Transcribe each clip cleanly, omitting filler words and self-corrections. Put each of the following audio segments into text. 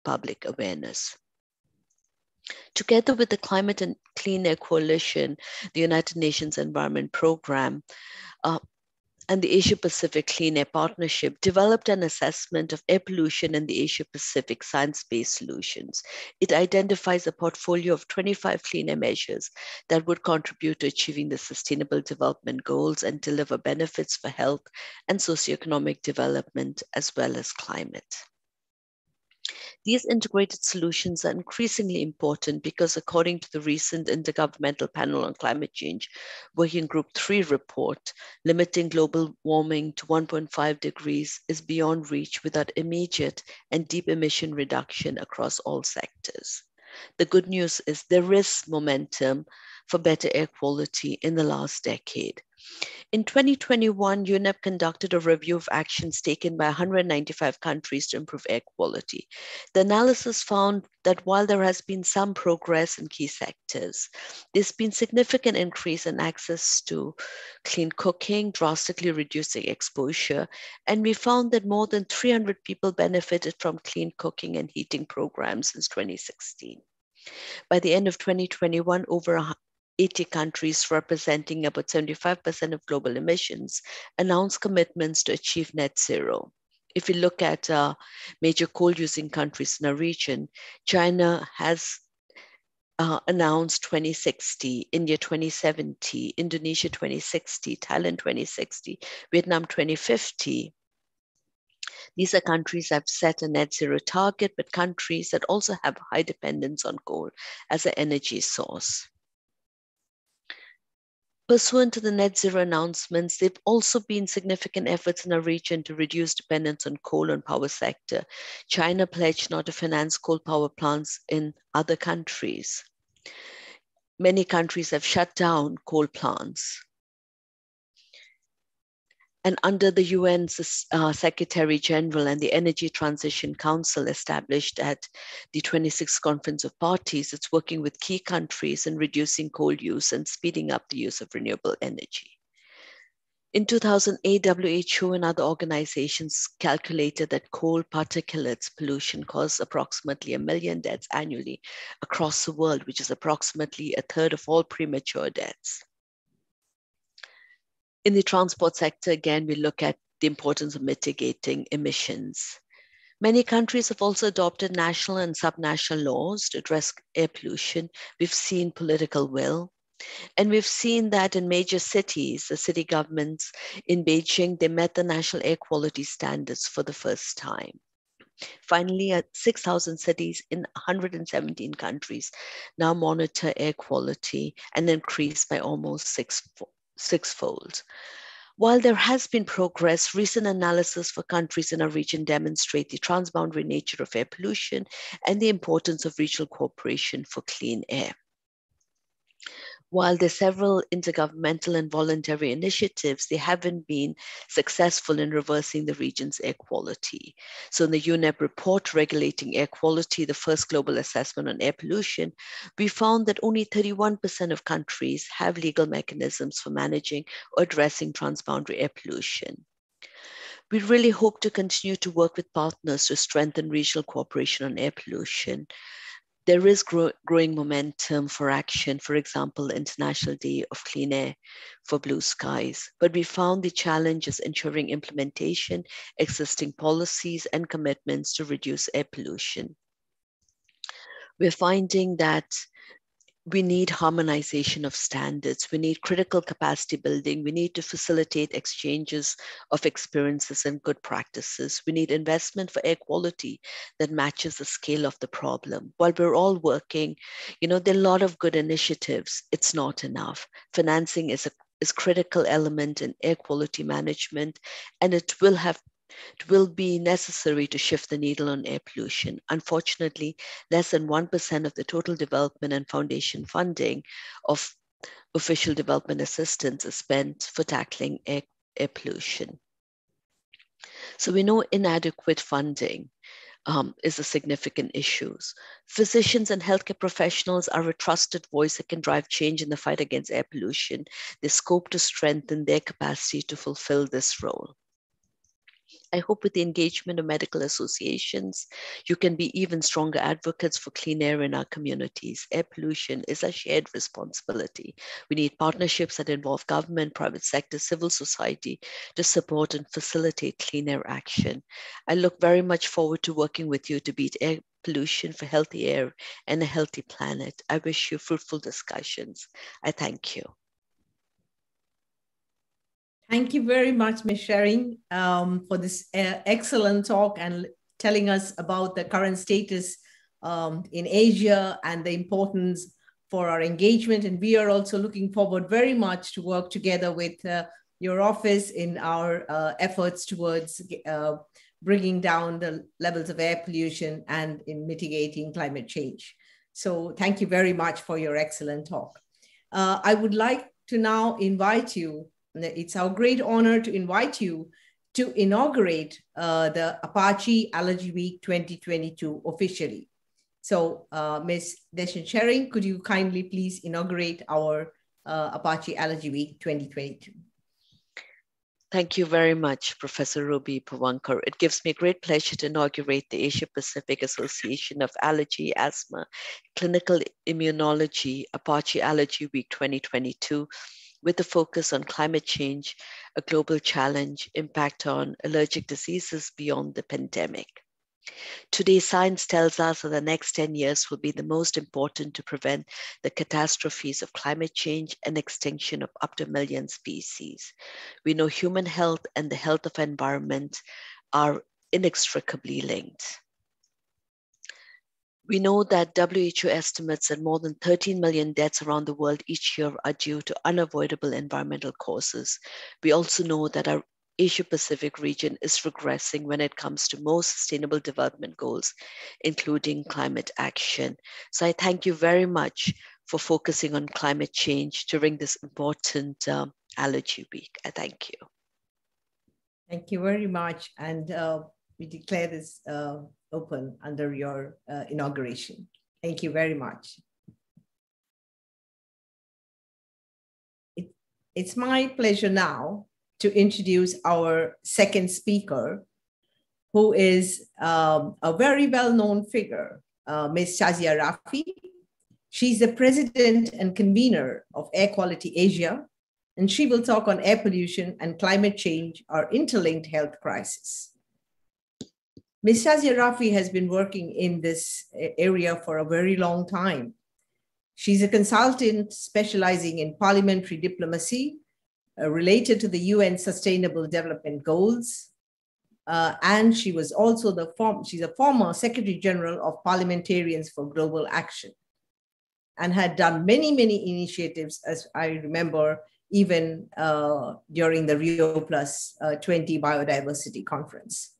public awareness. Together with the Climate and Clean Air Coalition, the United Nations Environment Programme, and the Asia-Pacific Clean Air Partnership developed an assessment of air pollution in the Asia-Pacific science-based solutions. It identifies a portfolio of 25 clean air measures that would contribute to achieving the Sustainable Development Goals and deliver benefits for health and socioeconomic development as well as climate. These integrated solutions are increasingly important because, according to the recent Intergovernmental Panel on Climate Change Working Group 3 report, limiting global warming to 1.5 degrees is beyond reach without immediate and deep emission reduction across all sectors. The good news is there is momentum for better air quality in the last decade. In 2021, UNEP conducted a review of actions taken by 195 countries to improve air quality. The analysis found that while there has been some progress in key sectors, there's been significant increase in access to clean cooking, drastically reducing exposure, and we found that more than 300 people benefited from clean cooking and heating programs since 2016. By the end of 2021, over 80 countries representing about 75% of global emissions announced commitments to achieve net zero. If we look at major coal-using countries in our region, China has announced 2060, India 2070, Indonesia 2060, Thailand 2060, Vietnam 2050. These are countries that have set a net zero target, but countries that also have high dependence on coal as an energy source. Pursuant to the net zero announcements, there have also been significant efforts in our region to reduce dependence on coal and power sector. China pledged not to finance coal power plants in other countries. Many countries have shut down coal plants. And under the UN Secretary General and the Energy Transition Council established at the 26th Conference of Parties, it's working with key countries in reducing coal use and speeding up the use of renewable energy. In 2008, WHO and other organizations calculated that coal particulates pollution caused approximately 1 million deaths annually across the world, which is approximately a third of all premature deaths. In the transport sector, again, we look at the importance of mitigating emissions. Many countries have also adopted national and subnational laws to address air pollution. We've seen political will. And we've seen that in major cities, the city governments in Beijing, they met the national air quality standards for the first time. Finally, 6,000 cities in 117 countries now monitor air quality and increased by almost sixfold. While there has been progress, recent analysis for countries in our region demonstrate the transboundary nature of air pollution and the importance of regional cooperation for clean air. While there are several intergovernmental and voluntary initiatives, they haven't been successful in reversing the region's air quality. So in the UNEP report regulating air quality, the first global assessment on air pollution, we found that only 31% of countries have legal mechanisms for managing or addressing transboundary air pollution. We really hope to continue to work with partners to strengthen regional cooperation on air pollution. There is growing momentum for action, for example, the International Day of Clean Air for Blue Skies. But we found the challenge is ensuring implementation, existing policies and commitments to reduce air pollution. We're finding that we need harmonization of standards. We need critical capacity building. We need to facilitate exchanges of experiences and good practices. We need investment for air quality that matches the scale of the problem. While we're all working, there are a lot of good initiatives. It's not enough. Financing is critical element in air quality management, and it will be necessary to shift the needle on air pollution. Unfortunately, less than 1% of the total development and foundation funding of official development assistance is spent for tackling air pollution. So we know inadequate funding is a significant issue. Physicians and healthcare professionals are a trusted voice that can drive change in the fight against air pollution. There's scope to strengthen their capacity to fulfill this role. I hope with the engagement of medical associations, you can be even stronger advocates for clean air in our communities. Air pollution is a shared responsibility. We need partnerships that involve government, private sector, civil society to support and facilitate clean air action. I look very much forward to working with you to beat air pollution for healthy air and a healthy planet. I wish you fruitful discussions. I thank you. Thank you very much, Ms. Sharing, for this excellent talk and telling us about the current status in Asia and the importance for our engagement. And we are also looking forward very much to work together with your office in our efforts towards bringing down the levels of air pollution and in mitigating climate change. So thank you very much for your excellent talk. I would like to now invite you. It's our great honor to invite you to inaugurate the APAAACI Allergy Week 2022 officially. So Ms. Sharing, could you kindly please inaugurate our APAAACI Allergy Week 2022? Thank you very much, Professor Ruby Pavankar. It gives me great pleasure to inaugurate the Asia Pacific Association of Allergy, Asthma, Clinical Immunology APAAACI Allergy Week 2022 with a focus on climate change, a global challenge, impact on allergic diseases beyond the pandemic. Today, science tells us that the next 10 years will be the most important to prevent the catastrophes of climate change and extinction of up to a million species. We know human health and the health of environment are inextricably linked. We know that WHO estimates that more than 13 million deaths around the world each year are due to unavoidable environmental causes. We also know that our Asia-Pacific region is regressing when it comes to most sustainable development goals, including climate action. So I thank you very much for focusing on climate change during this important Allergy Week. I thank you. Thank you very much. And we declare this open under your inauguration. Thank you very much. It's my pleasure now to introduce our second speaker, who is a very well-known figure, Ms. Shazia Rafi. She's the president and convener of Air Quality Asia, and she will talk on air pollution and climate change, our interlinked health crisis. Ms. Shazia Rafi has been working in this area for a very long time. She's a consultant specializing in parliamentary diplomacy related to the UN Sustainable Development Goals. And she was also she's a former Secretary General of Parliamentarians for Global Action and had done many, many initiatives, as I remember, even during the Rio Plus 20 Biodiversity Conference.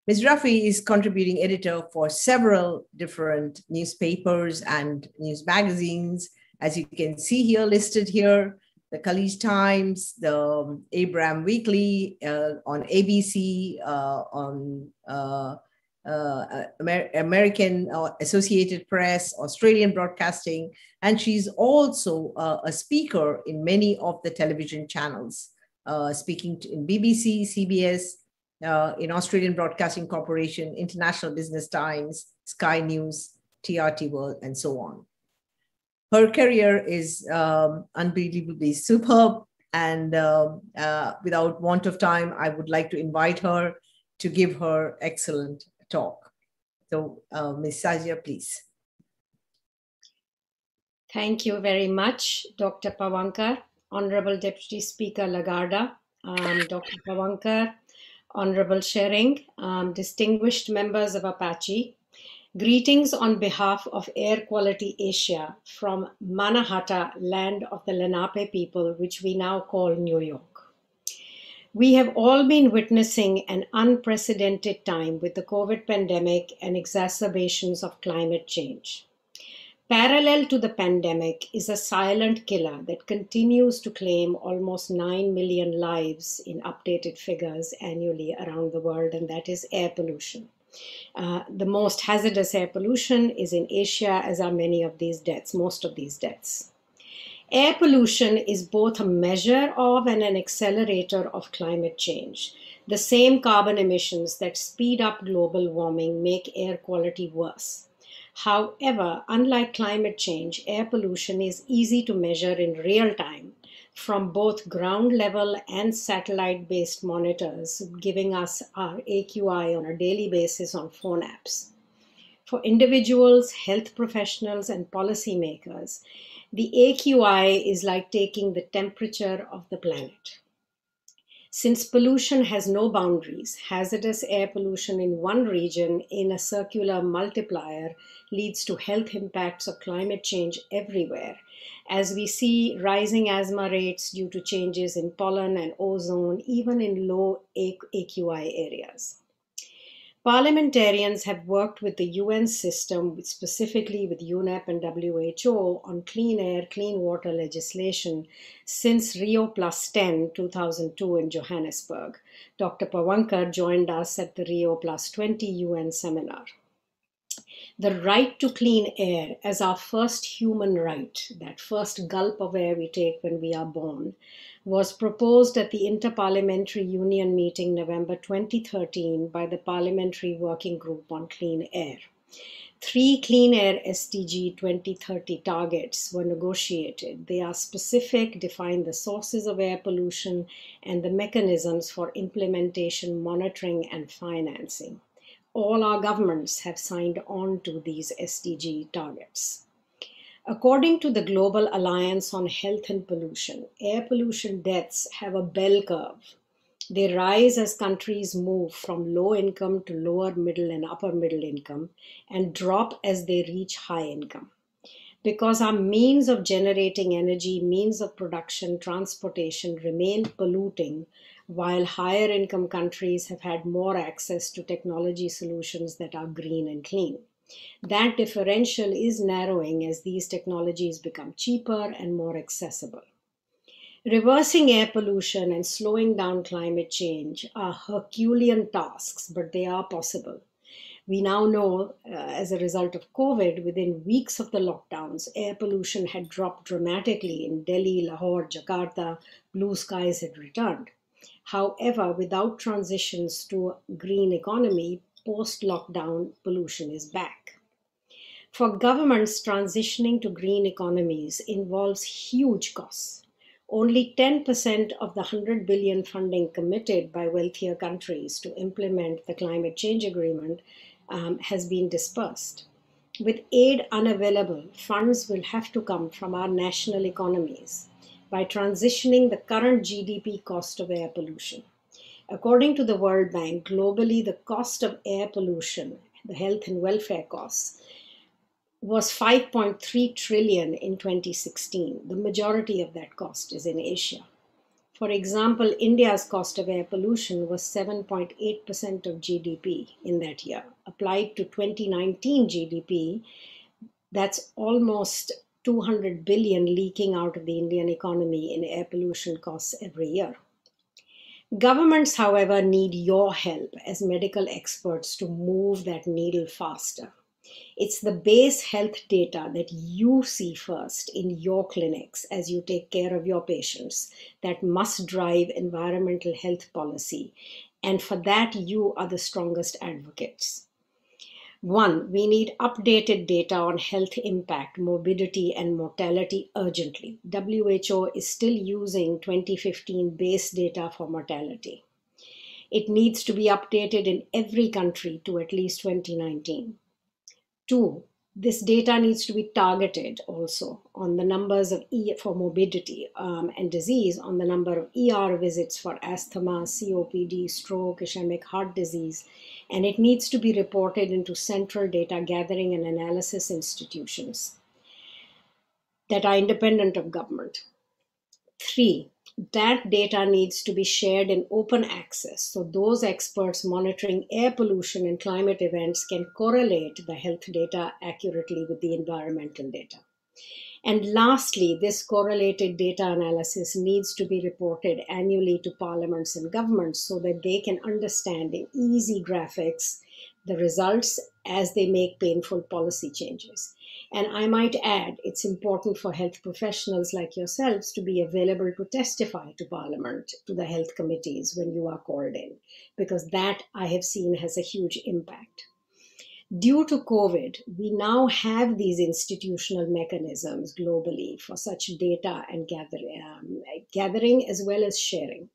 Ms. Rafi is contributing editor for several different newspapers and news magazines, as you can see here, listed here, the Khaleej Times, the Abraham Weekly, on ABC, on American Associated Press, Australian Broadcasting, and she's also a speaker in many of the television channels, speaking in BBC, CBS, in Australian Broadcasting Corporation, International Business Times, Sky News, TRT World, and so on. Her career is unbelievably superb, and without want of time, I would like to invite her to give her excellent talk. So Ms. Shazia, please. Thank you very much, Dr. Pavankar, Honorable Deputy Speaker Lagarda, Dr. Pavankar, Honorable Sharing, distinguished members of APAACI, greetings on behalf of Air Quality Asia from Mannahatta, land of the Lenape people, which we now call New York. We have all been witnessing an unprecedented time with the COVID pandemic and exacerbations of climate change. Parallel to the pandemic is a silent killer that continues to claim almost 9 million lives in updated figures annually around the world, and that is air pollution. The most hazardous air pollution is in Asia, as are many of these deaths, most of these deaths. Air pollution is both a measure of and an accelerator of climate change. The same carbon emissions that speed up global warming make air quality worse. However, unlike climate change, air pollution is easy to measure in real time from both ground level and satellite-based monitors, giving us our AQI on a daily basis on phone apps. For individuals, health professionals, and policymakers, the AQI is like taking the temperature of the planet. Since pollution has no boundaries, hazardous air pollution in one region in a circular multiplier leads to health impacts of climate change everywhere, as we see rising asthma rates due to changes in pollen and ozone, even in low AQI areas. Parliamentarians have worked with the UN system, specifically with UNEP and WHO, on clean air, clean water legislation since Rio Plus 10, 2002 in Johannesburg. Dr. Pawankar joined us at the Rio Plus 20 UN seminar. The right to clean air as our first human right, that first gulp of air we take when we are born, was proposed at the Interparliamentary Union meeting November 2013 by the Parliamentary Working Group on Clean Air. 3 Clean Air SDG 2030 targets were negotiated. They are specific, define the sources of air pollution and the mechanisms for implementation, monitoring, and financing. All our governments have signed on to these SDG targets. According to the Global Alliance on Health and Pollution, air pollution deaths have a bell curve. They rise as countries move from low income to lower middle and upper middle income and drop as they reach high income. Because our means of generating energy, means of production, transportation remain polluting, while higher income countries have had more access to technology solutions that are green and clean. That differential is narrowing as these technologies become cheaper and more accessible. Reversing air pollution and slowing down climate change are Herculean tasks, but they are possible. We now know, as a result of COVID, within weeks of the lockdowns, air pollution had dropped dramatically in Delhi, Lahore, Jakarta. Blue skies had returned. However, without transitions to a green economy, post-lockdown pollution is back. For governments, transitioning to green economies involves huge costs. Only 10% of the 100 billion funding committed by wealthier countries to implement the climate change agreement has been dispersed. With aid unavailable, funds will have to come from our national economies by transitioning the current GDP cost of air pollution. According to the World Bank, globally, the cost of air pollution, the health and welfare costs, was 5.3 trillion in 2016. The majority of that cost is in Asia. For example, India's cost of air pollution was 7.8% of GDP in that year. Applied to 2019 GDP, that's almost 200 billion leaking out of the Indian economy in air pollution costs every year. Governments, however, need your help as medical experts to move that needle faster. It's the base health data that you see first in your clinics as you take care of your patients that must drive environmental health policy. And for that, you are the strongest advocates. 1, we need updated data on health impact, morbidity, and mortality urgently. WHO is still using 2015 base data for mortality. It needs to be updated in every country to at least 2019. 2, this data needs to be targeted also on the numbers of for morbidity and disease, on the number of ER visits for asthma, COPD, stroke, ischemic heart disease, and it needs to be reported into central data gathering and analysis institutions that are independent of government. 3, that data needs to be shared in open access so those experts monitoring air pollution and climate events can correlate the health data accurately with the environmental data. And lastly, this correlated data analysis needs to be reported annually to parliaments and governments so that they can understand in easy graphics the results as they make painful policy changes. And I might add, it's important for health professionals like yourselves to be available to testify to Parliament, to the health committees when you are called in, because that I have seen has a huge impact. Due to COVID, we now have these institutional mechanisms globally for such data and gathering as well as sharing.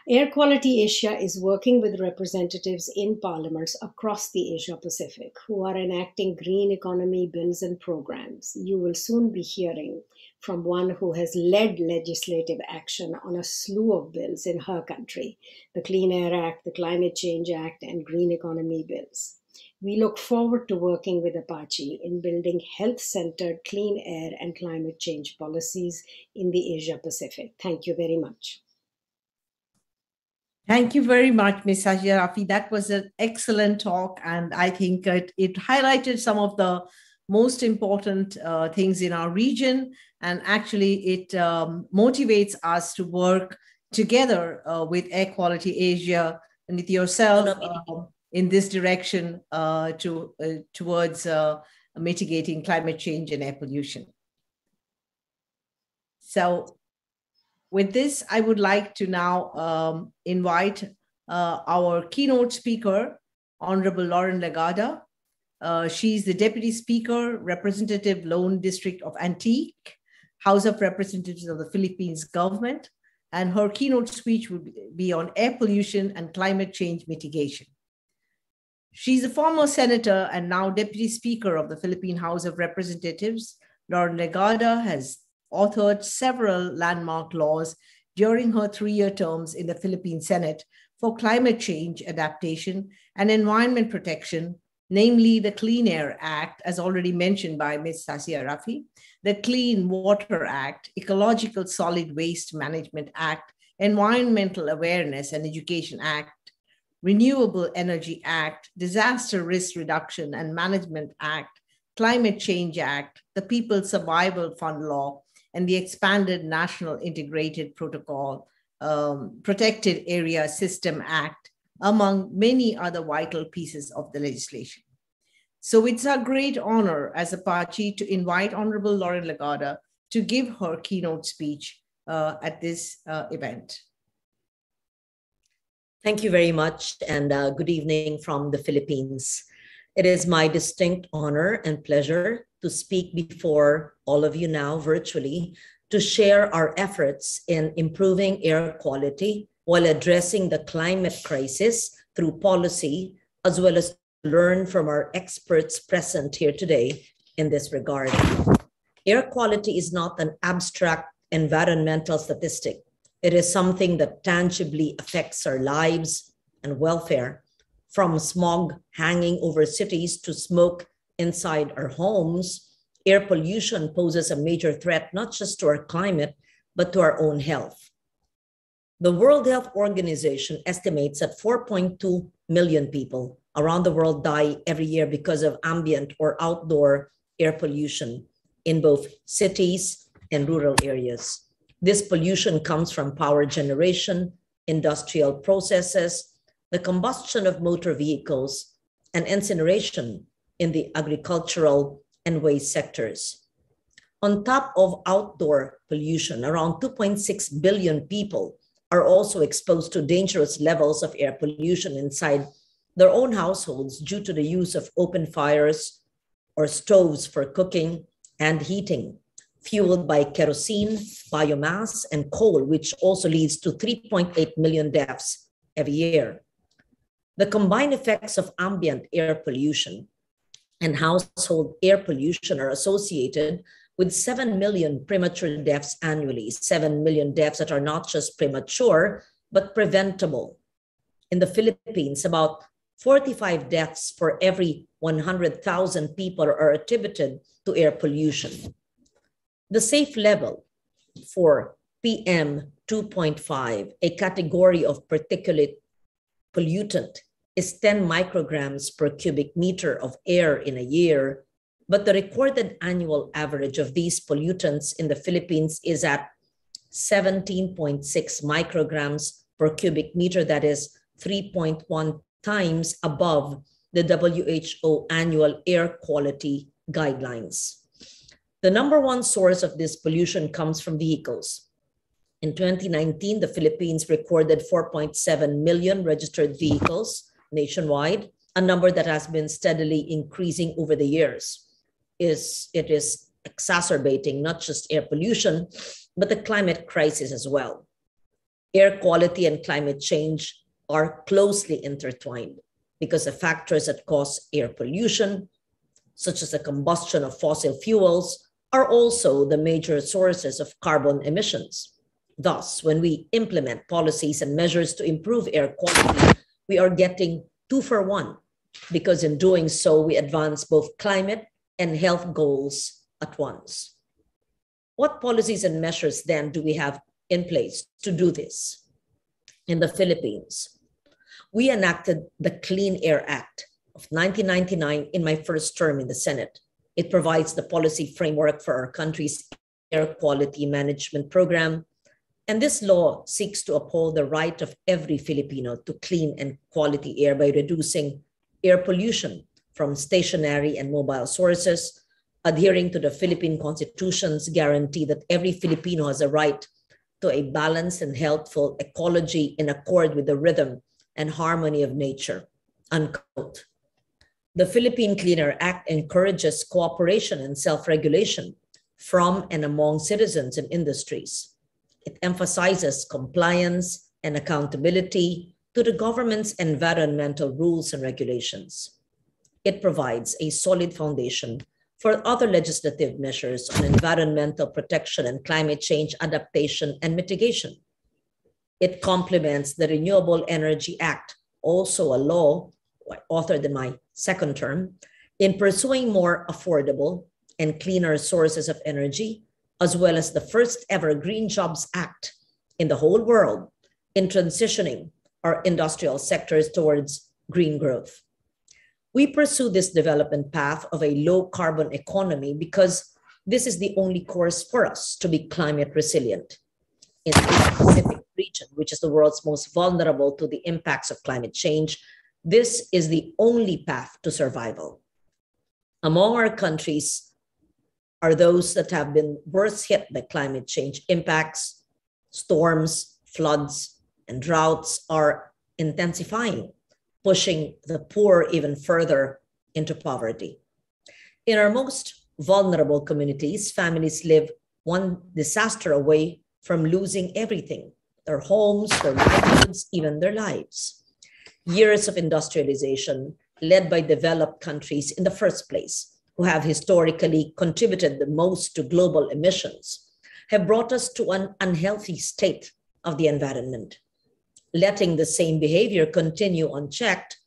Air Quality Asia is working with representatives in parliaments across the Asia Pacific who are enacting green economy bills and programs. You will soon be hearing from one who has led legislative action on a slew of bills in her country, the Clean Air Act, the Climate Change Act, and green economy bills. We look forward to working with APAAACI in building health-centered clean air and climate change policies in the Asia Pacific. Thank you very much. Thank you very much, Ms. Shazia Rafi. That was an excellent talk, and I think it highlighted some of the most important things in our region, and actually it motivates us to work together with Air Quality Asia and with yourself in this direction towards mitigating climate change and air pollution. So with this, I would like to now invite our keynote speaker, Honorable Lauren Legada. She's the Deputy Speaker, Representative Lone District of Antique, House of Representatives of the Philippines government, and her keynote speech would be on air pollution and climate change mitigation. She's a former senator and now Deputy Speaker of the Philippine House of Representatives. Lauren Legada has authored several landmark laws during her 3-year terms in the Philippine Senate for climate change adaptation and environment protection, namely the Clean Air Act, as already mentioned by Ms. Shazia Rafi, the Clean Water Act, Ecological Solid Waste Management Act, Environmental Awareness and Education Act, Renewable Energy Act, Disaster Risk Reduction and Management Act, Climate Change Act, the People's Survival Fund Law, and the expanded National Integrated Protocol Protected Area System Act, among many other vital pieces of the legislation. So it's a great honor as APAAACI to invite Honorable Lauren Legada to give her keynote speech at this event. Thank you very much, and good evening from the Philippines. It is my distinct honor and pleasure to speak before all of you now virtually to share our efforts in improving air quality while addressing the climate crisis through policy, as well as learn from our experts present here today in this regard. Air quality is not an abstract environmental statistic. It is something that tangibly affects our lives and welfare, from smog hanging over cities to smoke inside our homes. Air pollution poses a major threat, not just to our climate, but to our own health. The World Health Organization estimates that 4.2 million people around the world die every year because of ambient or outdoor air pollution in both cities and rural areas. This pollution comes from power generation, industrial processes, the combustion of motor vehicles, and incineration in the agricultural and waste sectors. On top of outdoor pollution, around 2.6 billion people are also exposed to dangerous levels of air pollution inside their own households due to the use of open fires or stoves for cooking and heating, fueled by kerosene, biomass, and coal, which also leads to 3.8 million deaths every year. The combined effects of ambient air pollution and household air pollution are associated with 7 million premature deaths annually, 7 million deaths that are not just premature, but preventable. In the Philippines, about 45 deaths for every 100,000 people are attributed to air pollution. The safe level for PM 2.5, a category of particulate pollutant, is 10 micrograms per cubic meter of air in a year, but the recorded annual average of these pollutants in the Philippines is at 17.6 micrograms per cubic meter, that is 3.1 times above the WHO annual air quality guidelines. The number one source of this pollution comes from vehicles. In 2019, the Philippines recorded 4.7 million registered vehicles nationwide, a number that has been steadily increasing over the years. It is exacerbating not just air pollution, but the climate crisis as well. Air quality and climate change are closely intertwined because the factors that cause air pollution, such as the combustion of fossil fuels, are also the major sources of carbon emissions. Thus, when we implement policies and measures to improve air quality, we are getting 2 for 1, because in doing so, we advance both climate and health goals at once. What policies and measures then do we have in place to do this? In the Philippines, we enacted the Clean Air Act of 1999 in my first term in the Senate. It provides the policy framework for our country's air quality management program. And this law seeks to uphold the right of every Filipino to clean and quality air by reducing air pollution from stationary and mobile sources, adhering to the Philippine Constitution's guarantee that every Filipino has a right to a balanced and healthful ecology in accord with the rhythm and harmony of nature, unquote. The Philippine Cleaner Act encourages cooperation and self-regulation from and among citizens and industries. It emphasizes compliance and accountability to the government's environmental rules and regulations. It provides a solid foundation for other legislative measures on environmental protection and climate change adaptation and mitigation. It complements the Renewable Energy Act, also a law authored in my second term, in pursuing more affordable and cleaner sources of energy, as well as the first ever Green Jobs Act in the whole world in transitioning our industrial sectors towards green growth. We pursue this development path of a low carbon economy because this is the only course for us to be climate resilient. In the Pacific region, which is the world's most vulnerable to the impacts of climate change, this is the only path to survival. Among our countries are those that have been worst hit by climate change impacts. Storms, floods, and droughts are intensifying, pushing the poor even further into poverty. In our most vulnerable communities, families live one disaster away from losing everything, their homes, their livelihoods, even their lives. Years of industrialization led by developed countries in the first place, who have historically contributed the most to global emissions, have brought us to an unhealthy state of the environment. Letting the same behavior continue unchecked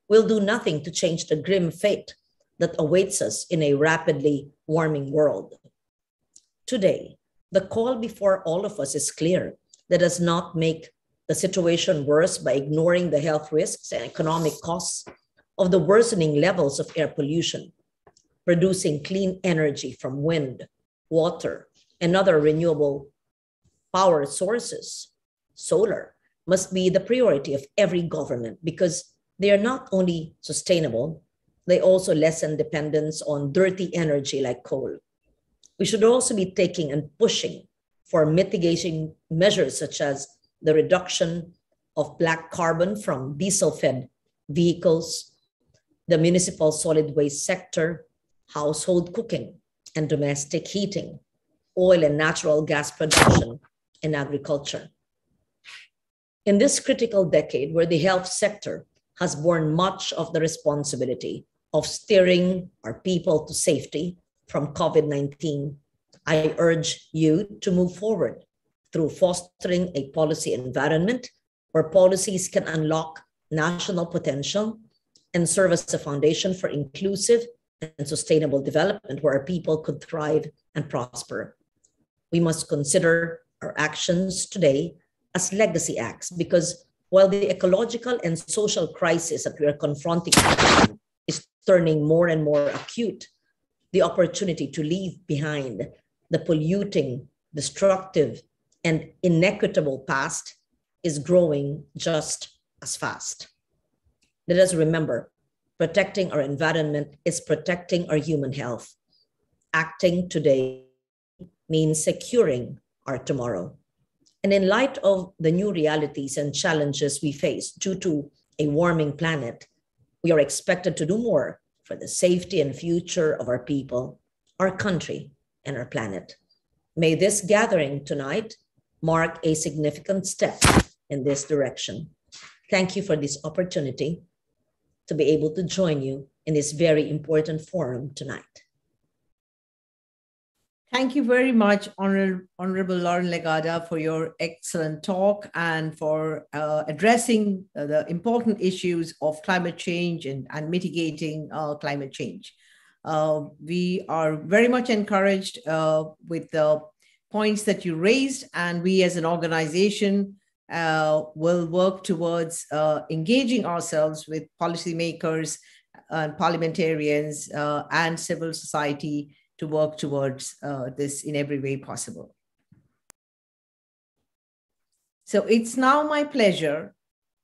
will do nothing to change the grim fate that awaits us in a rapidly warming world. Today, the call before all of us is clear. Let us not make the situation worse by ignoring the health risks and economic costs of the worsening levels of air pollution. Producing clean energy from wind, water, and other renewable power sources, solar, must be the priority of every government because they are not only sustainable, they also lessen dependence on dirty energy like coal. We should also be taking and pushing for mitigating measures such as the reduction of black carbon from diesel-fed vehicles, the municipal solid waste sector, household cooking and domestic heating, oil and natural gas production, and agriculture. In this critical decade where the health sector has borne much of the responsibility of steering our people to safety from COVID-19, I urge you to move forward through fostering a policy environment where policies can unlock national potential and serve as a foundation for inclusive and sustainable development where our people could thrive and prosper. We must consider our actions today as legacy acts because while the ecological and social crisis that we are confronting is turning more and more acute, the opportunity to leave behind the polluting, destructive, and inequitable past is growing just as fast. Let us remember Protecting our environment is protecting our human health. Acting today means securing our tomorrow. And in light of the new realities and challenges we face due to a warming planet, we are expected to do more for the safety and future of our people, our country, and our planet. May this gathering tonight mark a significant step in this direction. Thank you for this opportunity to be able to join you in this very important forum tonight. Thank you very much, Honorable Lauren Legada, for your excellent talk and for addressing the important issues of climate change and mitigating climate change. We are very much encouraged with the points that you raised, and we as an organization will work towards engaging ourselves with policymakers and parliamentarians and civil society to work towards this in every way possible. So it's now my pleasure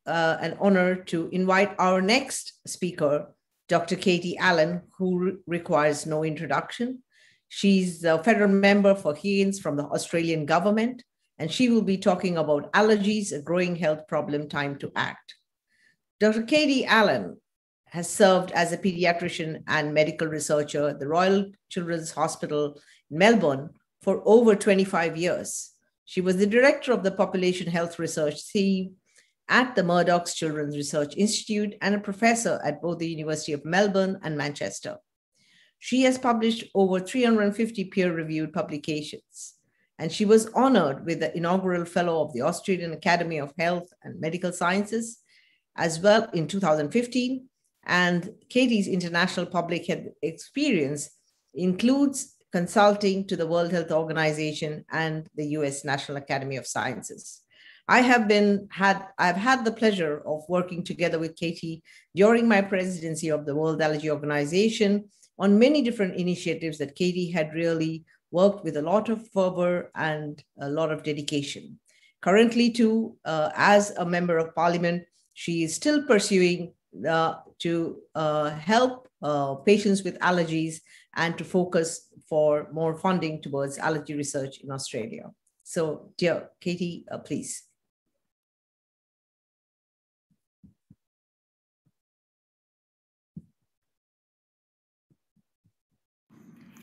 and honor to invite our next speaker, Dr. Katie Allen, who requires no introduction. She's a federal member for Higgins from the Australian government, and she will be talking about allergies, a growing health problem, time to act. Dr. Katie Allen has served as a pediatrician and medical researcher at the Royal Children's Hospital in Melbourne for over 25 years. She was the director of the Population Health Research team at the Murdoch's Children's Research Institute and a professor at both the University of Melbourne and Manchester. She has published over 350 peer-reviewed publications, and she was honored with the inaugural fellow of the Australian Academy of Health and Medical Sciences as well in 2015. And Katie's international public health experience includes consulting to the World Health Organization and the US National Academy of Sciences. I've had the pleasure of working together with Katie during my presidency of the World Allergy Organization on many different initiatives that Katie had really worked with a lot of fervor and a lot of dedication. Currently too, as a member of parliament, she is still pursuing to help patients with allergies and to focus for more funding towards allergy research in Australia. So, dear Katie, please.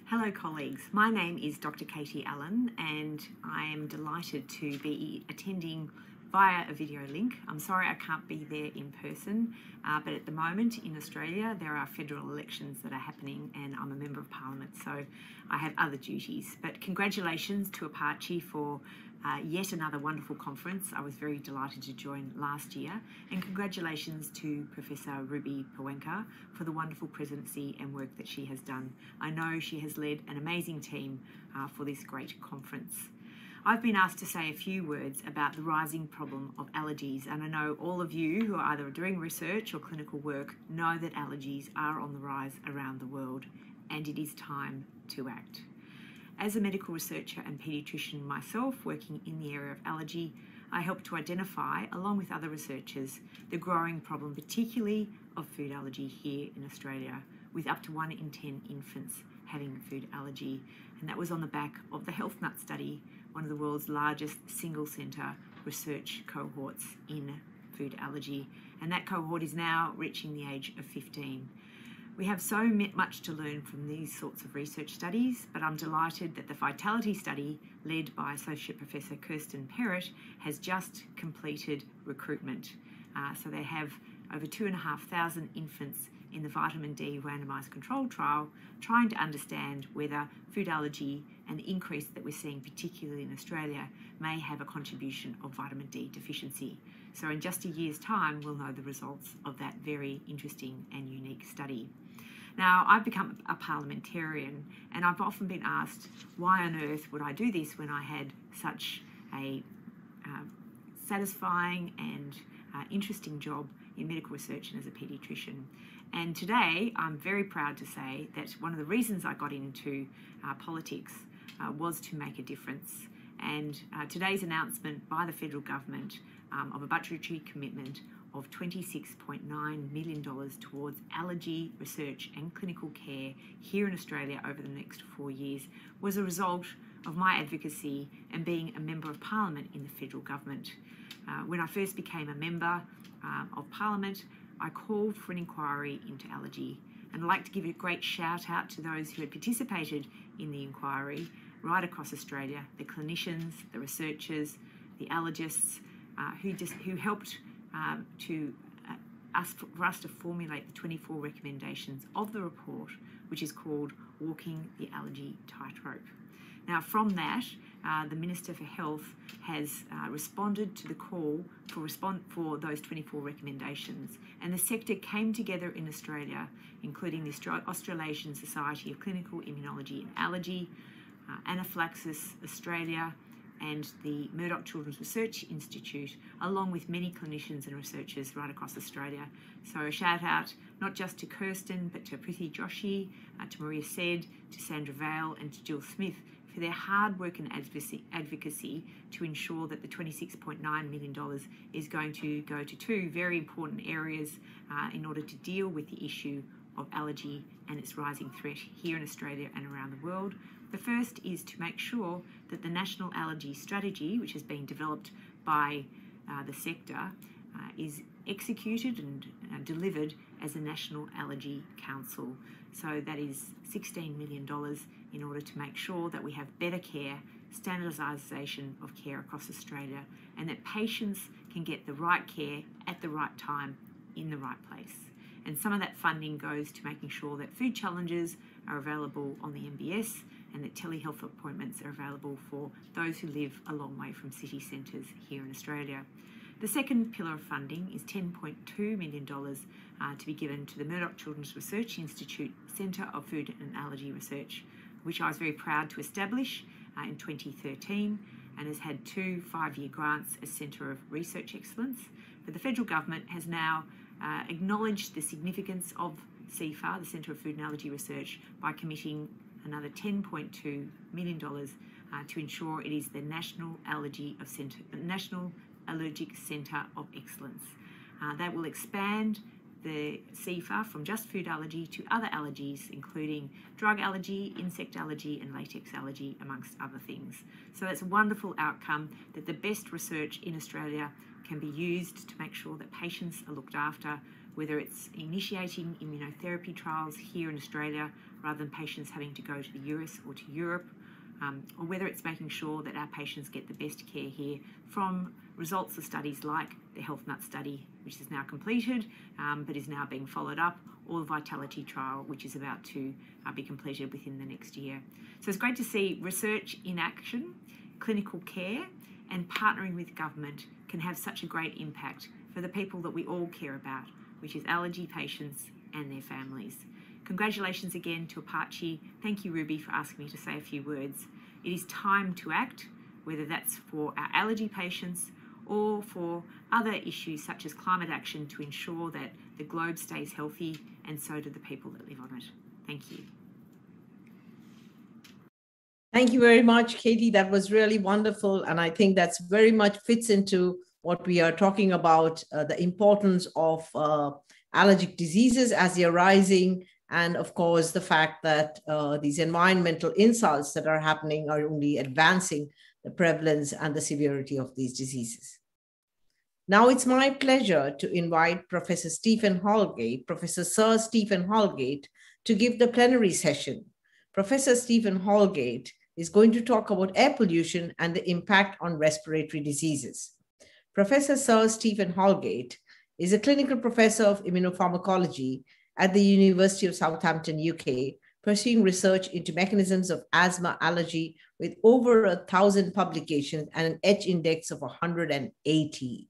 Hello colleagues, my name is Dr. Katie Allen and I am delighted to be attending via a video link. I'm sorry I can't be there in person, but at the moment in Australia there are federal elections that are happening and I'm a member of parliament, so I have other duties. But congratulations to APAAACI for yet another wonderful conference. I was very delighted to join last year, and congratulations to Professor Ruby Pawenka for the wonderful presidency and work that she has done. I know she has led an amazing team for this great conference. I've been asked to say a few words about the rising problem of allergies, and I know all of you who are either doing research or clinical work know that allergies are on the rise around the world, and it is time to act. As a medical researcher and paediatrician myself working in the area of allergy, I help to identify, along with other researchers, the growing problem, particularly of food allergy here in Australia, with up to 1 in 10 infants having food allergy. And that was on the back of the Health Nut study, one of the world's largest single centre research cohorts in food allergy. And that cohort is now reaching the age of 15. We have so much to learn from these sorts of research studies, but I'm delighted that the Vitality study, led by Associate Professor Kirsten Perrott, has just completed recruitment. So they have over 2,500 infants in the vitamin D randomised controlled trial, trying to understand whether food allergy and the increase that we're seeing, particularly in Australia, may have a contribution of vitamin D deficiency. So in just a year's time, we'll know the results of that very interesting and unique study. Now, I've become a parliamentarian, and I've often been asked, why on earth would I do this when I had such a satisfying and interesting job in medical research and as a paediatrician? And today, I'm very proud to say that one of the reasons I got into politics was to make a difference. And today's announcement by the federal government of a budgetary commitment of $26.9 million towards allergy research and clinical care here in Australia over the next 4 years was a result of my advocacy and being a Member of Parliament in the federal government. When I first became a Member of Parliament, I called for an inquiry into allergy. And I'd like to give a great shout out to those who had participated in the inquiry right across Australia, the clinicians, the researchers, the allergists, who helped for us to formulate the 24 recommendations of the report, which is called Walking the Allergy Tightrope. Now, from that, the Minister for Health has responded to the call for those 24 recommendations, and the sector came together in Australia, including the Australasian Society of Clinical Immunology and Allergy, Anaphylaxis Australia, and the Murdoch Children's Research Institute, along with many clinicians and researchers right across Australia. So a shout out not just to Kirsten, but to Prithi Joshi, to Maria Said, to Sandra Vale, and to Jill Smith for their hard work and advocacy to ensure that the $26.9 million is going to go to two very important areas in order to deal with the issue of allergy and its rising threat here in Australia and around the world. The first is to make sure that the National Allergy Strategy, which has been developed by the sector, is executed and delivered as a National Allergy Council. So that is $16 million in order to make sure that we have better care, standardisation of care across Australia, and that patients can get the right care at the right time in the right place. And some of that funding goes to making sure that food challenges are available on the MBS and that telehealth appointments are available for those who live a long way from city centres here in Australia. The second pillar of funding is $10.2 million to be given to the Murdoch Children's Research Institute Centre of Food and Allergy Research, which I was very proud to establish in 2013 and has had 2 5-year grants as Centre of Research Excellence. But the federal government has now acknowledged the significance of CFAR, the Centre of Food and Allergy Research, by committing another $10.2 million to ensure it is the National Allergic Centre of Excellence. That will expand the CFAR from just food allergy to other allergies, including drug allergy, insect allergy, and latex allergy, amongst other things. So that's a wonderful outcome that the best research in Australia can be used to make sure that patients are looked after, whether it's initiating immunotherapy trials here in Australia rather than patients having to go to the US or to Europe, or whether it's making sure that our patients get the best care here from results of studies like the Health Nut study, which is now completed but is now being followed up, or the Vitality trial, which is about to be completed within the next year. So it's great to see research in action, clinical care, and partnering with government can have such a great impact for the people that we all care about, which is allergy patients and their families. Congratulations again to APAAACI. Thank you, Ruby, for asking me to say a few words. It is time to act, whether that's for our allergy patients or for other issues such as climate action, to ensure that the globe stays healthy, and so do the people that live on it. Thank you. Thank you very much, Katie. That was really wonderful. And I think that's very much fits into what we are talking about, the importance of allergic diseases as they are rising. And of course, the fact that these environmental insults that are happening are only advancing the prevalence and the severity of these diseases. Now it's my pleasure to invite Professor Stephen Holgate, Professor Sir Stephen Holgate, to give the plenary session. Professor Stephen Holgate is going to talk about air pollution and the impact on respiratory diseases. Professor Sir Stephen Holgate is a clinical professor of immunopharmacology at the University of Southampton, UK, pursuing research into mechanisms of asthma allergy with over 1,000 publications and an H index of 180.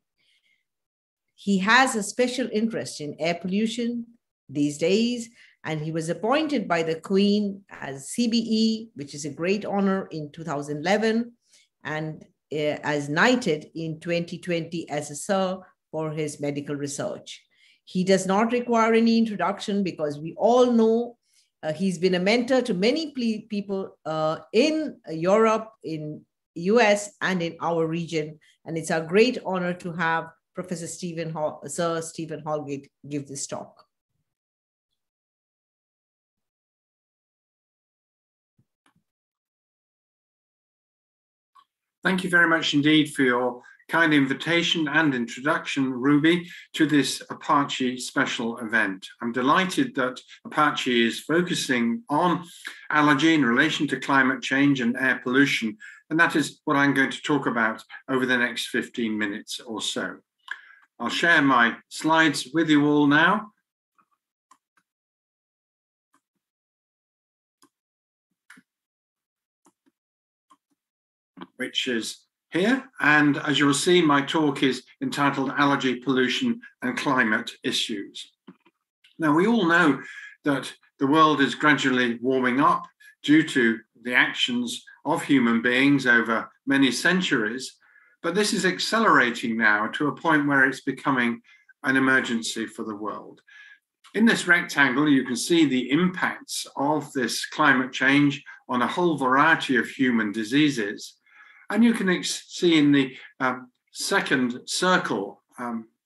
He has a special interest in air pollution these days, and he was appointed by the Queen as CBE, which is a great honor, in 2011, and as knighted in 2020 as a Sir for his medical research. He does not require any introduction because we all know he's been a mentor to many people in Europe, in US, and in our region. And it's a great honor to have Professor Sir Stephen Holgate give this talk. Thank you very much indeed for your kind invitation and introduction, Ruby, to this APAAACI special event. I'm delighted that APAAACI is focusing on allergy in relation to climate change and air pollution, and that is what I'm going to talk about over the next 15 minutes or so. I'll share my slides with you all now. Which is here. And as you'll see, my talk is entitled Allergy, Pollution and Climate Issues. Now, we all know that the world is gradually warming up due to the actions of human beings over many centuries, but this is accelerating now to a point where it's becoming an emergency for the world. In this rectangle, you can see the impacts of this climate change on a whole variety of human diseases. And you can see in the second circle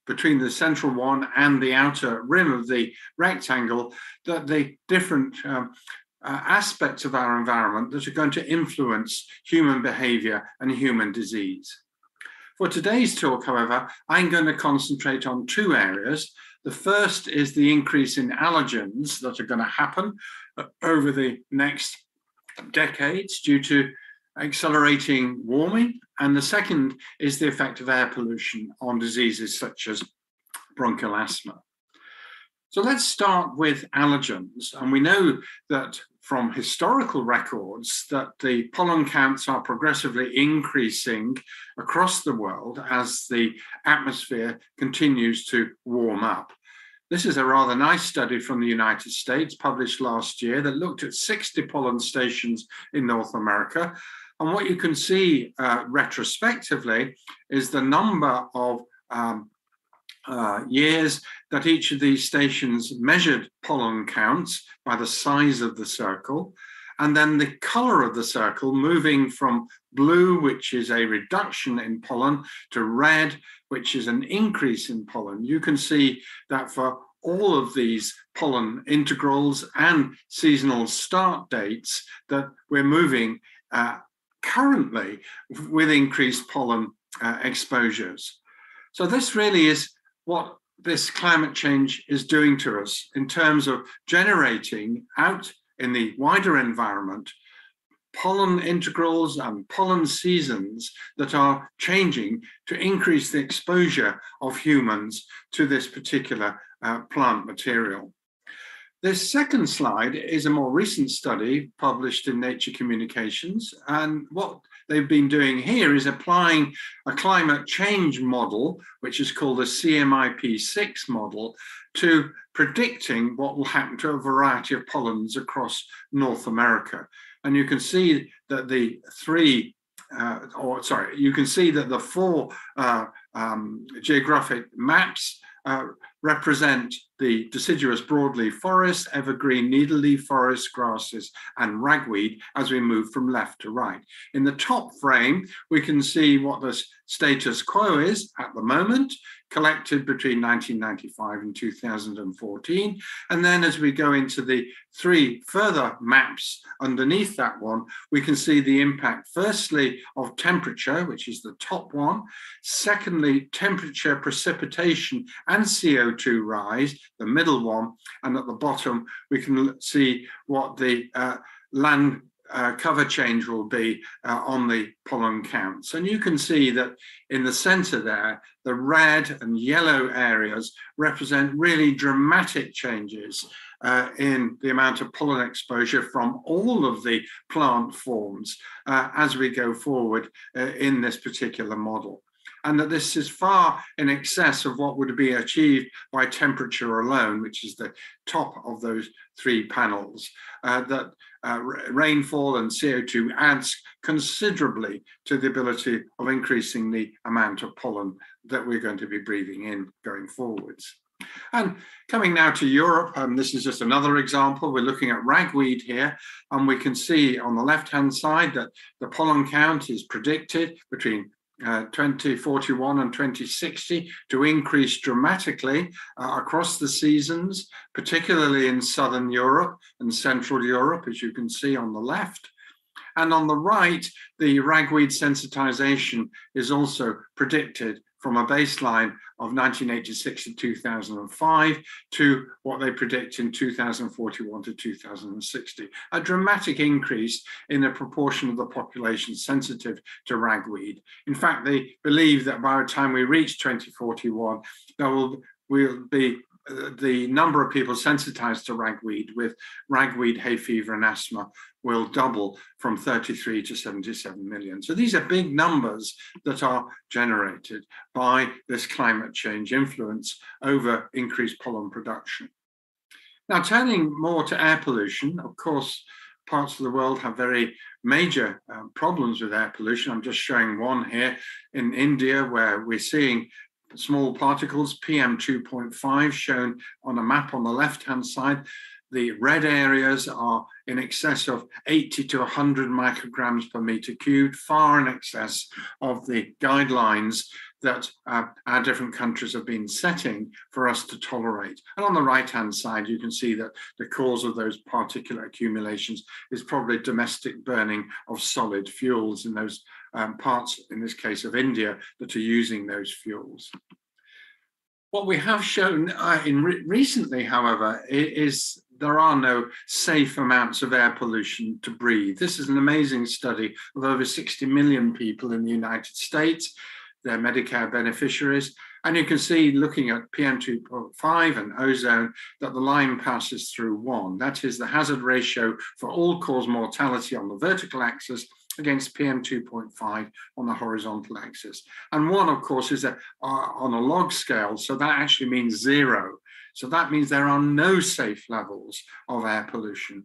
between the central one and the outer rim of the rectangle that the different aspects of our environment that are going to influence human behavior and human disease. For today's talk, however, I'm going to concentrate on two areas. The first is the increase in allergens that are going to happen over the next decades due to accelerating warming, and the second is the effect of air pollution on diseases such as bronchial asthma. So let's start with allergens, and we know that from historical records that the pollen counts are progressively increasing across the world as the atmosphere continues to warm up. This is a rather nice study from the United States published last year that looked at 60 pollen stations in North America. And what you can see retrospectively is the number of years that each of these stations measured pollen counts by the size of the circle, and then the color of the circle moving from blue, which is a reduction in pollen, to red, which is an increase in pollen. You can see that for all of these pollen integrals and seasonal start dates that we're moving currently with increased pollen exposures. So this really is what this climate change is doing to us in terms of generating out in the wider environment pollen integrals and pollen seasons that are changing to increase the exposure of humans to this particular plant material. This second slide is a more recent study published in Nature Communications, and what they've been doing here is applying a climate change model, which is called the Cmi P6 model, to predicting what will happen to a variety of pollens across North America. And you can see that the four geographic maps represent the deciduous broadleaf forest, evergreen needleleaf forest, grasses, and ragweed as we move from left to right. In the top frame, we can see what the status quo is at the moment, collected between 1995 and 2014. And then as we go into the three further maps underneath that one, we can see the impact, firstly, of temperature, which is the top one. Secondly, temperature, precipitation, and CO2 rise, the middle one. And at the bottom, we can see what the land cover change will be on the pollen counts. And you can see that in the center there, the red and yellow areas represent really dramatic changes in the amount of pollen exposure from all of the plant forms as we go forward in this particular model. And that this is far in excess of what would be achieved by temperature alone, which is the top of those three panels, that rainfall and CO2 adds considerably to the ability of increasing the amount of pollen that we're going to be breathing in going forwards. And coming now to Europe, this is just another example. We're looking at ragweed here, and we can see on the left-hand side that the pollen count is predicted between 2041 and 2060 to increase dramatically across the seasons, particularly in Southern Europe and Central Europe, as you can see on the left. And on the right, the ragweed sensitization is also predicted from a baseline of 1986 to 2005 to what they predict in 2041 to 2060. A dramatic increase in the proportion of the population sensitive to ragweed. In fact, they believe that by the time we reach 2041, there will be the number of people sensitized to ragweed with ragweed, hay fever, and asthma will double from 33 to 77 million. So these are big numbers that are generated by this climate change influence over increased pollen production. Now, turning more to air pollution, of course, parts of the world have very major problems with air pollution. I'm just showing one here in India, where we're seeing small particles, PM2.5, shown on a map on the left-hand side. The red areas are in excess of 80 to 100 micrograms per meter cubed, far in excess of the guidelines that our different countries have been setting for us to tolerate. And on the right-hand side, you can see that the cause of those particulate accumulations is probably domestic burning of solid fuels in those parts, in this case of India, that are using those fuels. What we have shown recently, however, is there are no safe amounts of air pollution to breathe. This is an amazing study of over 60 million people in the United States, their Medicare beneficiaries. And you can see, looking at PM2.5 and ozone, that the line passes through 1. That is the hazard ratio for all-cause mortality on the vertical axis against PM2.5 on the horizontal axis. And 1, of course, is on a log scale, so that actually means 0. So that means there are no safe levels of air pollution,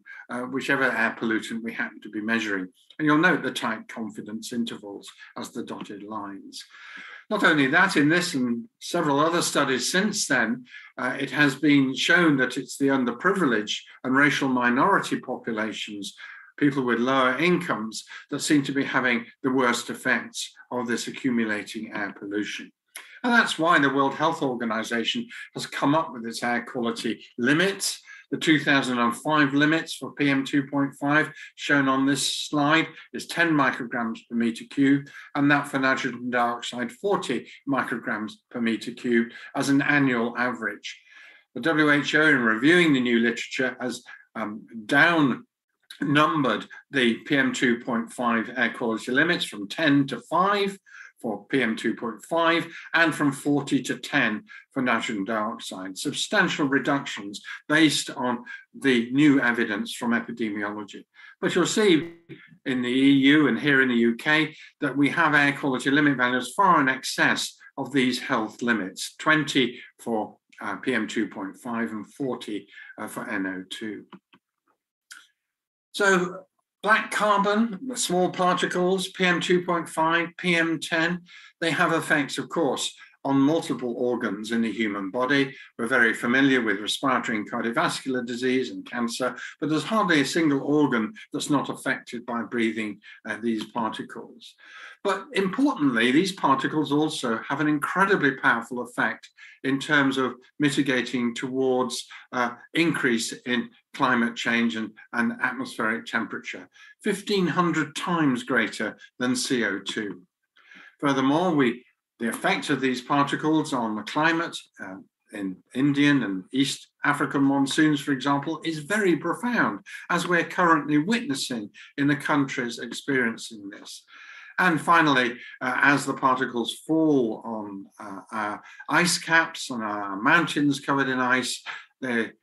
whichever air pollutant we happen to be measuring. And you'll note the tight confidence intervals as the dotted lines. Not only that, in this and several other studies since then, it has been shown that it's the underprivileged and racial minority populations, people with lower incomes, that seem to be having the worst effects of this accumulating air pollution. And that's why the World Health Organization has come up with its air quality limits. The 2005 limits for PM2.5 shown on this slide is 10 micrograms per meter cubed, and that for nitrogen dioxide 40 micrograms per meter cubed as an annual average. The WHO, in reviewing the new literature, has down numbered the PM2.5 air quality limits from 10 to 5 for PM2.5 and from 40 to 10 for nitrogen dioxide. Substantial reductions based on the new evidence from epidemiology. But you'll see in the EU and here in the UK that we have air quality limit values far in excess of these health limits, 20 for PM2.5 and 40 for NO2. So black carbon, the small particles, PM2.5, PM10, they have effects, of course, on multiple organs in the human body. We're very familiar with respiratory and cardiovascular disease and cancer, but there's hardly a single organ that's not affected by breathing these particles. But importantly, these particles also have an incredibly powerful effect in terms of mitigating towards increase in climate change and atmospheric temperature, 1,500 times greater than CO2. Furthermore, the effect of these particles on the climate in Indian and East African monsoons, for example, is very profound, as we're currently witnessing in the countries experiencing this. And finally, as the particles fall on our ice caps, on our mountains covered in ice, the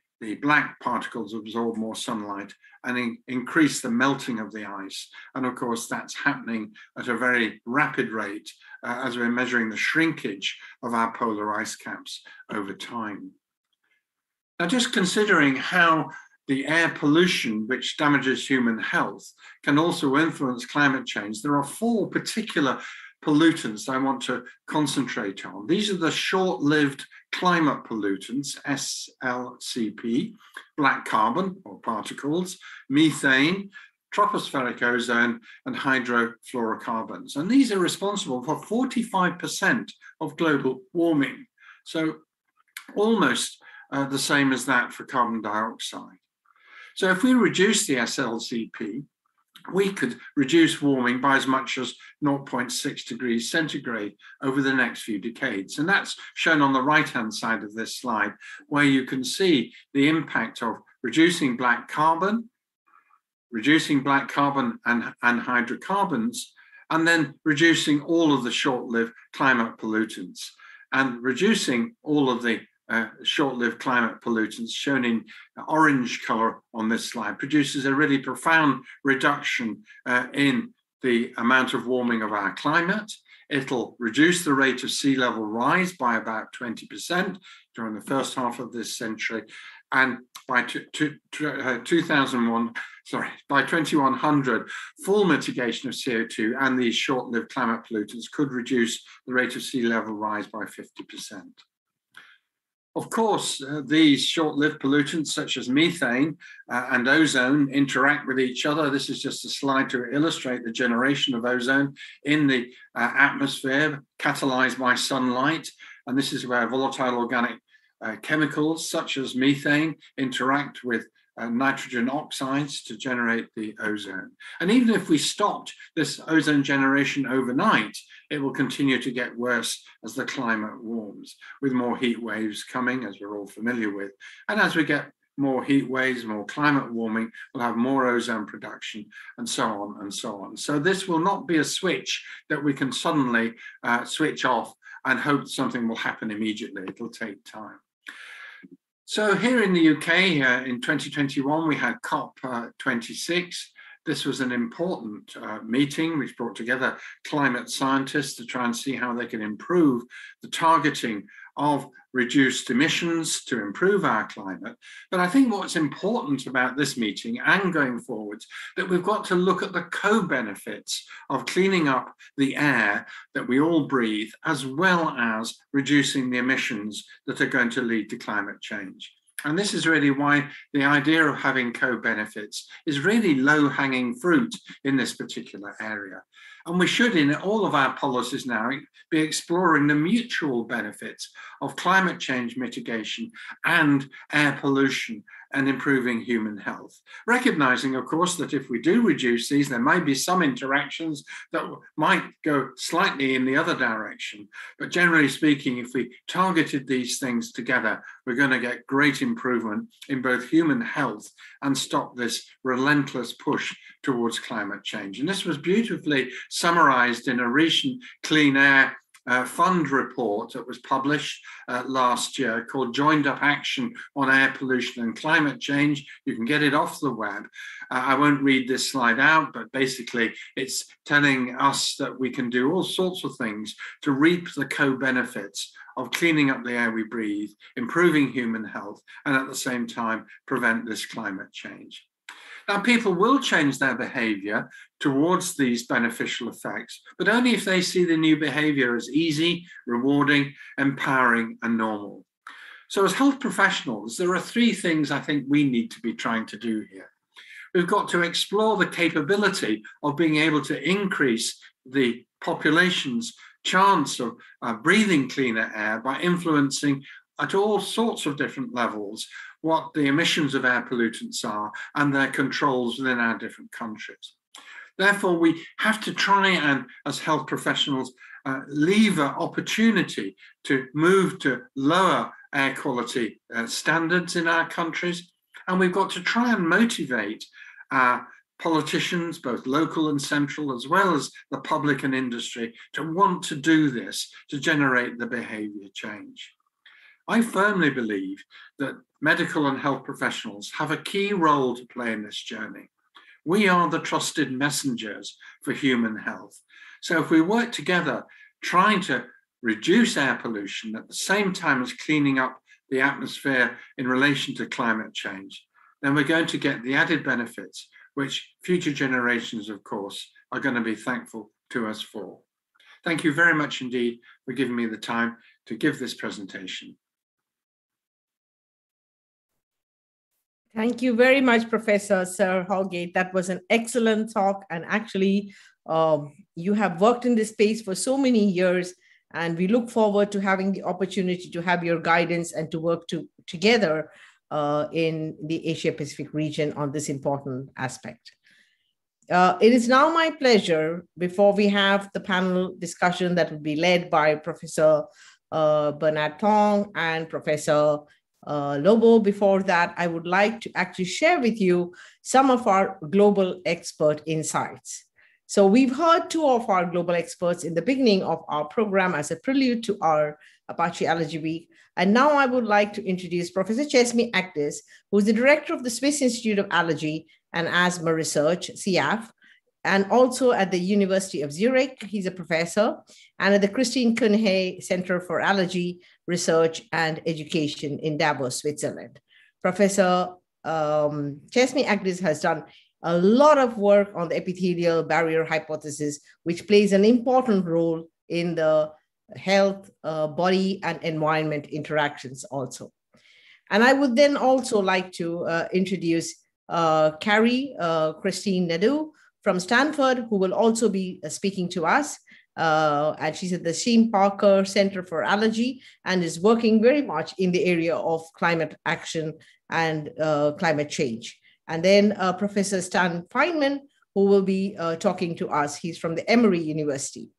black particles absorb more sunlight and increase the melting of the ice. And of course, that's happening at a very rapid rate as we're measuring the shrinkage of our polar ice caps over time. Now, just considering how the air pollution, which damages human health, can also influence climate change, there are 4 particular pollutants I want to concentrate on. These are the short-lived climate pollutants, SLCP, black carbon or particles, methane, tropospheric ozone, and hydrofluorocarbons. And these are responsible for 45% of global warming. So almost the same as that for carbon dioxide. So if we reduce the SLCP, we could reduce warming by as much as 0.6 degrees centigrade over the next few decades. And that's shown on the right-hand side of this slide, where you can see the impact of reducing black carbon and hydrocarbons, and then reducing all of the short-lived climate pollutants. And reducing all of the short-lived climate pollutants shown in orange color on this slide produces a really profound reduction in the amount of warming of our climate. It'll reduce the rate of sea level rise by about 20% during the first half of this century. And by 2100, full mitigation of CO2 and these short-lived climate pollutants could reduce the rate of sea level rise by 50%. Of course, these short-lived pollutants such as methane and ozone interact with each other. This is just a slide to illustrate the generation of ozone in the atmosphere catalyzed by sunlight. And this is where volatile organic chemicals such as methane interact with nitrogen oxides to generate the ozone. And even if we stopped this ozone generation overnight, it will continue to get worse as the climate warms, with more heat waves coming, as we're all familiar with. And as we get more heat waves, more climate warming, we'll have more ozone production, and so on and so on. So this will not be a switch that we can suddenly switch off and hope something will happen immediately. It'll take time. So here in the UK, in 2021, we had COP26. This was an important meeting which brought together climate scientists to try and see how they can improve the targeting of reduced emissions to improve our climate. But I think what's important about this meeting and going forwards, that we've got to look at the co-benefits of cleaning up the air that we all breathe, as well as reducing the emissions that are going to lead to climate change. And this is really why the idea of having co-benefits is really low-hanging fruit in this particular area. And we should, in all of our policies now, be exploring the mutual benefits of climate change mitigation and air pollution and improving human health. Recognizing, of course, that if we do reduce these, there may be some interactions that might go slightly in the other direction. But generally speaking, if we targeted these things together, we're going to get great improvement in both human health and stop this relentless push towards climate change. And this was beautifully summarized in a recent Clean Air Fund report that was published last year called Joined Up Action on Air Pollution and Climate Change. You can get it off the web. I won't read this slide out, but basically it's telling us that we can do all sorts of things to reap the co-benefits of cleaning up the air we breathe, improving human health, and at the same time prevent this climate change. Now, people will change their behavior towards these beneficial effects, but only if they see the new behavior as easy, rewarding, empowering, and normal. So as health professionals, there are three things I think we need to be trying to do here. We've got to explore the capability of being able to increase the population's chance of breathing cleaner air by influencing at all sorts of different levels what the emissions of air pollutants are and their controls within our different countries. Therefore, we have to try and, as health professionals, lever opportunity to move to lower air quality standards in our countries. And we've got to try and motivate our politicians, both local and central, as well as the public and industry, to want to do this, to generate the behavior change. I firmly believe that medical and health professionals have a key role to play in this journey. We are the trusted messengers for human health. So if we work together trying to reduce air pollution at the same time as cleaning up the atmosphere in relation to climate change, then we're going to get the added benefits, which future generations, of course, are going to be thankful to us for. Thank you very much indeed for giving me the time to give this presentation. Thank you very much, Professor Sir Holgate. That was an excellent talk. And actually, you have worked in this space for so many years, and we look forward to having the opportunity to have your guidance and to work together in the Asia-Pacific region on this important aspect. It is now my pleasure, before we have the panel discussion that will be led by Professor Bernard Tong and Professor Lobo. Before that, I would like to actually share with you some of our global expert insights. So we've heard two of our global experts in the beginning of our program as a prelude to our APAAACI Allergy Week. And now I would like to introduce Professor Cmi P6, who is the director of the Swiss Institute of Allergy and Asthma Research, CIAF, and also at the University of Zurich. He's a professor, and at the Christine Koenig Center for Allergy Research and Education in Davos, Switzerland. Professor Cmi P6 has done a lot of work on the epithelial barrier hypothesis, which plays an important role in the health, body, and environment interactions also. And I would then also like to introduce Carrie Christine Nadeau from Stanford, who will also be speaking to us. And she's at the Sheen Parker Center for Allergy and is working very much in the area of climate action and climate change. And then Professor Stan Feynman, who will be talking to us. He's from the Emory University.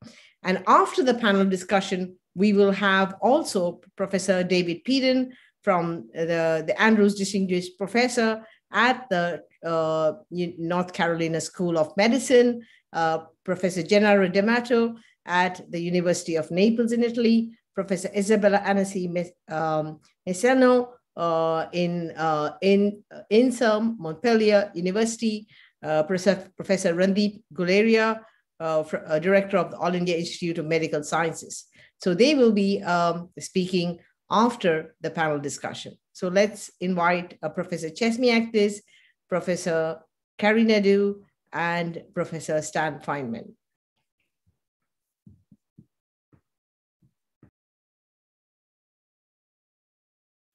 And after the panel discussion, we will have also Professor David Peden from the Andrews Distinguished Professor at the North Carolina School of Medicine, Professor Gennaro D'Amato at the University of Naples in Italy, Professor Isabella Anasi Meseno in INSERM, Montpellier University, Professor Randeep Guleria, Director of the All India Institute of Medical Sciences. So they will be speaking after the panel discussion. So let's invite Professor Cmi P6, Professor Carrie Nadeau, and Professor Stan Feynman.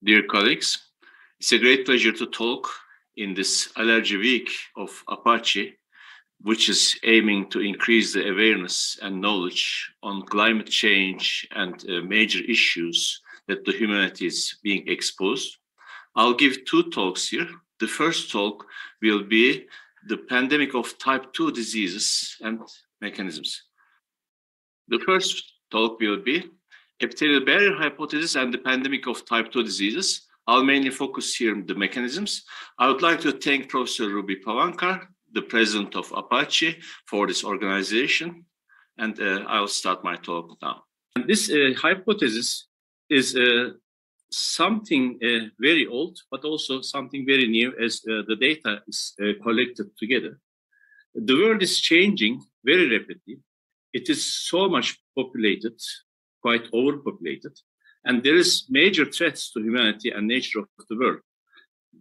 Dear colleagues, it's a great pleasure to talk in this Allergy Week of APAACI, which is aiming to increase the awareness and knowledge on climate change and major issues that the humanity is being exposed. I'll give two talks here. The first talk will be the pandemic of type 2 diseases and mechanisms. The first talk will be epithelial barrier hypothesis and the pandemic of type 2 diseases. I'll mainly focus here on the mechanisms. I would like to thank Professor Ruby Pavankar, the president of APAACI, for this organization. And I'll start my talk now. And this hypothesis is something very old, but also something very new as the data is collected together. The world is changing very rapidly. It is so much populated, quite overpopulated, and there is major threats to humanity and nature of the world.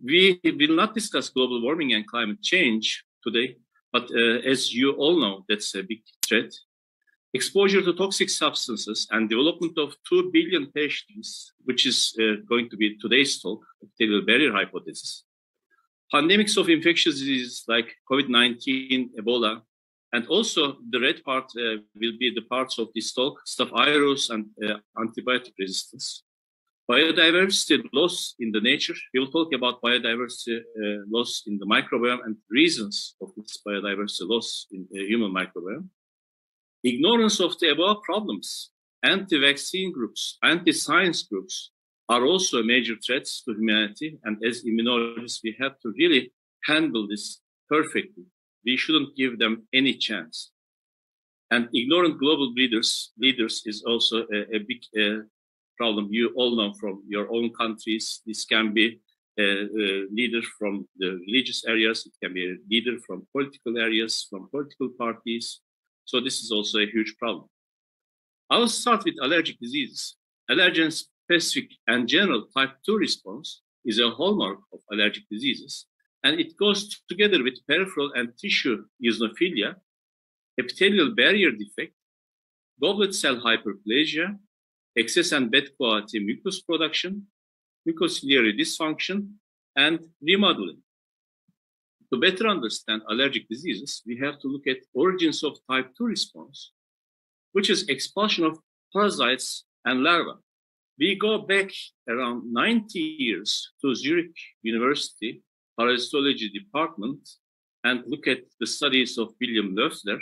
We will not discuss global warming and climate change today, but as you all know, that's a big threat. Exposure to toxic substances and development of 2 billion patients, which is going to be today's talk, epithelial barrier hypothesis. Pandemics of infectious diseases like COVID-19, Ebola, and also the red part will be the parts of this talk, staph aureus and antibiotic resistance. Biodiversity loss in the nature. We will talk about biodiversity loss in the microbiome and reasons of this biodiversity loss in the human microbiome. Ignorance of the above problems, anti-vaccine groups, anti-science groups are also major threats to humanity. And as immunologists, we have to really handle this perfectly. We shouldn't give them any chance. And ignorant global leaders is also a big problem. You all know from your own countries. This can be a leader from the religious areas. It can be a leader from political areas, from political parties. So this is also a huge problem. I'll start with allergic diseases. Allergen-specific and general type 2 response is a hallmark of allergic diseases, and it goes together with peripheral and tissue eosinophilia, epithelial barrier defect, goblet cell hyperplasia, excess and bad quality mucus production, mucociliary dysfunction, and remodeling. To better understand allergic diseases, we have to look at origins of type 2 response, which is expulsion of parasites and larvae. We go back around 90 years to Zurich University Parasitology Department and look at the studies of William Loeffler.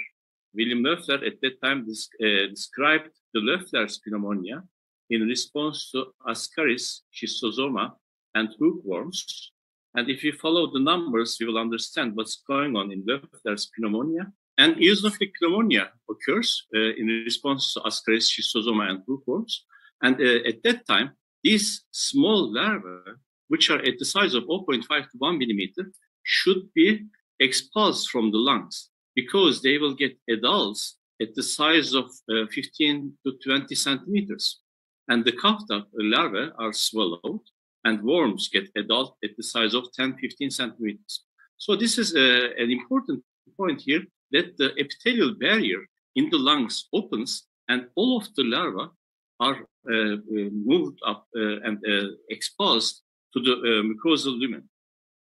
William Loeffler at that time described the Loeffler's pneumonia in response to Ascaris, schistosoma, and hookworms. And if you follow the numbers, you will understand what's going on in Loeffler's pneumonia. And eosinophilic pneumonia occurs in response to Ascaris, schistosoma, and hookworms. And at that time, these small larvae, which are at the size of 0.5 to 1 millimeter, should be expulsed from the lungs because they will get adults at the size of 15 to 20 centimeters. And the coughed up larvae are swallowed, and worms get adult at the size of 10, 15 centimeters. So this is an important point here, that the epithelial barrier in the lungs opens, and all of the larvae are moved up and exposed to the mucosal lumen.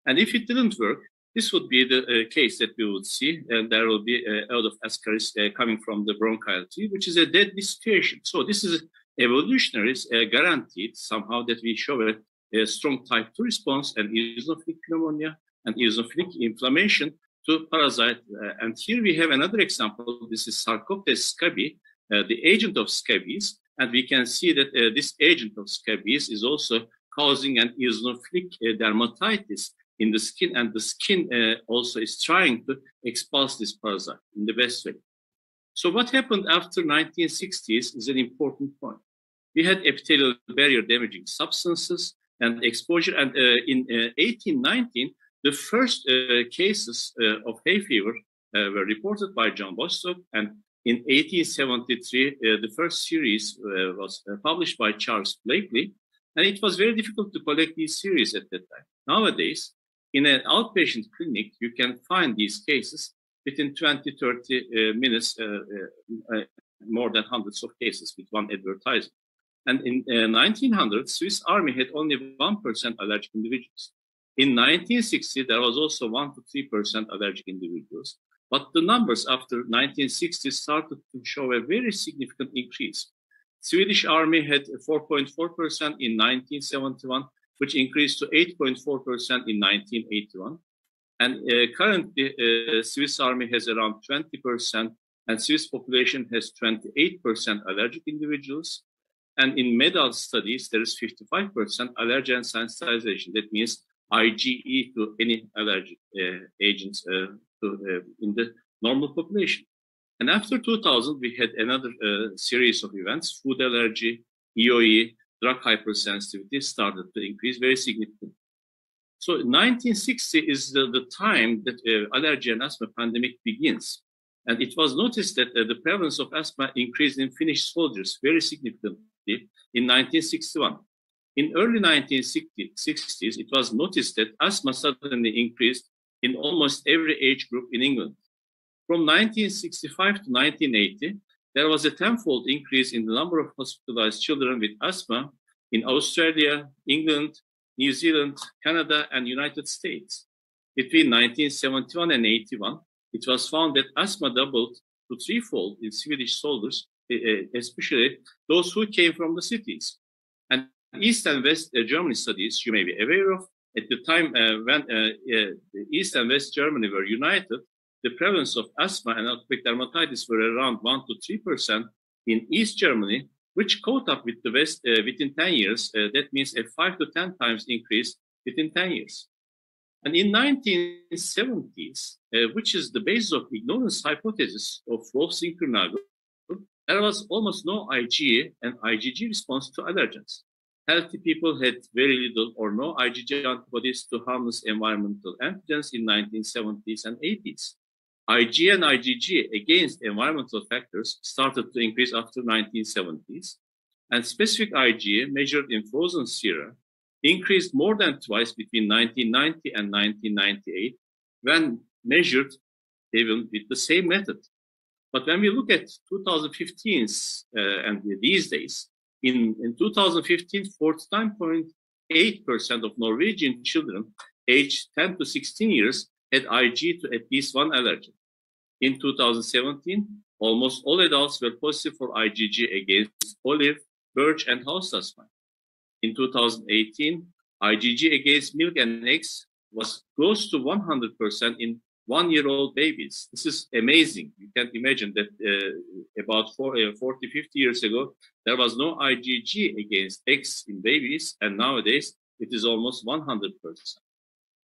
And if it didn't work, this would be the case that we would see, and there will be a lot of Ascaris coming from the bronchial tree, which is a deadly situation. So this is evolutionary guaranteed somehow that we show a strong type 2 response and eosinophilic pneumonia and eosinophilic inflammation to parasite. And here we have another example. This is Sarcoptes scabies, the agent of scabies. And we can see that this agent of scabies is also causing an eosinophilic dermatitis in the skin, and the skin also is trying to expulse this parasite in the best way. So what happened after 1960s is an important point. We had epithelial barrier damaging substances and exposure, and in 1819, the first cases of hay fever were reported by John Bostock, and in 1873, the first series was published by Charles Blakely, and it was very difficult to collect these series at that time. Nowadays, in an outpatient clinic, you can find these cases within 20, 30 minutes, more than hundreds of cases with one advertisement. And in 1900, Swiss Army had only 1% allergic individuals. In 1960, there was also 1 to 3% allergic individuals. But the numbers after 1960 started to show a very significant increase. Swedish Army had 4.4% in 1971, which increased to 8.4% in 1981. And currently, Swiss Army has around 20%, and Swiss population has 28% allergic individuals. And in MEDAL studies, there is 55% allergen sensitization. That means IgE to any allergic agents in the normal population. And after 2000, we had another series of events. Food allergy, EOE, drug hypersensitivity started to increase very significantly. So 1960 is the time that allergy and asthma pandemic begins. And it was noticed that the prevalence of asthma increased in Finnish soldiers very significantly in 1961. In early 1960s, it was noticed that asthma suddenly increased in almost every age group in England. From 1965 to 1980, there was a tenfold increase in the number of hospitalized children with asthma in Australia, England, New Zealand, Canada, and United States. Between 1971 and 81, it was found that asthma doubled to threefold in Swedish soldiers, especially those who came from the cities. And East and West Germany studies, you may be aware of, at the time when East and West Germany were united, the prevalence of asthma and atopic dermatitis were around 1 to 3% in East Germany, which caught up with the West within 10 years. That means a 5 to 10 times increase within 10 years. And in 1970s, which is the basis of ignorance hypothesis of Wolf-Synchronago, there was almost no IgA and IgG response to allergens. Healthy people had very little or no IgG antibodies to harmless environmental antigens in 1970s and 80s. IgA and IgG against environmental factors started to increase after 1970s, and specific IgA measured in frozen sera increased more than twice between 1990 and 1998 when measured even with the same method. But when we look at 2015's and these days, in 2015, fourth time point, 8% of Norwegian children aged 10 to 16 years had IG to at least one allergen. In 2017, almost all adults were positive for IgG against olive, birch, and house dust mite. In 2018, IgG against milk and eggs was close to 100% in 1-year-old babies. This is amazing. You can't imagine that about 40, 50 years ago, there was no IgG against eggs in babies, and nowadays it is almost 100%.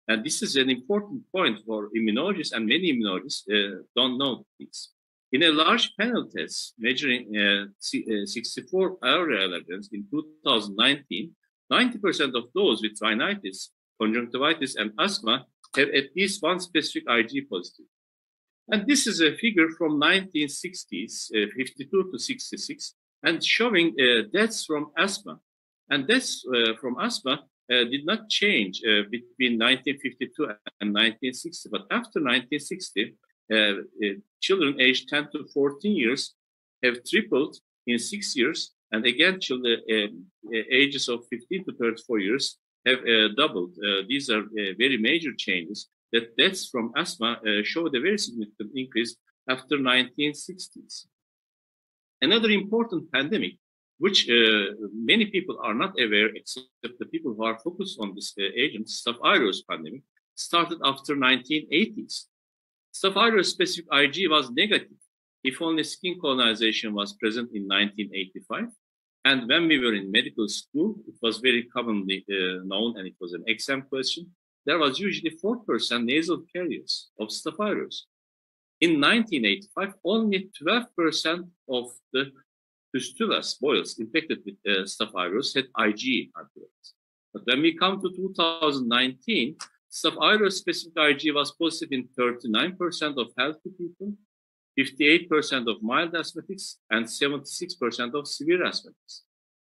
And this is an important point for immunologists, and many immunologists don't know this. In a large panel test measuring 64 allergy allergens in 2019, 90% of those with rhinitis, conjunctivitis, and asthma have at least one specific IG positive. And this is a figure from 1960s, 52 to 66, and showing deaths from asthma. And deaths from asthma did not change between 1952 and 1960, but after 1960, children aged 10 to 14 years have tripled in 6 years, and again, children ages of 15 to 34 years have doubled. These are very major changes that deaths from asthma showed a very significant increase after 1960s. Another important pandemic, which many people are not aware, except the people who are focused on this agent, Staph aureus pandemic, started after 1980s. Staph aureus specific IG was negative if only skin colonization was present in 1985. And when we were in medical school, it was very commonly known, and it was an exam question. There was usually 4% nasal carriers of Staph aureus. In 1985, only 12% of the pustulas, boils infected with Staph aureus had IgE antibodies. But when we come to 2019, Staph aureus specific IG was positive in 39% of healthy people, 58% of mild asthmatics, and 76% of severe asthmatics.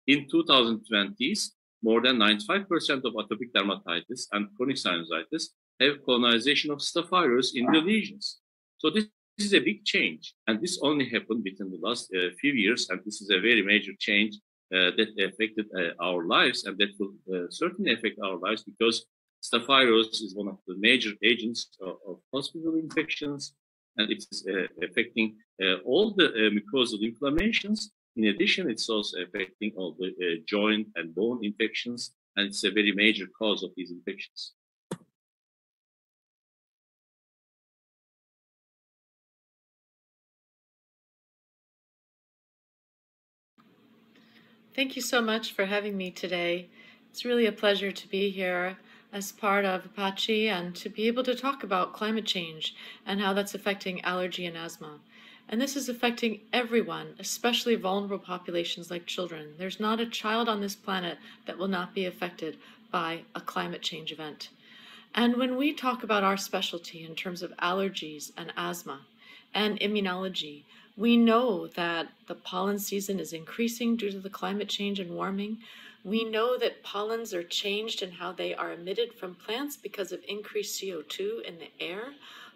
In 2020s, more than 95% of atopic dermatitis and chronic sinusitis have colonization of Staph aureus in the lesions. So this is a big change, and this only happened within the last few years, and this is a very major change that affected our lives, and that will certainly affect our lives, because Staph aureus is one of the major agents of hospital infections, and it is affecting all the mucosal inflammations. In addition, it's also affecting all the joint and bone infections, and it's a very major cause of these infections. Thank you so much for having me today. It's really a pleasure to be here as part of APAAACI and to be able to talk about climate change and how that's affecting allergy and asthma. And this is affecting everyone, especially vulnerable populations like children. There's not a child on this planet that will not be affected by a climate change event. And when we talk about our specialty in terms of allergies and asthma and immunology, we know that the pollen season is increasing due to the climate change and warming. We know that pollens are changed in how they are emitted from plants because of increased CO2 in the air.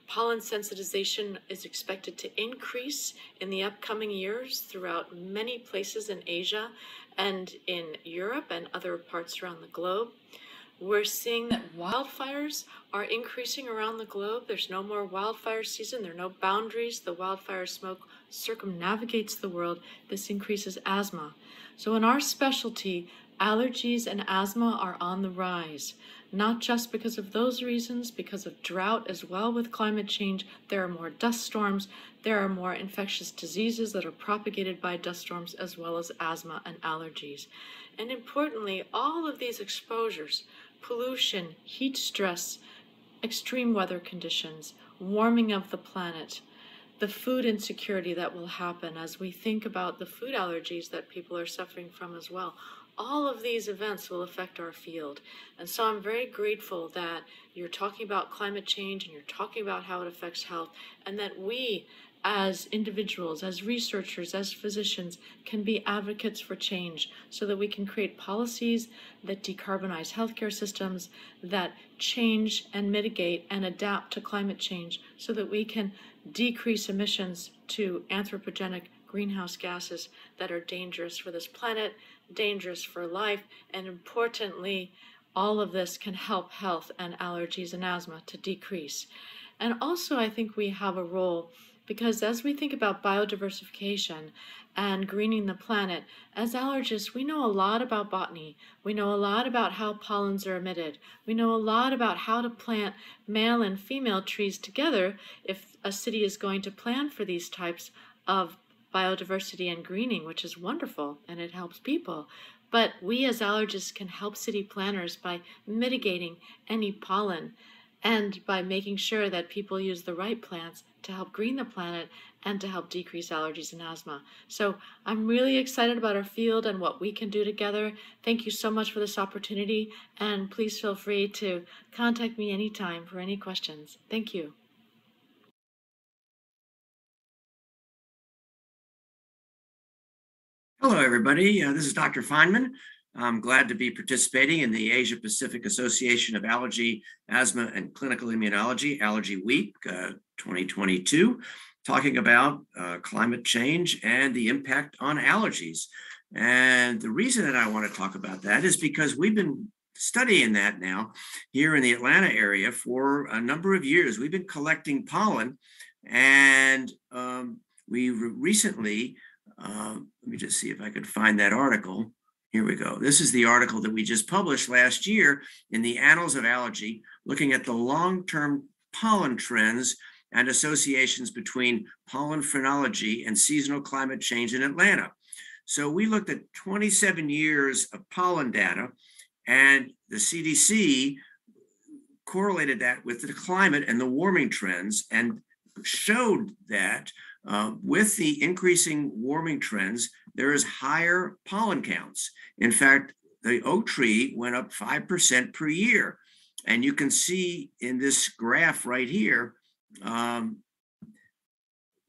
Pollen sensitization is expected to increase in the upcoming years throughout many places in Asia and in Europe and other parts around the globe. We're seeing that wildfires are increasing around the globe. There's no more wildfire season. There are no boundaries. The wildfire smoke circumnavigates the world. This increases asthma. So in our specialty, allergies and asthma are on the rise, not just because of those reasons, because of drought as well with climate change. There are more dust storms. There are more infectious diseases that are propagated by dust storms, as well as asthma and allergies. And importantly, all of these exposures, pollution, heat stress, extreme weather conditions, warming of the planet, the food insecurity that will happen as we think about the food allergies that people are suffering from as well. All of these events will affect our field. And so I'm very grateful that you're talking about climate change and you're talking about how it affects health, and that we as individuals, as researchers, as physicians, can be advocates for change so that we can create policies that decarbonize healthcare systems, that change and mitigate and adapt to climate change so that we can decrease emissions to anthropogenic greenhouse gases that are dangerous for this planet, dangerous for life, and importantly, all of this can help health and allergies and asthma to decrease. And also, I think we have a role because as we think about biodiversification and greening the planet, as allergists, we know a lot about botany. We know a lot about how pollens are emitted. We know a lot about how to plant male and female trees together if a city is going to plan for these types of biodiversity and greening, which is wonderful, and it helps people. But we as allergists can help city planners by mitigating any pollen and by making sure that people use the right plants to help green the planet and to help decrease allergies and asthma. So I'm really excited about our field and what we can do together. Thank you so much for this opportunity, and please feel free to contact me anytime for any questions. Thank you. Hello, everybody. This is Dr. Feynman. I'm glad to be participating in the Asia Pacific Association of Allergy, Asthma, and Clinical Immunology, Allergy Week 2022, talking about climate change and the impact on allergies. And the reason that I want to talk about that is because we've been studying that now here in the Atlanta area for a number of years. We've been collecting pollen, and we recently, let me just see if I could find that article. Here we go. This is the article that we just published last year in the Annals of Allergy, looking at the long-term pollen trends and associations between pollen phrenology and seasonal climate change in Atlanta. So we looked at 27 years of pollen data, and the CDC correlated that with the climate and the warming trends and showed that with the increasing warming trends, there is higher pollen counts. In fact, the oak tree went up 5% per year. And you can see in this graph right here, in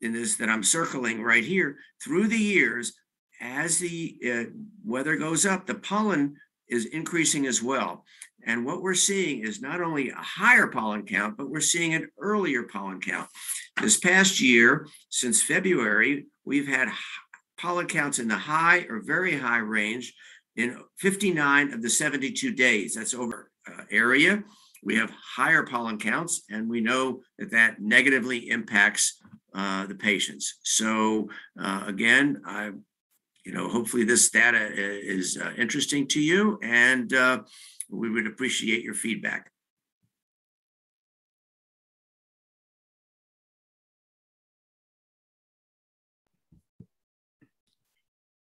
this that I'm circling right here, through the years, as the weather goes up, the pollen is increasing as well. And what we're seeing is not only a higher pollen count, but we're seeing an earlier pollen count. This past year, since February, we've had pollen counts in the high or very high range in 59 of the 72 days. That's over area. We have higher pollen counts, and we know that that negatively impacts the patients. So again, hopefully this data is interesting to you, and we would appreciate your feedback.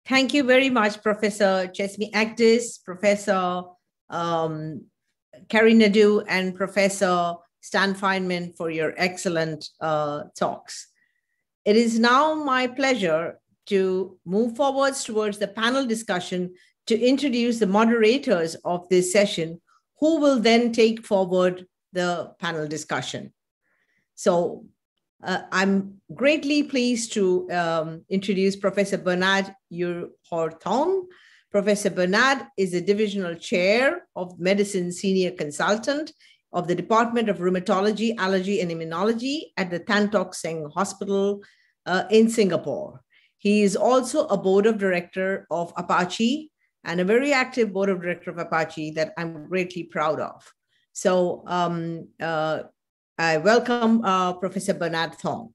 Thank you very much, Professor Cmi P6, Professor Carrie Nadeau, and Professor Stan Feynman for your excellent talks. It is now my pleasure to move forwards towards the panel discussion to introduce the moderators of this session, who will then take forward the panel discussion. So I'm greatly pleased to introduce Professor Bernard Horton. Professor Bernard is the Divisional Chair of Medicine Senior Consultant of the Department of Rheumatology, Allergy, and Immunology at the Tan Tock Seng Hospital in Singapore. He is also a board of director of APAAACI and a very active board of director of APAAACI that I'm greatly proud of. So I welcome Professor Bernard Thong.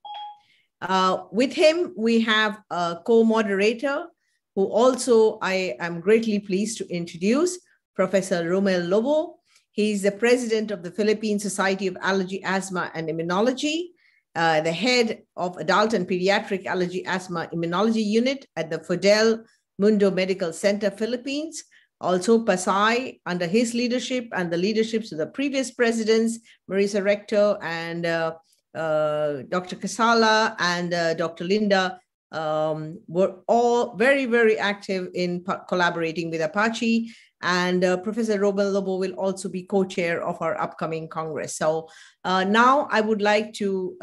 With him, we have a co-moderator who also I am greatly pleased to introduce, Professor Romel Lobo. He's the president of the Philippine Society of Allergy, Asthma, and Immunology, the head of Adult and Pediatric Allergy, Asthma, Immunology Unit at the Fidel Mundo Medical Center, Philippines. Also PAAACI, under his leadership and the leaderships of the previous presidents, Marisa Rector and Dr. Casala and Dr. Linda, were all very, very active in collaborating with APAACI. And Professor Romel Lobo will also be co-chair of our upcoming Congress. So now I would like to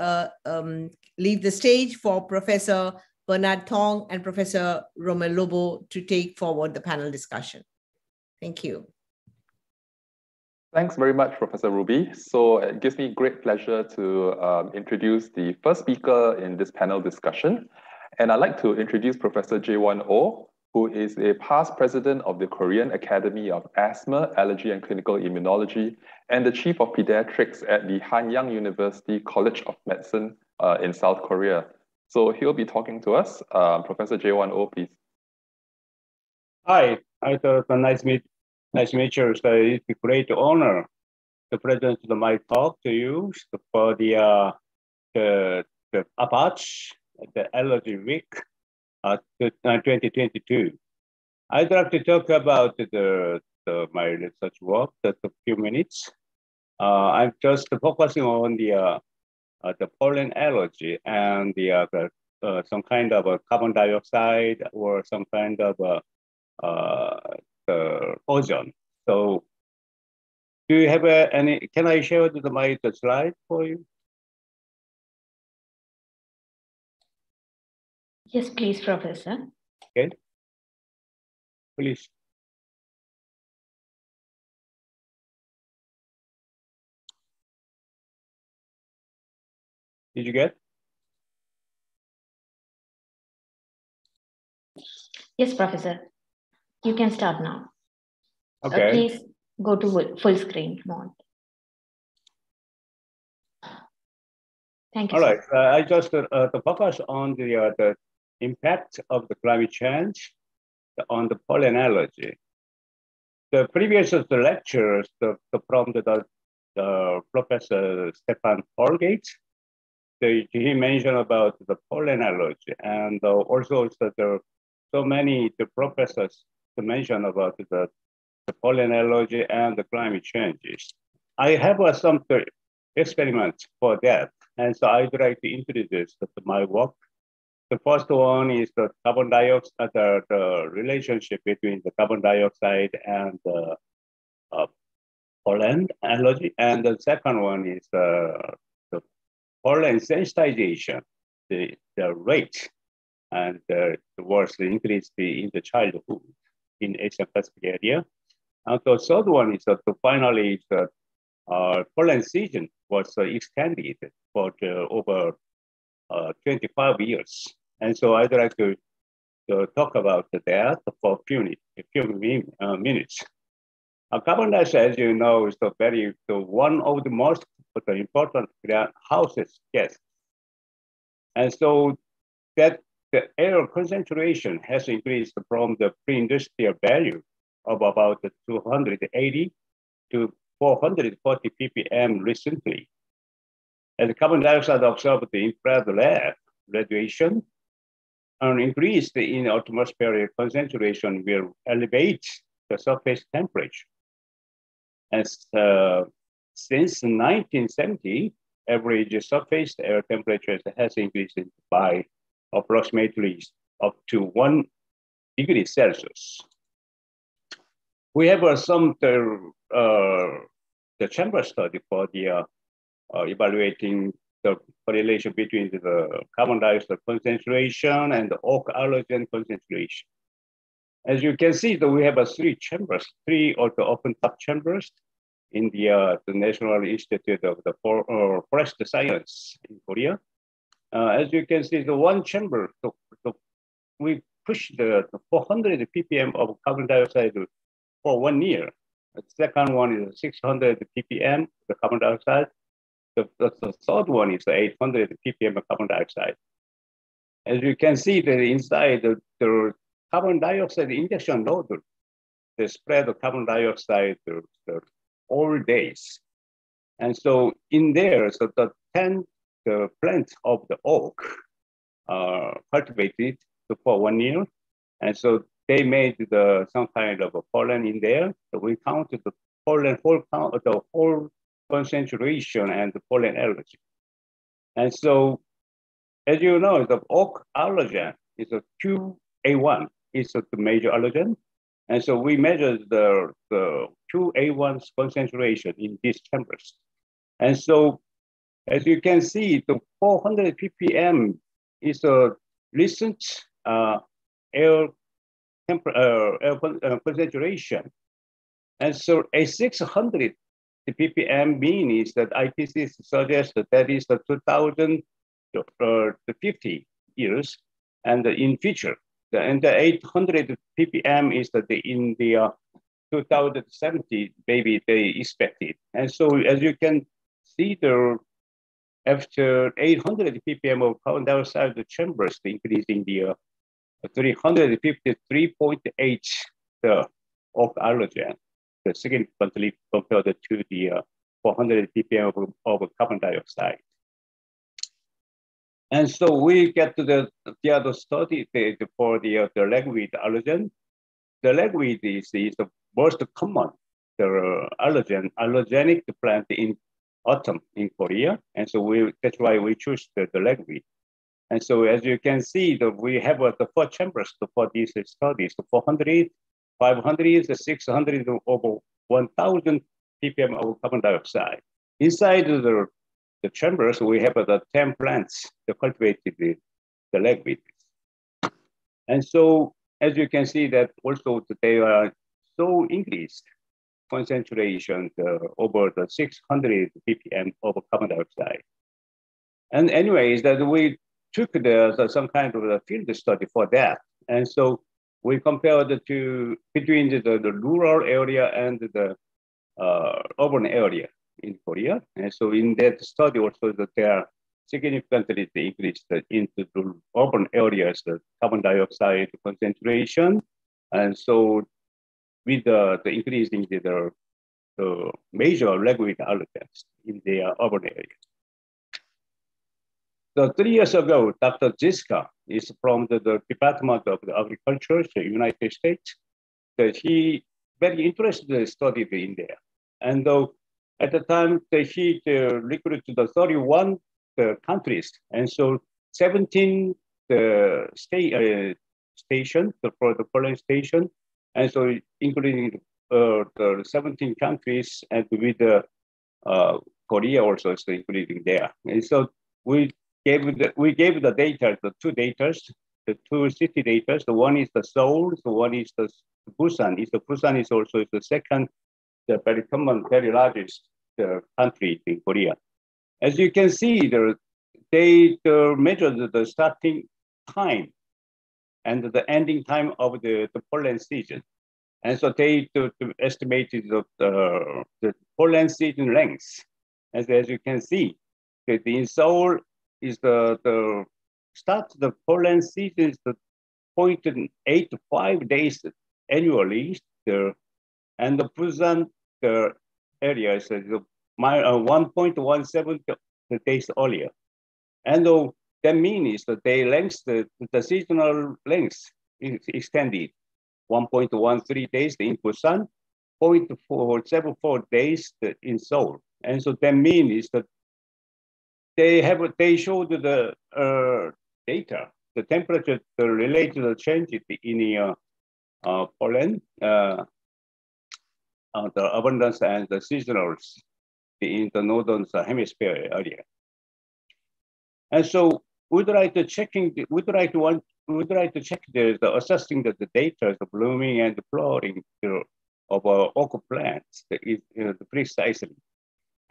leave the stage for Professor Bernard Thong and Professor Romel Lobo to take forward the panel discussion. Thank you. Thanks very much, Professor Ruby. So it gives me great pleasure to introduce the first speaker in this panel discussion. And I'd like to introduce Professor Jae-won Oh, who is a past president of the Korean Academy of Asthma, Allergy, and Clinical Immunology, and the chief of pediatrics at the Hanyang University College of Medicine in South Korea. So he'll be talking to us. Professor Jae-won Oh, please. Hi, I thought nice to meet you. So it's a great honor to present my talk to you for the APAACI, the Allergy Week 2022. I'd like to talk about my research work just a few minutes. I'm just focusing on the pollen allergy and some kind of a carbon dioxide or some kind of the ozone. So do you have any, can I share the slide for you? Yes, please, Professor. Okay, please. Did you get? Yes, Professor. You can start now. Okay. Please go to full screen mode. Thank you. All right. I just to focus on the impact of the climate change on the pollen allergy. The previous lectures from the Professor Stefan Holgate, he mentioned about the pollen allergy, and also there are so many professors to mention about the pollen allergy and the climate changes. I have some experiments for that, and so I'd like to introduce my work. The first one is the carbon dioxide, the relationship between the carbon dioxide and the pollen allergy, and the second one is the pollen sensitization, the rate, and was increased in the childhood in Asian Pacific area. And the third one is that finally the pollen season was extended for over 25 years. And so I'd like to talk about that for a few minutes. Carbon dioxide, as you know, is one of the most important greenhouse gas. And so that the air concentration has increased from the pre-industrial value of about 280 to 440 ppm recently. As carbon dioxide observed in infrared radiation, an increase in atmospheric concentration will elevate the surface temperature. And since 1970, average surface air temperature has increased by approximately up to 1 degree Celsius. We have some the chamber study for the evaluating the correlation between the carbon dioxide concentration and the oak allergen concentration. As you can see, that we have three of the open top chambers in the National Institute of the Forest Science in Korea. As you can see, the one chamber, we push the 400 ppm of carbon dioxide for 1 year. The second one is 600 ppm, the carbon dioxide. The third one is 800 ppm of carbon dioxide. As you can see, that inside the carbon dioxide injection nodule, they spread the carbon dioxide all days. And so in there, so the plants of the oak cultivated for 1 year. And so they made some kind of a pollen in there. So we counted the pollen the whole concentration and the pollen allergy. And so, as you know, the oak allergen is a QA1, is the major allergen. And so we measured the QA1's concentration in these chambers. And so, as you can see, the 400 ppm is a recent air concentration. And so a 600 ppm mean is that IPCC suggests that is the 2050 years. And in future, and the 800 ppm is in the 2070, maybe they expected. And so as you can see, after 800 ppm of carbon dioxide, the chambers increasing the 353.8 of allergen, significantly compared to the 400 ppm of carbon dioxide. And so we get to the other study for the ragweed allergen. The ragweed is the most common allergenic plant in autumn in Korea. And so that's why we choose the ragweed. And so as you can see, we have the 4 chambers for these studies, 400, 500, 600, over 1,000 ppm of carbon dioxide. Inside the chambers, we have the 10 plants that cultivated the ragweed. And so as you can see that also they are so increased concentration over the 600 ppm of carbon dioxide. And anyways, that we took some kind of a field study for that. And so we compared between the rural area and the urban area in Korea. And so in that study also that they are significantly increased into the urban areas, the carbon dioxide concentration. And so with the increase in the major ragweed allergens in the urban areas. So 3 years ago, Dr. Jiska is from the Department of Agriculture in the United States. That he very interested in studying in there. And at the time, he recruited the 31 countries. And so 17 stations for the pollen station. And so including the 17 countries and with Korea also including there. And so we gave the data, the 2 data, the 2 city data. The one is the Seoul, the one is the Busan. Busan is also the second, the very common, very largest country in Korea. As you can see, they measured the starting time and the ending time of the pollen season. And so they estimated the pollen season length. As you can see, that in Seoul is the start the pollen season is the 0.85 days annually, and the Busan area is 1.17 days earlier. And that means that the seasonal length is extended 1.13 days in Busan, 0.474 days in Seoul. And so that means that they showed the data, the temperature related changes in the pollen, the abundance and the seasonals in the northern hemisphere area. And so we'd like to check the assessing the data, the blooming and the flowering of oak plants precisely.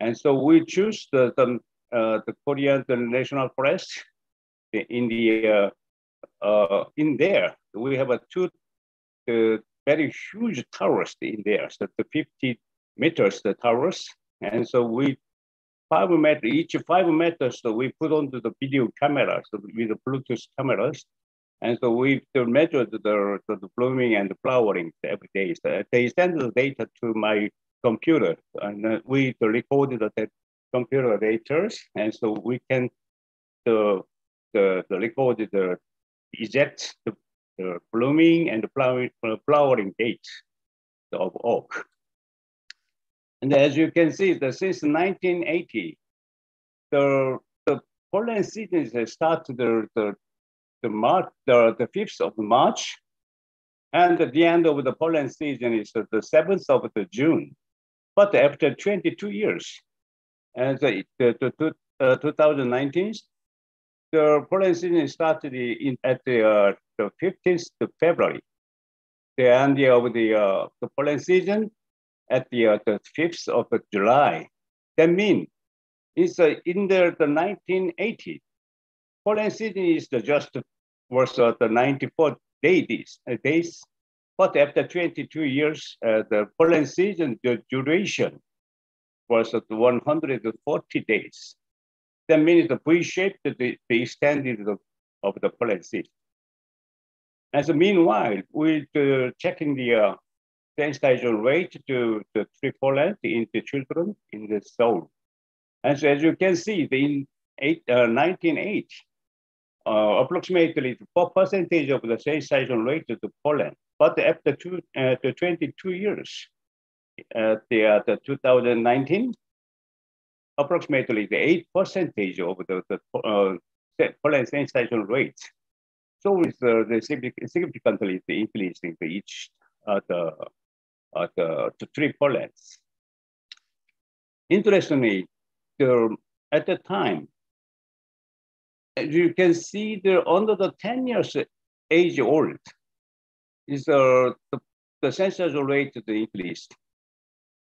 And so we choose the Korean National Forest in there. We have 2 very huge towers in there, so the 50 meters the towers. And so each 5 meters, so we put onto the video cameras with the Bluetooth cameras. And so we measure the blooming and the flowering every day. So they send the data to my computer, and we recorded the computer data, and so we can record the exact the blooming and the flowering date of oak. And as you can see, that since 1980, the pollen season started the 5th of March, and at the end of the pollen season is the 7th of June. But after 22 years, and 2019, the pollen season started at the 15th of February. The end of the pollen season at the 5th of July. That means it's in the 1980, pollen season is just was the 94 days. But after 22 years, the pollen season, the duration was at 140 days. That means the V-shape, the extended of the pollen season. And so meanwhile, we're checking the sensitization rate to the tree pollen in the children in the soul. And so as you can see, in 1980, approximately 4% of the sensitization rate to the pollen. But after 22 years, the 2019, approximately the 8% of the pollen sensitization rate. So it's significantly increasing each the tree pollens. Interestingly, at the time, as you can see, they're under the 10 years age old is the sensitization rate to the increase.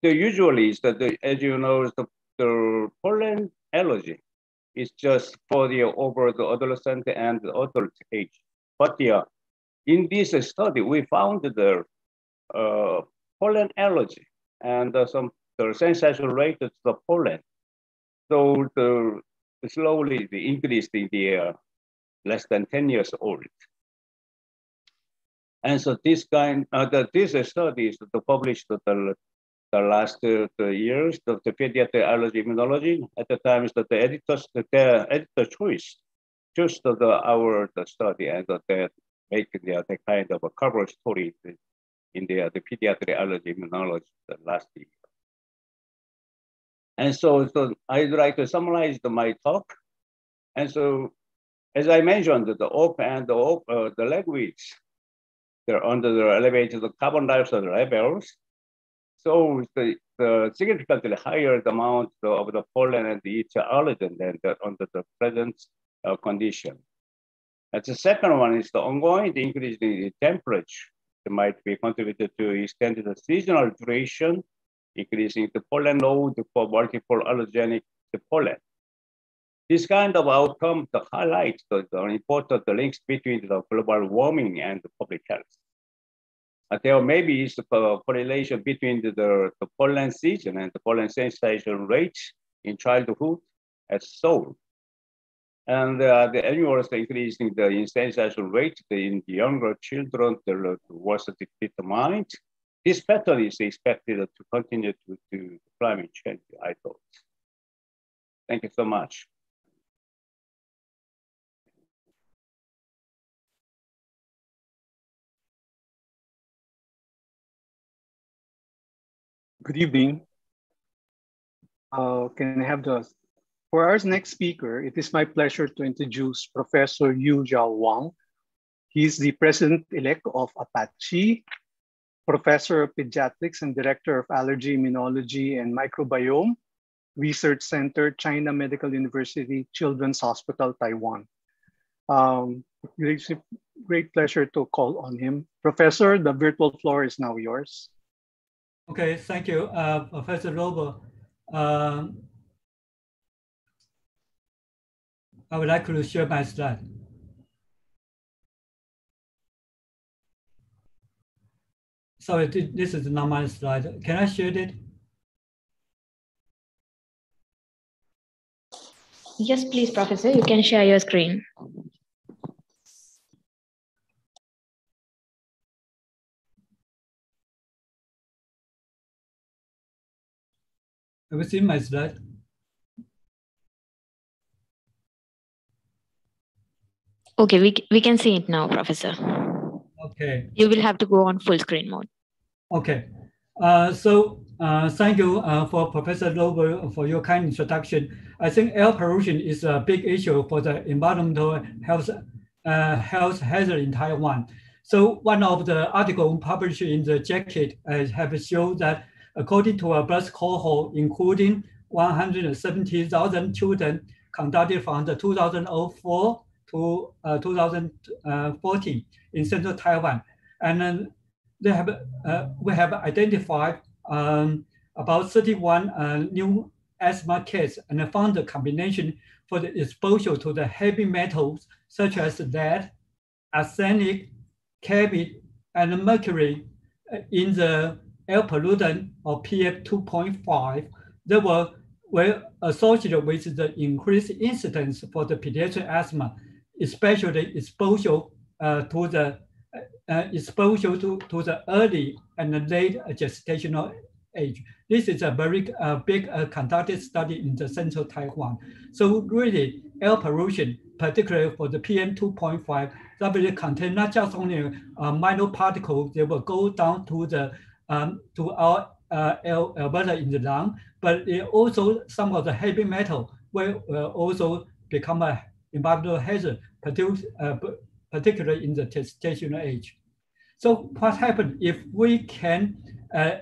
Usually is that as you know, the pollen allergy is just for the over the adolescent and the adult age. But in this study, we found the pollen allergy and the sensitization rate to the pollen. So slowly the increase in the less than 10 years old. And so this this study is published the last years of the pediatric allergy immunology. At the time, is that the editor choose our study and they make the kind of a cover story in the pediatric allergy immunology the last year. And so I'd like to summarize my talk. And so, as I mentioned, the OP and the leg weeds, they're under the elevated carbon dioxide levels. So the significantly higher the amount of the pollen and each allergen than under the present condition. And the second one is the ongoing increase in the temperature. It might be contributed to extended seasonal duration, increasing the pollen load for multiple allergenic pollen. This kind of outcome highlights the important links between the global warming and the public health. There maybe is a correlation between the pollen season and the pollen sensitization rate in childhood as soul. And the annual increasing the sensitization rate in the younger children was determined. This pattern is expected to continue to climate change, I thought. Thank you so much. Good evening. Can I have for our next speaker, it is my pleasure to introduce Professor Zhao Wang. He's the President-elect of APAAACI, Professor of Pediatrics and Director of Allergy, Immunology, and Microbiome, Research Center, China Medical University, Children's Hospital, Taiwan. It's a great pleasure to call on him. Professor, the virtual floor is now yours. Okay, thank you, Professor Robert. I would like to share my slide. Sorry, this is not my slide. Can I share it? Yes, please, Professor. You can share your screen. Have you seen my slide? Okay, we can see it now, Professor. Okay. You will have to go on full screen mode. Okay. Thank you for Professor Robert for your kind introduction. I think air pollution is a big issue for the environmental health hazard in Taiwan. So one of the articles published in the JACET have shown that according to a birth cohort, including 170,000 children conducted from the 2004 to 2014 in central Taiwan. And then we have identified about 31 new asthma cases and found the combination for the exposure to the heavy metals such as lead, arsenic, Cmi, and mercury in the air pollutant or PM2.5 that were associated with the increased incidence for the pediatric asthma, especially exposure to the early and late gestational age. This is a very big conducted study in the central Taiwan. So really, air pollution, particularly for the PM2.5, that will contain not just only minor particles, they will go down to the to our alveoli in the lung, but also some of the heavy metal will also become an environmental hazard, particularly in the gestational age. So what happens if we can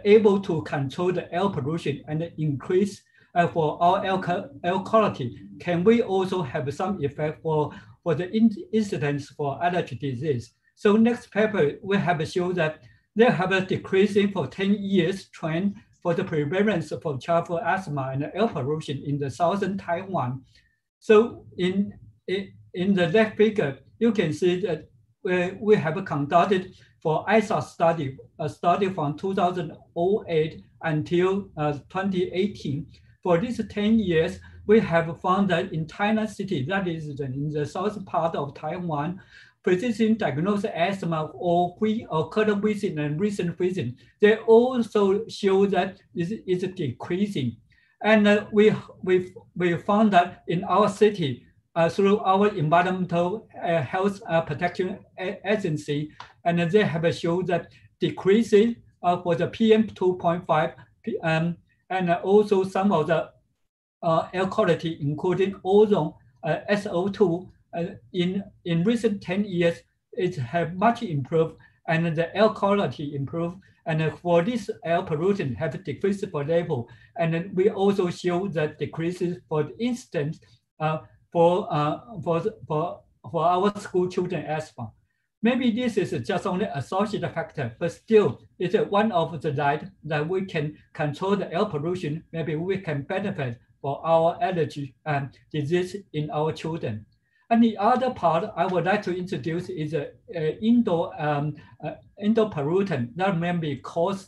able to control the air pollution and increase for our air quality? Can we also have some effect for the incidence for allergic disease? So next paper, we have shown that they have a decreasing for 10 years trend for the prevalence for childhood asthma and air pollution in the southern Taiwan. So in the left figure, you can see that we have conducted for ISA study, a study from 2008 until 2018. For these 10 years, we have found that in Tainan City, that is in the south part of Taiwan, physician diagnosed asthma or current visit and recent visit, they also show that it's decreasing. And we found that in our city, through our environmental health protection agency, and they have shown that decreasing for the PM2.5 and also some of the air quality, including ozone, SO2, in recent 10 years, it have much improved, and the air quality improved. And for this air pollution have decreased for level, and we also show that decreases for the instance for our school children asthma. Maybe this is just only associated factor, but still it's one of the light that we can control the air pollution. Maybe we can benefit for our allergy disease in our children. And the other part I would like to introduce is indoor pollutant that maybe cause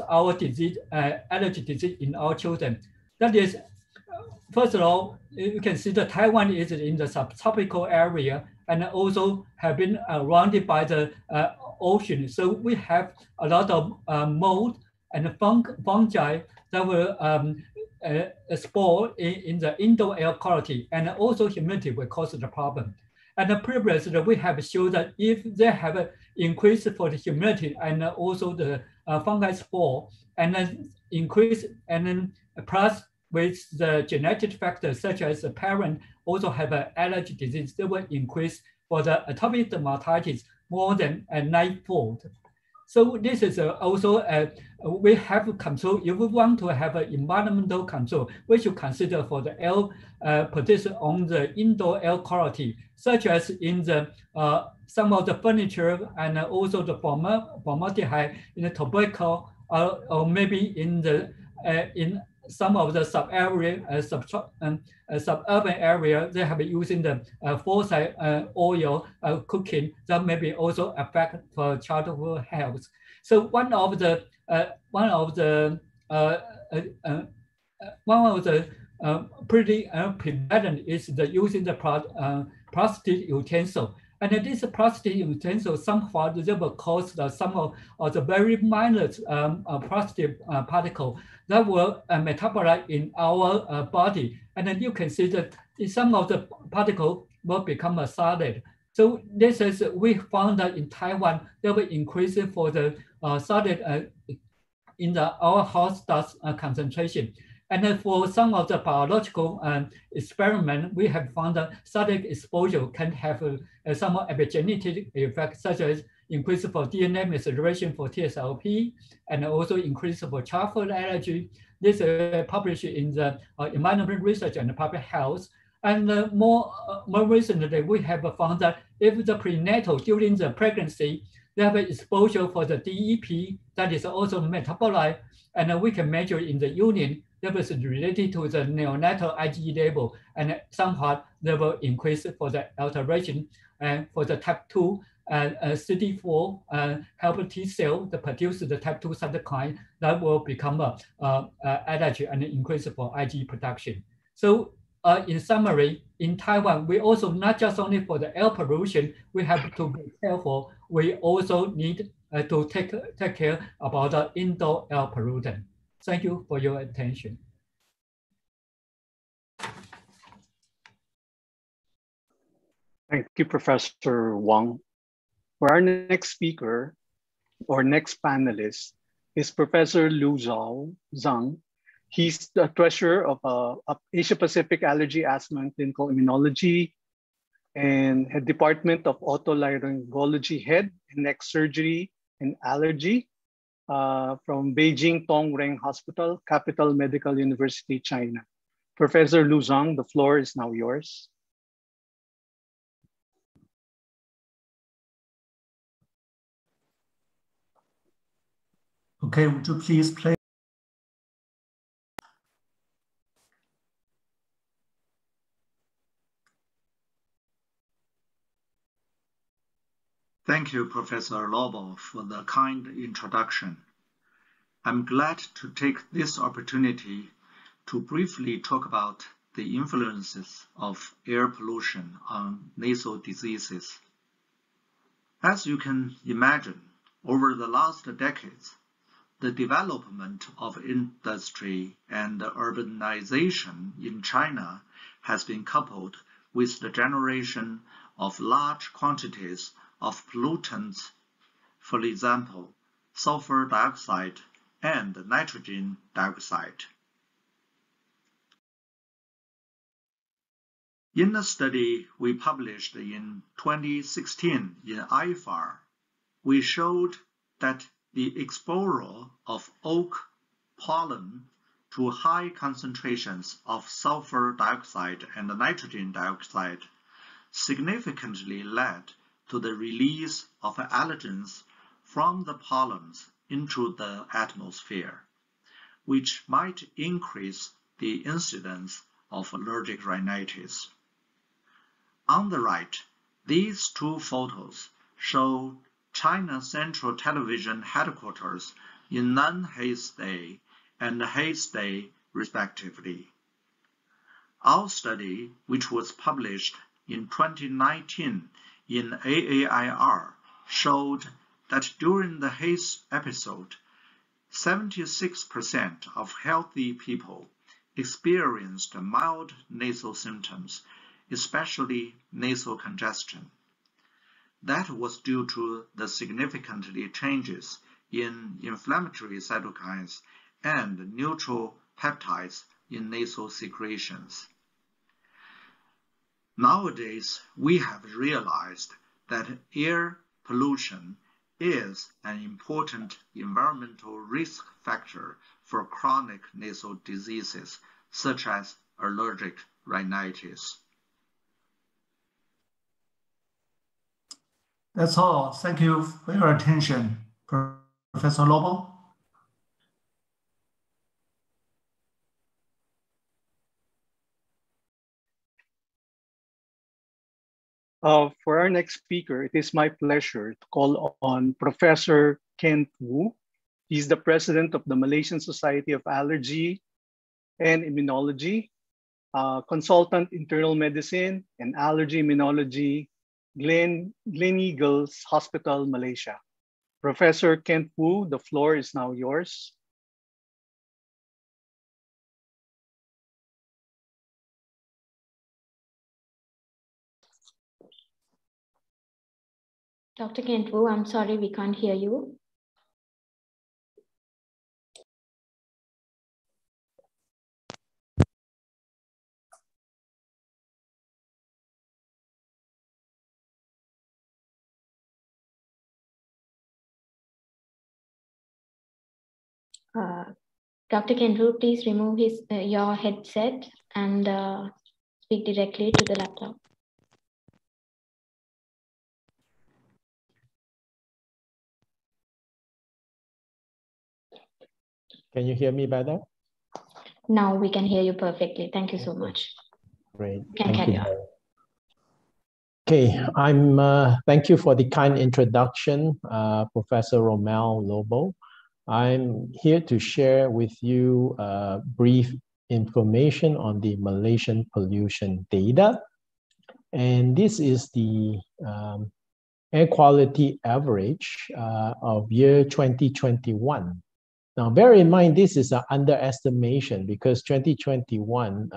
our disease, allergy disease in our children. That is, first of all, you can see that Taiwan is in the subtropical area and also have been surrounded by the ocean. So we have a lot of mold and fungi that will spore in the indoor air quality, and also humidity will cause the problem. And previously, we have shown that if they have an increase for the humidity and also the fungi spore, and then increase, and then plus with the genetic factors such as the parent also have an allergy disease, they will increase for the atopic dermatitis more than 9-fold. So this is also we have control. If we want to have an environmental control, we should consider for the air pollution on the indoor air quality, such as in the some of the furniture and also the formaldehyde in the tobacco, or maybe in the in some of the suburban area, they have been using the forsyth oil cooking that maybe also affect for childhood health. So one of the pretty prevalent is the using the plastic utensil. And this plastic utensil somehow they will cause some of the very minor plastic particle that will metabolize in our body. And then you can see that some of the particle will become a solid. So this is, we found that in Taiwan, they will increase for the solid in our house dust concentration. And then for some of the biological experiment, we have found that solid exposure can have some epigenetic effects, such as increase for DNA methylation for TSLP, and also increase for childhood allergy. This is published in the Environmental Research and Public Health. And more recently, we have found that if the prenatal during the pregnancy, they have exposure for the DEP that is also metabolite, and we can measure in the urine levels related to the neonatal IgE level, and somewhat level increase for the alteration. And for the type 2, CD4 helper T cell that produce the type 2 cytokine that will become allergy and increase for IgE production. So in summary, in Taiwan, we also not just only for the air pollution, we have to be careful. We also need to take care about the indoor air pollutant. Thank you for your attention. Thank you, Professor Wang. For our next speaker, or next panelist, is Professor Luzol, Zhang. He's the treasurer of Asia Pacific Allergy, Asthma, and Clinical Immunology, and head department of Otolaryngology, head and neck surgery and allergy from Beijing Tongreng Hospital, Capital Medical University, China. Professor Lu Zhang, the floor is now yours. Okay, would you please play? Thank you, Professor Lobo, for the kind introduction. I'm glad to take this opportunity to briefly talk about the influences of air pollution on nasal diseases. As you can imagine, over the last decades, the development of industry and urbanization in China has been coupled with the generation of large quantities of pollutants, for example, sulfur dioxide and nitrogen dioxide. In a study we published in 2016 in IFAR, we showed that the exposure of oak pollen to high concentrations of sulfur dioxide and nitrogen dioxide significantly led to the release of allergens from the pollens into the atmosphere, which might increase the incidence of allergic rhinitis. On the right, these two photos show China Central Television headquarters in non-haze day and haze day, respectively. Our study, which was published in 2019 in AAIR, showed that during the haze episode, 76% of healthy people experienced mild nasal symptoms, especially nasal congestion. That was due to the significant changes in inflammatory cytokines and neutral peptides in nasal secretions. Nowadays, we have realized that air pollution is an important environmental risk factor for chronic nasal diseases, such as allergic rhinitis. That's all. Thank you for your attention, Professor Lobo. For our next speaker, it is my pleasure to call on Professor Kent Wu. He's the president of the Malaysian Society of Allergy and Immunology, consultant internal medicine and allergy immunology, Gleneagles Hospital, Malaysia. Professor Kent Wu, the floor is now yours. Dr. Kent Wu, I'm sorry, we can't hear you. Dr. Kent Wu, please remove your headset and speak directly to the laptop. Can you hear me better? Now we can hear you perfectly. Thank you so much. Great. You can carry on. Okay, thank you for the kind introduction, Professor Romel Lobo. I'm here to share with you brief information on the Malaysian pollution data. And this is the air quality average of year 2021. Now, bear in mind, this is an underestimation because 2021,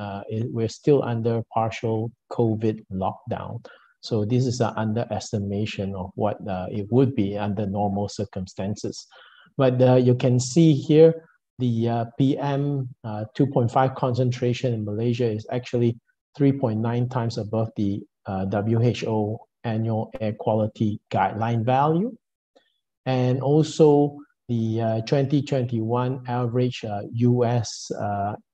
we're still under partial COVID lockdown. So this is an underestimation of what it would be under normal circumstances. But you can see here, the PM 2.5 concentration in Malaysia is actually 3.9 times above the WHO annual air quality guideline value. And also the 2021 average US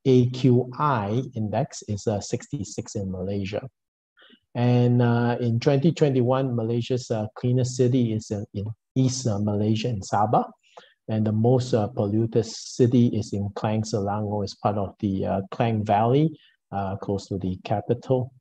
AQI index is 66 in Malaysia. And in 2021, Malaysia's cleanest city is in East Malaysia in Sabah. And the most polluted city is in Klang Selangor, as part of the Klang Valley, close to the capital.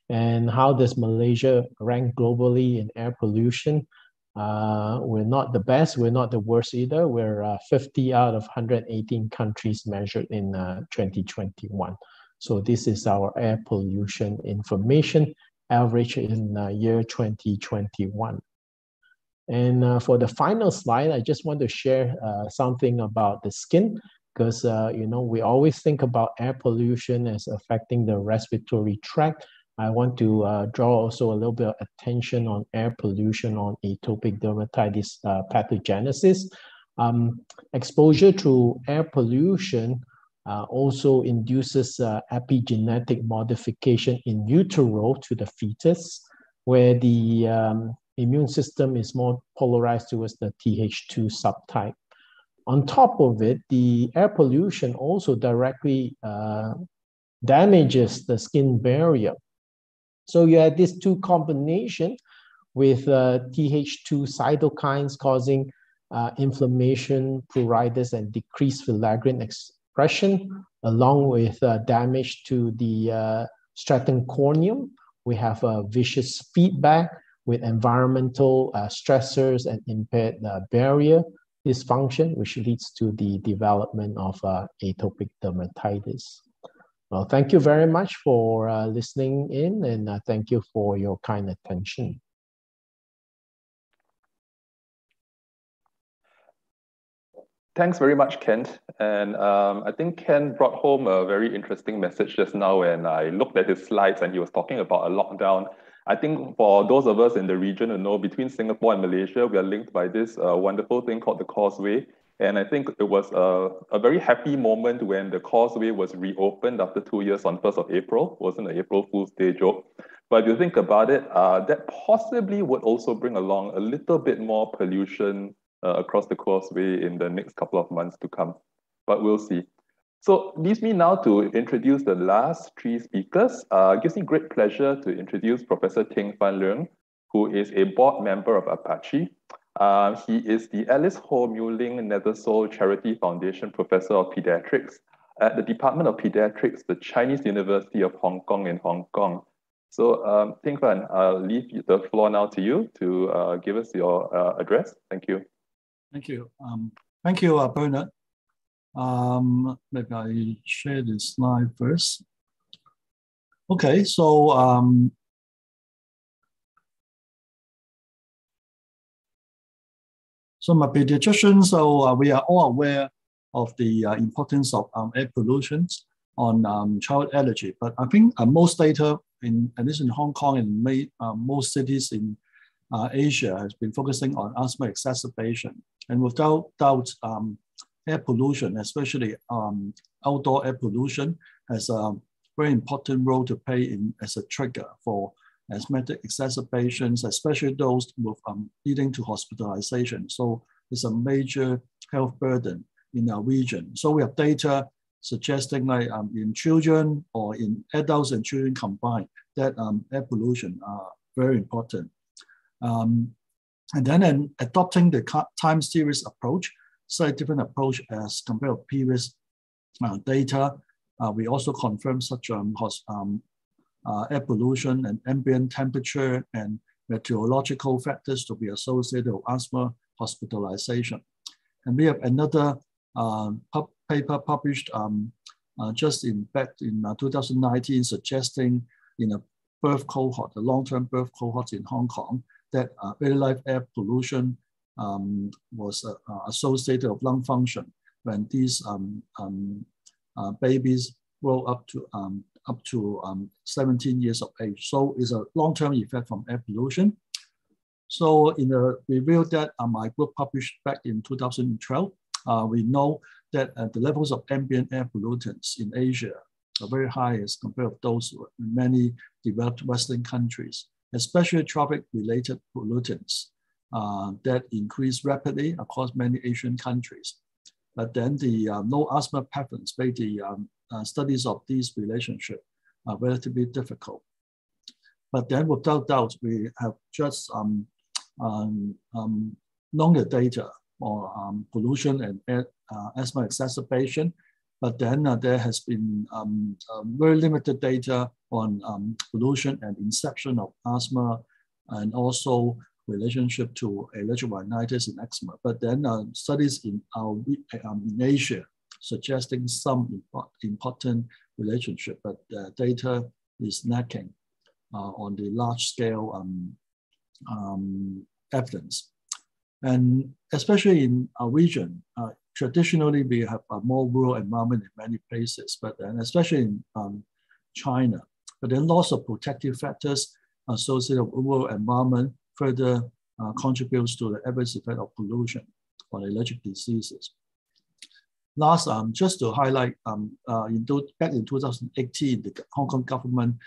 And how does Malaysia rank globally in air pollution? We're not the best, we're not the worst either. We're 50 out of 118 countries measured in 2021. So this is our air pollution information average in year 2021. And for the final slide, I just want to share something about the skin, because we always think about air pollution as affecting the respiratory tract. I want to draw also a little bit of attention on air pollution on atopic dermatitis pathogenesis. Exposure to air pollution also induces epigenetic modification in utero to the fetus, where the immune system is more polarized towards the Th2 subtype. On top of it, the air pollution also directly damages the skin barrier. So you have these two combinations with Th2 cytokines causing inflammation, pruritus, and decreased filaggrin expression, along with damage to the stratum corneum. We have a vicious feedback with environmental stressors and impaired barrier dysfunction, which leads to the development of atopic dermatitis. Well, thank you very much for listening in, and thank you for your kind attention. Thanks very much, Kent. And I think Ken brought home a very interesting message just now when I looked at his slides and he was talking about a lockdown. I think for those of us in the region who know, between Singapore and Malaysia, we are linked by this wonderful thing called the Causeway. And I think it was a very happy moment when the Causeway was reopened after 2 years on 1st of April. It wasn't an April Fool's Day joke. But if you think about it, that possibly would also bring along a little bit more pollution across the Causeway in the next couple of months to come. But we'll see. So leaves me now to introduce the last three speakers. It gives me great pleasure to introduce Professor Ting Fan Leung, who is a board member of APAAACI. He is the Alice Ho Muling Nasal Charity Foundation Professor of Pediatrics at the Department of Pediatrics, the Chinese University of Hong Kong in Hong Kong. So Ting Fan, I'll leave the floor now to you to give us your address. Thank you. Thank you. Thank you, Bernard. Maybe I share this slide first. Okay, so I'm a pediatrician, so we are all aware of the importance of air pollution on child allergy. But I think most data, at least in Hong Kong and most cities in Asia, has been focusing on asthma exacerbation. And without doubt, air pollution, especially outdoor air pollution, has a very important role to play as a trigger for asthmatic exacerbations, especially those with leading to hospitalization. So it's a major health burden in our region. So we have data suggesting like in children or in adults and children combined, that air pollution are very important. And then in adopting the time series approach, slightly different approach as compared to previous data, we also confirmed such air pollution and ambient temperature and meteorological factors to be associated with asthma hospitalization. And we have another paper published just in 2019 suggesting in a birth cohort, a long-term birth cohort in Hong Kong, that early life air pollution was associated with lung function when these babies grow up to 17 years of age. So it's a long-term effect from air pollution. So in the review that my group published back in 2012, we know that the levels of ambient air pollutants in Asia are very high as compared with those in many developed Western countries, especially traffic-related pollutants that increase rapidly across many Asian countries. But then the no asthma patterns make the studies of these relationships are relatively difficult. But then without doubt, we have just longer data on pollution and asthma exacerbation. But then there has been very limited data on pollution and inception of asthma, and also relationship to allergic rhinitis and eczema. But then studies in Asia suggesting some important relationship, but data is lacking on the large scale evidence. And especially in our region, traditionally we have a more rural environment in many places, but then especially in China. But then loss of protective factors associated with rural environment further contributes to the adverse effect of pollution on allergic diseases. Last, just to highlight, back in 2018, the Hong Kong government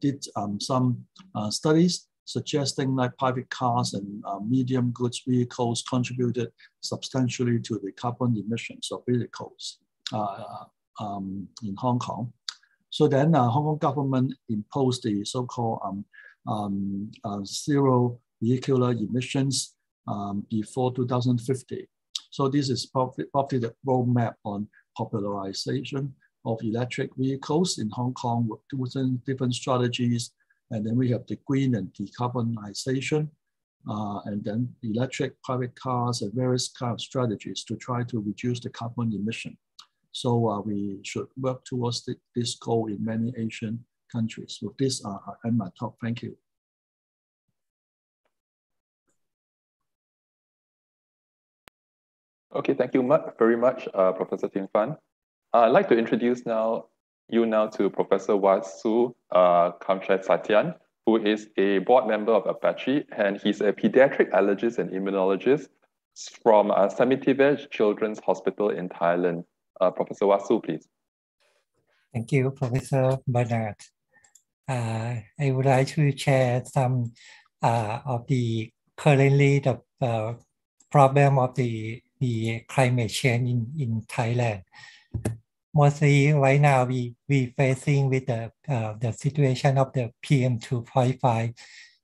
did some studies suggesting that private cars and medium goods vehicles contributed substantially to the carbon emissions of vehicles in Hong Kong. So then Hong Kong government imposed the so-called zero vehicular emissions before 2050. So this is probably the roadmap on popularization of electric vehicles in Hong Kong with different strategies. And then we have the green and decarbonization, and then electric private cars and various kind of strategies to try to reduce the carbon emission. So we should work towards this goal in many Asian countries. With this, I end my talk. Thank you. Okay, thank you very much, Professor Ting Fan. I'd like to introduce you now to Professor Wasu Kamshai Satyan, who is a board member of APAACI, and he's a pediatric allergist and immunologist from Cmi Children's Hospital in Thailand. Professor Wasu, please. Thank you, Professor Bernard. I would like to share some of the currently the problem of the climate change in Thailand. Mostly right now we facing with the situation of the PM2.5.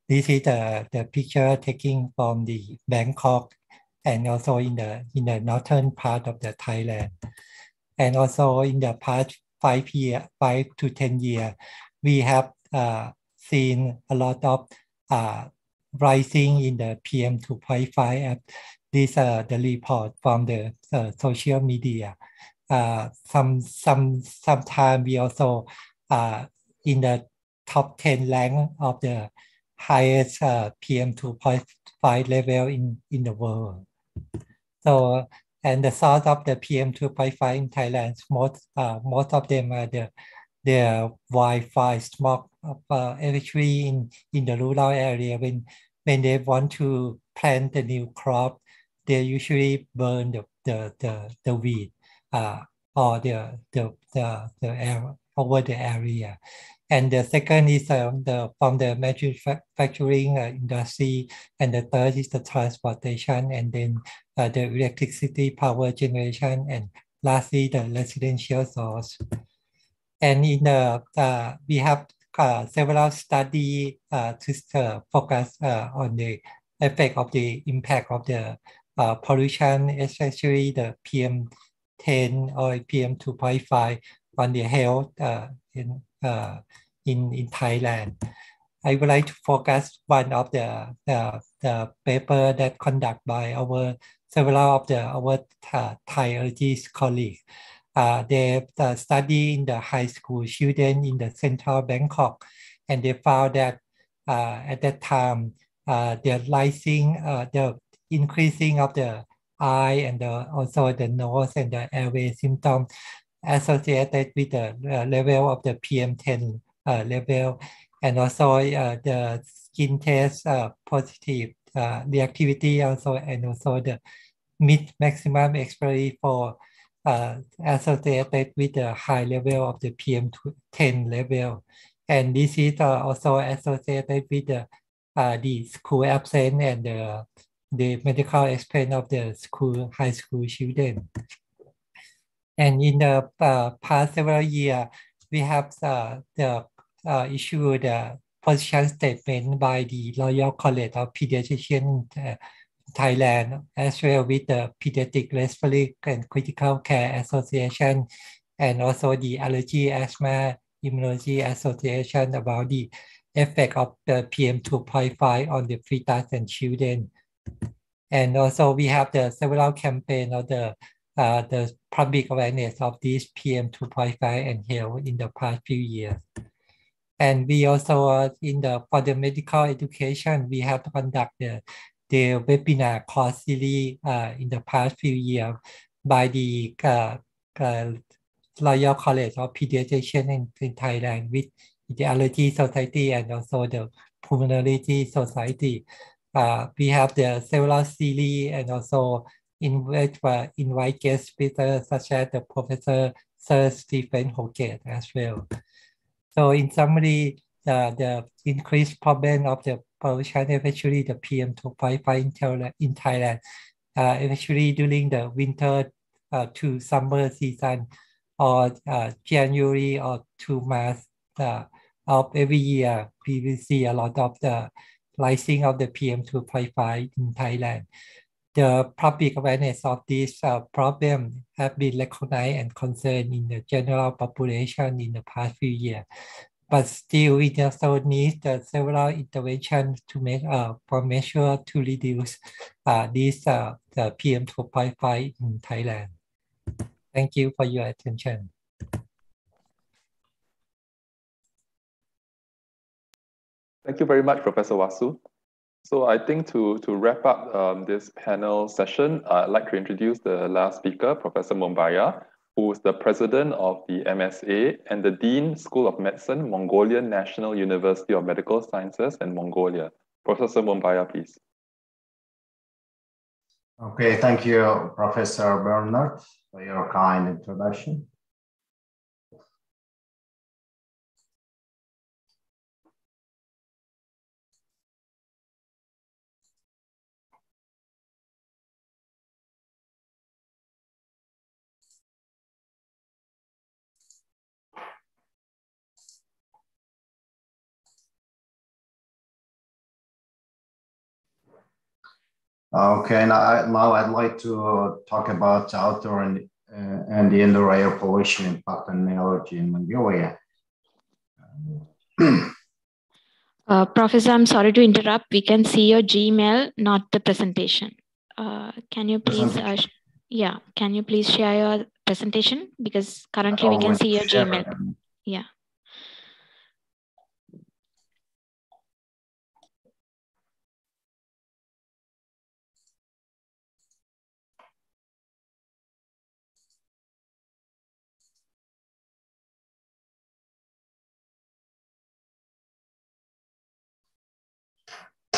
This is the picture taken from the Bangkok and also in the northern part of the Thailand. And also in the past 5 to 10 years, we have seen a lot of rising in the PM2.5. These are the report from the social media. Sometime we also in the top 10 rank of the highest PM2.5 level in the world. So, and the source of the PM2.5 in Thailand, most of them are the wildfire smoke, especially in the rural area. When they want to plant the new crop, they usually burn the weed or the air over the area. And the second is from the manufacturing industry, and the third is the transportation, and then the electricity power generation, and lastly the residential source. And in the we have several studies to focus on the effect of the impact of the pollution, especially the PM10 or PM2.5 on the health in Thailand. I would like to focus one of the paper that conducted by several of our Thai allergies colleagues. They study in the high school children in the central Bangkok, and they found that at that time the increasing of the eye and also the nose and the airway symptoms associated with the level of the PM10 level, and also the skin test positive reactivity also, and also the maximum expiry for associated with the high level of the PM10 level. And this is also associated with the school absence and the medical expense of the high school children. And in the past several years, we have issued a position statement by the Royal College of Pediatricians Thailand, as well with the Pediatric Respiratory and Critical Care Association, and also the Allergy, Asthma, Immunology Association about the effect of the PM2.5 on the fetus and children. And also we have the several campaigns of the public awareness of this PM2.5 and health in the past few years. And we also for the medical education, we have conducted the webinar course series in the past few years by the Royal College of Pediatricians in Thailand with the Allergy Society and also the Pulmonology Society. We have the several series and also invite guest speakers such as the Professor Sir Stephen Hoggett as well. So in summary, the increased problem of the pollution, especially the PM2.5 in Thailand, especially during the winter to summer season, or January or to March of every year, we will see a lot of the rising of the PM2.5 in Thailand. The public awareness of this problem have been recognized and concerned in the general population in the past few years. But still, we also need several interventions to make for measure to reduce this the PM2.5 in Thailand. Thank you for your attention. Thank you very much, Professor Wasu. So I think to wrap up this panel session, I'd like to introduce the last speaker, Professor Mumbaya, who is the president of the MSA and the Dean School of Medicine, Mongolian National University of Medical Sciences in Mongolia. Professor Mumbaya, please. Okay, thank you, Professor Bernard, for your kind introduction. Okay, now I'd like to talk about outdoor and the indoor air pollution impact on allergy in Mongolia. Professor, I'm sorry to interrupt. We can see your Gmail, not the presentation. Can you please, can you please share your presentation? Because currently we can see your Gmail. Yeah.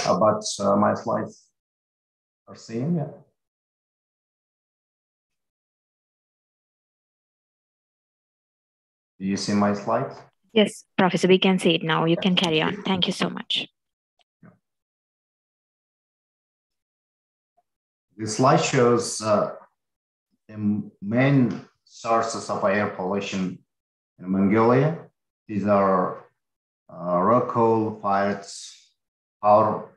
But my slides are seen, yeah. Do you see my slides? Yes, Professor, we can see it now. You can carry on. Thank you so much. This slide shows the main sources of air pollution in Mongolia. These are raw coal-fired power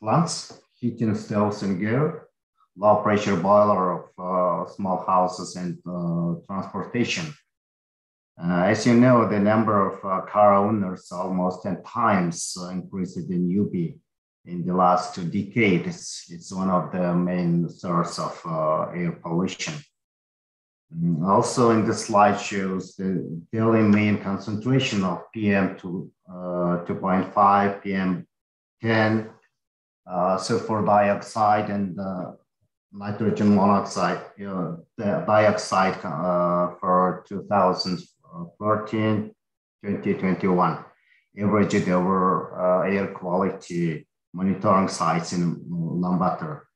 plants, heating stoves and gear, low pressure boiler of small houses and transportation. As you know, the number of car owners almost 10 times increased in UP in the last 2 decades. It's one of the main sources of air pollution. Also in the slide shows the daily mean concentration of PM2.5, PM10, sulfur dioxide, and nitrogen monoxide. The dioxide for 2014, 2021, averaged over air quality monitoring sites in Ulaanbaatar.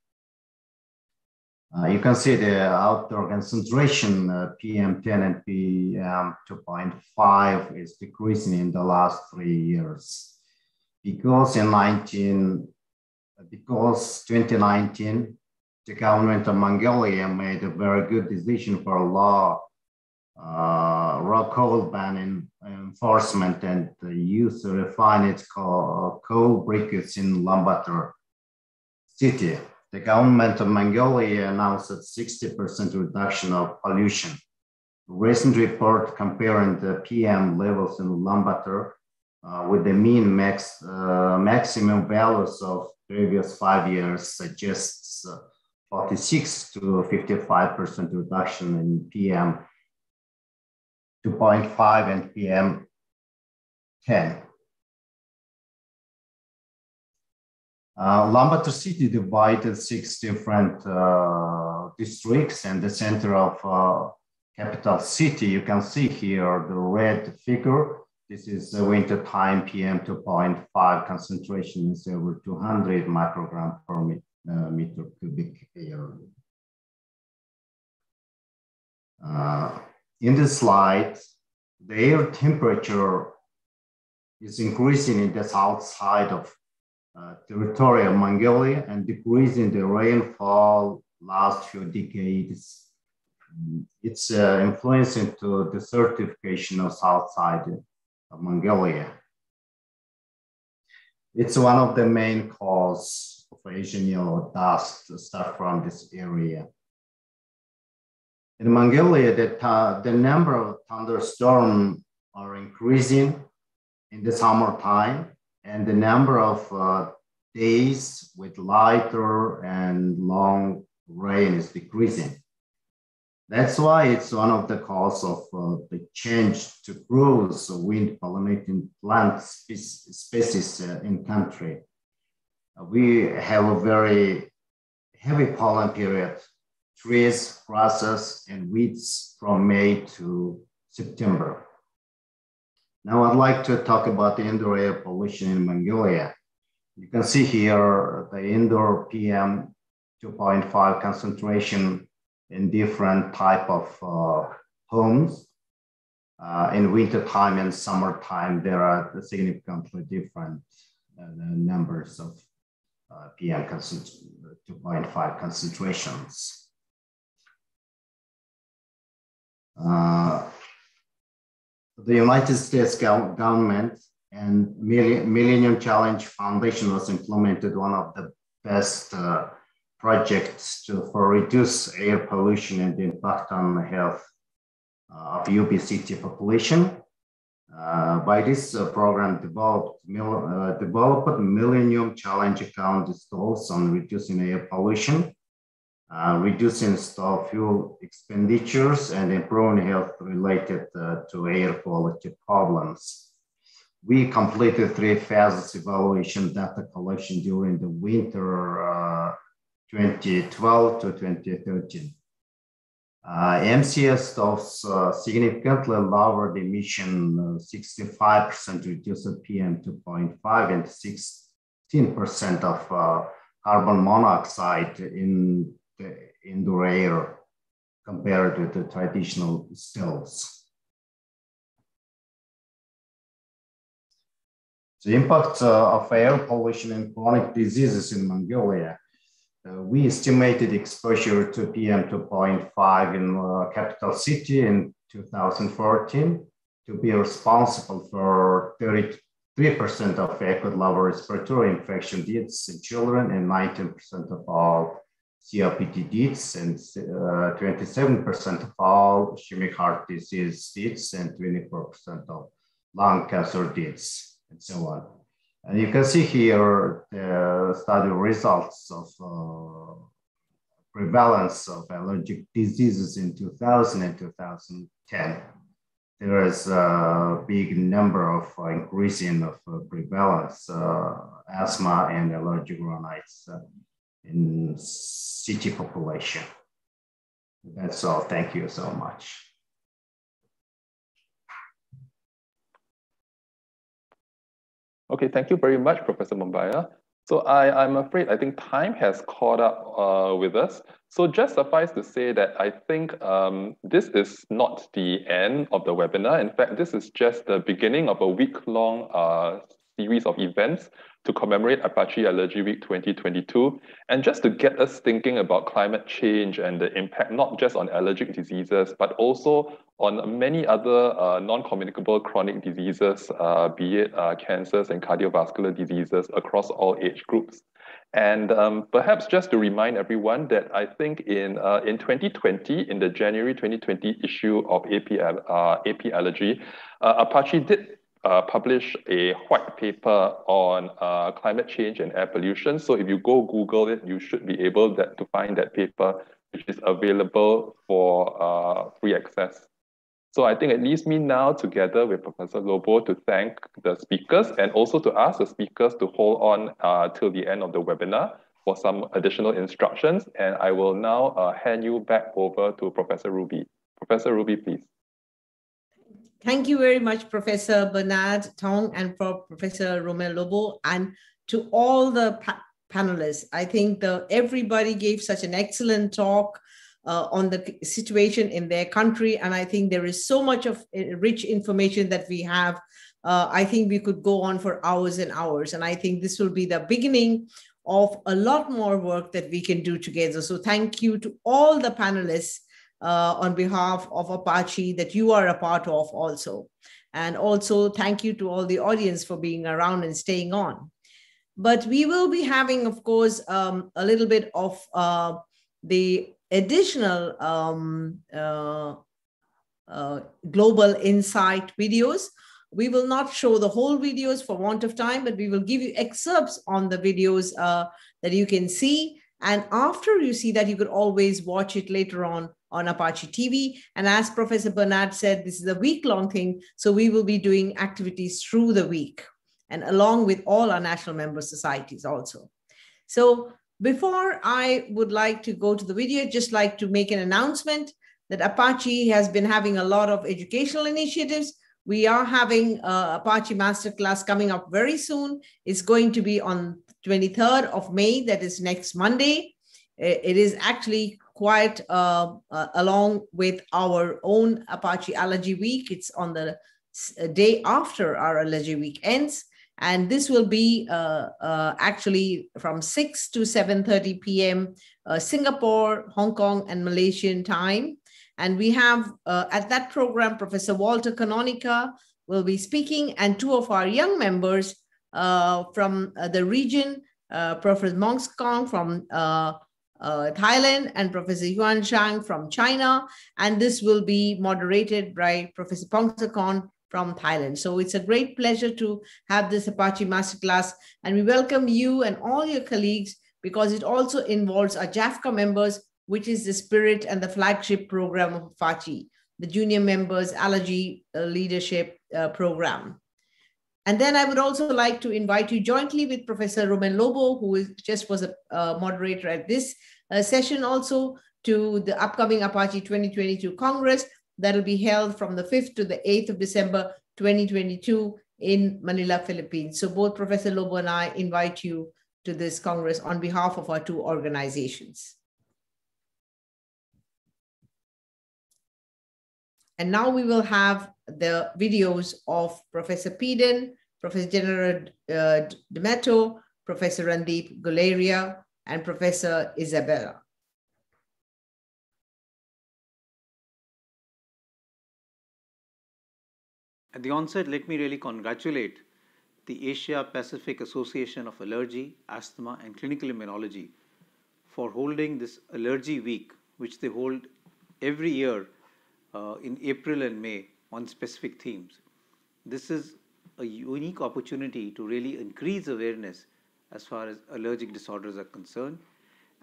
You can see the outdoor concentration, PM10 and PM2.5 is decreasing in the last 3 years. Because 2019, the government of Mongolia made a very good decision for raw coal ban enforcement and the use of refined coal briquettes in Ulaanbaatar city. The government of Mongolia announced a 60% reduction of pollution. A recent report comparing the PM levels in Ulaanbaatar with the mean maximum values of previous 5 years suggests 46 to 55% reduction in PM 2.5 and PM 10. Ulaanbaatar city divided 6 different districts, and the center of capital city. You can see here the red figure. This is the winter time PM 2.5 concentration is over 200 microgram per meter cubic air. In this slide, the air temperature is increasing in the south side of territory of Mongolia and decreasing the rainfall last few decades. It's influencing to desertification of south side of Mongolia. It's one of the main causes of Asian yellow dust to start from this area. In Mongolia, the number of thunderstorms are increasing in the summertime, and the number of days with lighter and long rain is decreasing. That's why it's one of the causes of the change to growth of wind pollinating plant species in country. We have a very heavy pollen period, trees, grasses, and weeds from May to September. Now I'd like to talk about the indoor air pollution in Mongolia. You can see here the indoor PM 2.5 concentration in different type of homes. In winter time and summertime, there are significantly different numbers of PM 2.5 concentrations. The United States government and Millennium Challenge Foundation was implemented one of the best projects for reduce air pollution and the impact on the health of UP city population. By this program developed Millennium Challenge account goals on reducing air pollution, reducing stall fuel expenditures, and improving health related to air quality problems. We completed 3 phases evaluation data collection during the winter 2012 to 2013. MCS stalls significantly lowered emission, 65% reduced PM 2.5 and 16% of carbon monoxide in the indoor air compared with the traditional stills. The impact of air pollution and chronic diseases in Mongolia. We estimated exposure to PM 2.5 in capital city in 2014 to be responsible for 33% of acute lower respiratory infection deaths in children and 19% of all COPD deaths, and 27% of all ischemic heart disease deaths, and 24% of lung cancer deaths, and so on. And you can see here the study results of prevalence of allergic diseases in 2000 and 2010. There is a big number of increasing of prevalence, asthma and allergic rhinitis in city population. That's all. Thank you so much. Okay, thank you very much, Professor Mumbaya. So I'm afraid I think time has caught up with us. So just suffice to say that I think this is not the end of the webinar. In fact, this is just the beginning of a week-long series of events to commemorate APAACI Allergy Week 2022, and just to get us thinking about climate change and the impact not just on allergic diseases, but also on many other non-communicable chronic diseases, be it cancers and cardiovascular diseases across all age groups. And perhaps just to remind everyone that I think in 2020, in the January 2020 issue of AP Allergy, APAACI did publish a white paper on climate change and air pollution. So if you go Google it, you should be able to find that paper, which is available for free access. So I think it leaves me now, together with Professor Lobo, to thank the speakers and also to ask the speakers to hold on till the end of the webinar for some additional instructions. And I will now hand you back over to Professor Ruby. Professor Ruby, please. Thank you very much, Professor Bernard Tong and for Professor Romel Lobo, and to all the panelists. I think everybody gave such an excellent talk on the situation in their country. And I think there is so much of rich information that we have. I think we could go on for hours and hours. And I think this will be the beginning of a lot more work that we can do together. So thank you to all the panelists on behalf of APAACI that you are a part of also. And also thank you to all the audience for being around and staying on. But we will be having, of course, a little bit of the additional global insight videos. We will not show the whole videos for want of time, but we will give you excerpts on the videos that you can see. And after you see that, you could always watch it later on APAACI TV. And as Professor Bernard said, this is a week-long thing. So we will be doing activities through the week and along with all our national member societies also. So before I would like to go to the video, I'd just like to make an announcement that APAACI has been having a lot of educational initiatives. We are having APAACI Masterclass coming up very soon. It's going to be on 23rd of May, that is next Monday. It is actually quite along with our own APAACI Allergy Week. It's on the day after our Allergy Week ends. And this will be actually from 6 to 7:30 p.m. Singapore, Hong Kong, and Malaysian time. And we have at that program, Professor Walter Canonica will be speaking, and two of our young members from the region, Professor Mongskong from Thailand and Professor Yuan Zhang from China. And this will be moderated by Professor Pongsakorn from Thailand. So it's a great pleasure to have this APAACI Masterclass, and we welcome you and all your colleagues because it also involves our JAFCA members, which is the spirit and the flagship program of APAACI, the Junior Members Allergy Leadership Program. And then I would also like to invite you jointly with Professor Romel Lobo, who just was a moderator at this session also, to the upcoming APAACI 2022 Congress that will be held from the 5th to the 8th of December 2022 in Manila, Philippines. So both Professor Lobo and I invite you to this Congress on behalf of our two organizations. And now we will have the videos of Professor Peden, Professor General Demetto, Professor Randeep Guleria, and Professor Isabella. At the onset, let me really congratulate the Asia Pacific Association of Allergy, Asthma, and Clinical Immunology for holding this Allergy Week, which they hold every year in April and May on specific themes. This is a unique opportunity to really increase awareness as far as allergic disorders are concerned.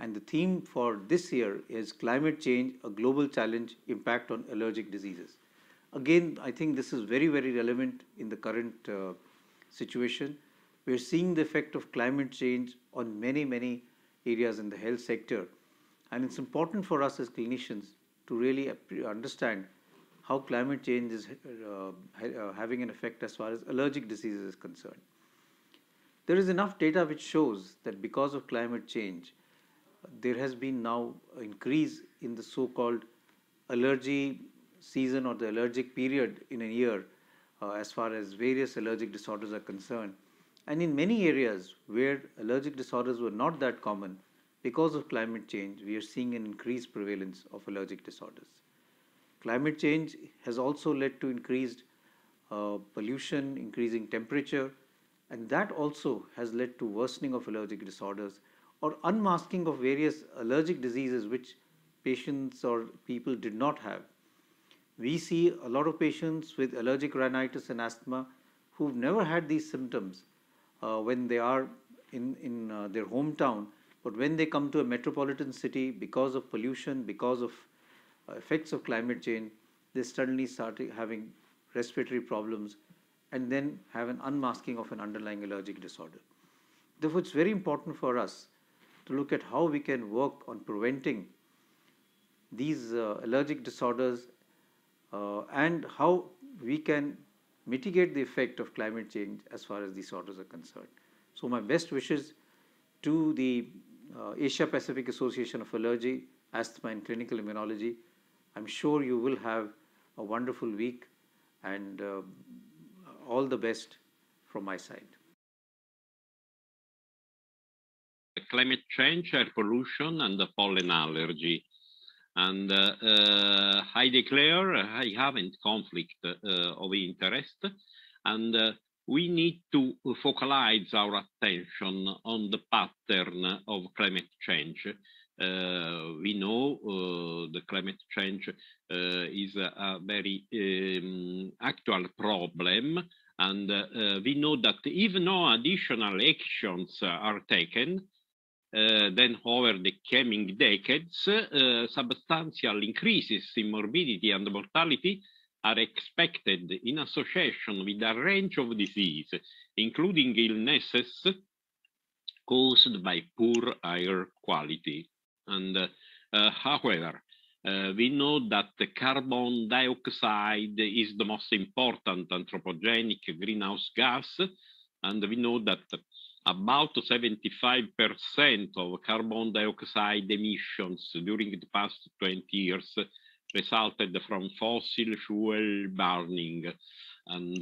And the theme for this year is Climate Change, a Global Challenge, Impact on Allergic Diseases. Again, I think this is very, very relevant in the current situation. We're seeing the effect of climate change on many, many areas in the health sector. And it's important for us as clinicians to really understand how climate change is having an effect as far as allergic diseases is concerned. There is enough data which shows that because of climate change, there has been now an increase in the so-called allergy season or the allergic period in a year as far as various allergic disorders are concerned. And in many areas where allergic disorders were not that common, because of climate change, we are seeing an increased prevalence of allergic disorders. Climate change has also led to increased pollution, increasing temperature, and that also has led to worsening of allergic disorders or unmasking of various allergic diseases which patients or people did not have. We see a lot of patients with allergic rhinitis and asthma who've never had these symptoms when they are in their hometown, but when they come to a metropolitan city because of pollution, because of effects of climate change, they suddenly start having respiratory problems and then have an unmasking of an underlying allergic disorder. Therefore, it's very important for us to look at how we can work on preventing these allergic disorders and how we can mitigate the effect of climate change as far as disorders are concerned. So my best wishes to the Asia Pacific Association of Allergy, Asthma and Clinical Immunology. I'm sure you will have a wonderful week and all the best from my side. Climate change, air pollution, and the pollen allergy. And I declare I haven't conflict of interest, and we need to focalize our attention on the pattern of climate change. We know the climate change is a very actual problem, and we know that if no additional actions are taken, then over the coming decades, substantial increases in morbidity and mortality are expected in association with a range of diseases, including illnesses caused by poor air quality. And however, we know that the carbon dioxide is the most important anthropogenic greenhouse gas, and we know that about 75% of carbon dioxide emissions during the past 20 years resulted from fossil fuel burning. And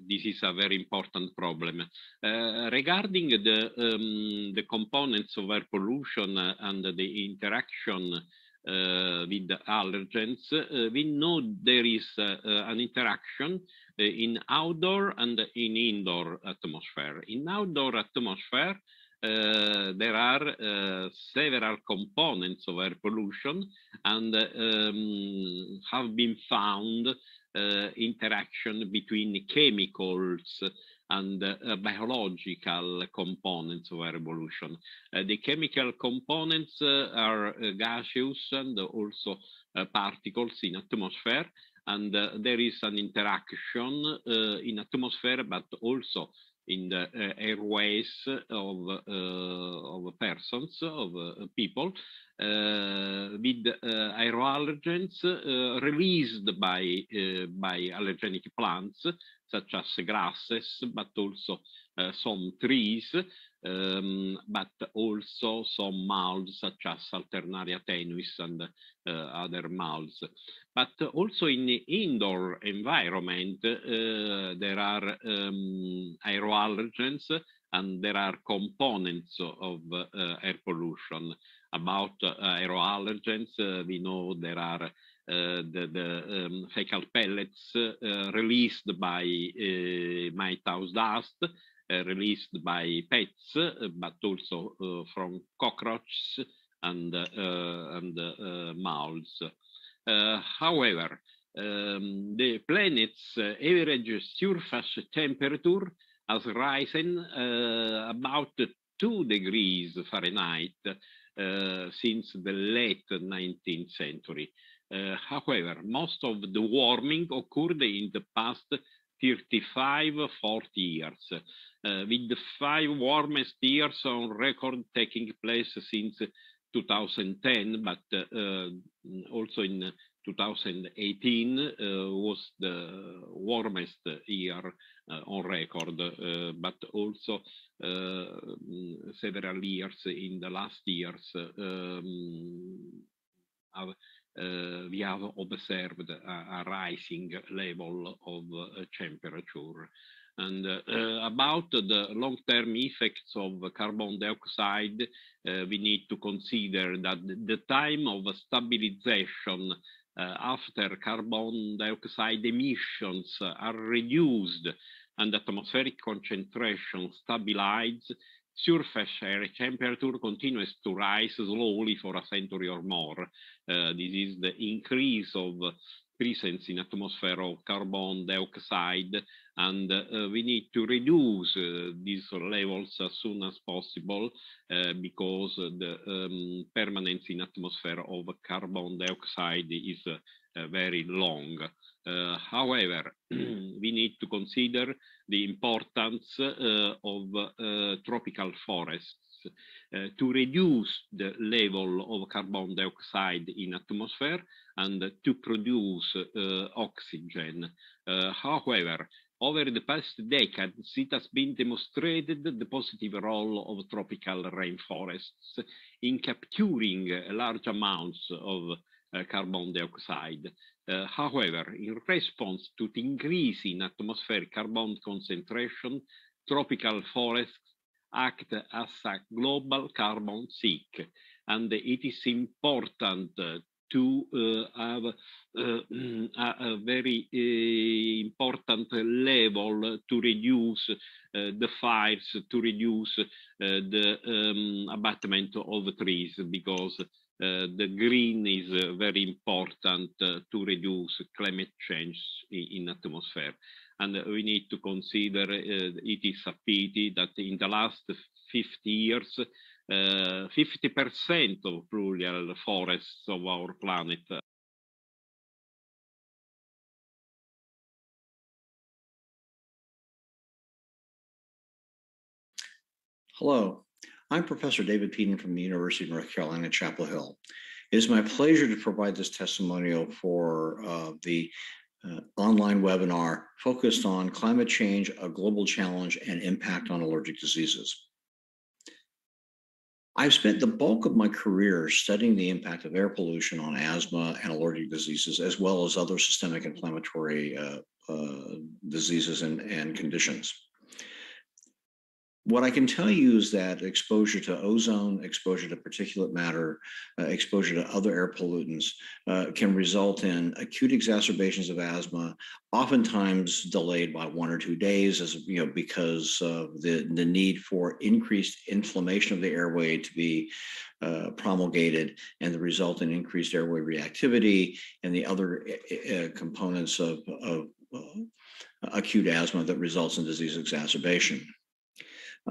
this is a very important problem. Regarding the components of air pollution and the interaction with the allergens, we know there is an interaction in outdoor and in indoor atmosphere. In outdoor atmosphere, there are several components of air pollution, and have been found interaction between chemicals and biological components of air pollution. The chemical components are gaseous and also particles in atmosphere, and there is an interaction in atmosphere, but also in the airways of persons, of people, with aeroallergens released by allergenic plants, such as grasses, but also some trees, but also some molds, such as Alternaria tenuis and other molds. But also in the indoor environment, there are aeroallergens, and there are components of air pollution. About aeroallergens, we know there are the fecal pellets released by lighthouse dust, released by pets, but also from cockroaches and moles. However, the planet's average surface temperature has risen about 2 degrees Fahrenheit since the late 19th century. However, most of the warming occurred in the past 35-40 years, with the 5 warmest years on record taking place since 2010, but also in 2018 was the warmest year on record, but also several years in the last years we have observed a rising level of temperature. And about the long-term effects of carbon dioxide, we need to consider that the time of stabilization after carbon dioxide emissions are reduced and atmospheric concentration stabilizes, surface air temperature continues to rise slowly for a century or more. This is the increase of presence in atmosphere of carbon dioxide, and we need to reduce these levels as soon as possible because the permanence in atmosphere of carbon dioxide is very long. However, we need to consider the importance of tropical forests to reduce the level of carbon dioxide in atmosphere and to produce oxygen. However, over the past decades, it has been demonstrated the positive role of tropical rainforests in capturing large amounts of carbon dioxide. However, in response to the increase in atmospheric carbon concentration, tropical forests act as a global carbon sink, and it is important to have a very important level to reduce the fires, to reduce the abatement of trees, because the green is very important to reduce climate change in atmosphere. And we need to consider it is a pity that in the last 50 years, 50% of pluvial forests of our planet Hello, I'm Professor David Peden from the University of North Carolina, Chapel Hill. It is my pleasure to provide this testimonial for the online webinar focused on climate change, a global challenge, and impact on allergic diseases. I've spent the bulk of my career studying the impact of air pollution on asthma and allergic diseases, as well as other systemic inflammatory diseases and conditions. What I can tell you is that exposure to ozone, exposure to particulate matter, exposure to other air pollutants can result in acute exacerbations of asthma, oftentimes delayed by 1 or 2 days, as because of the need for increased inflammation of the airway to be promulgated, and the result in increased airway reactivity and the other components of acute asthma that results in disease exacerbation.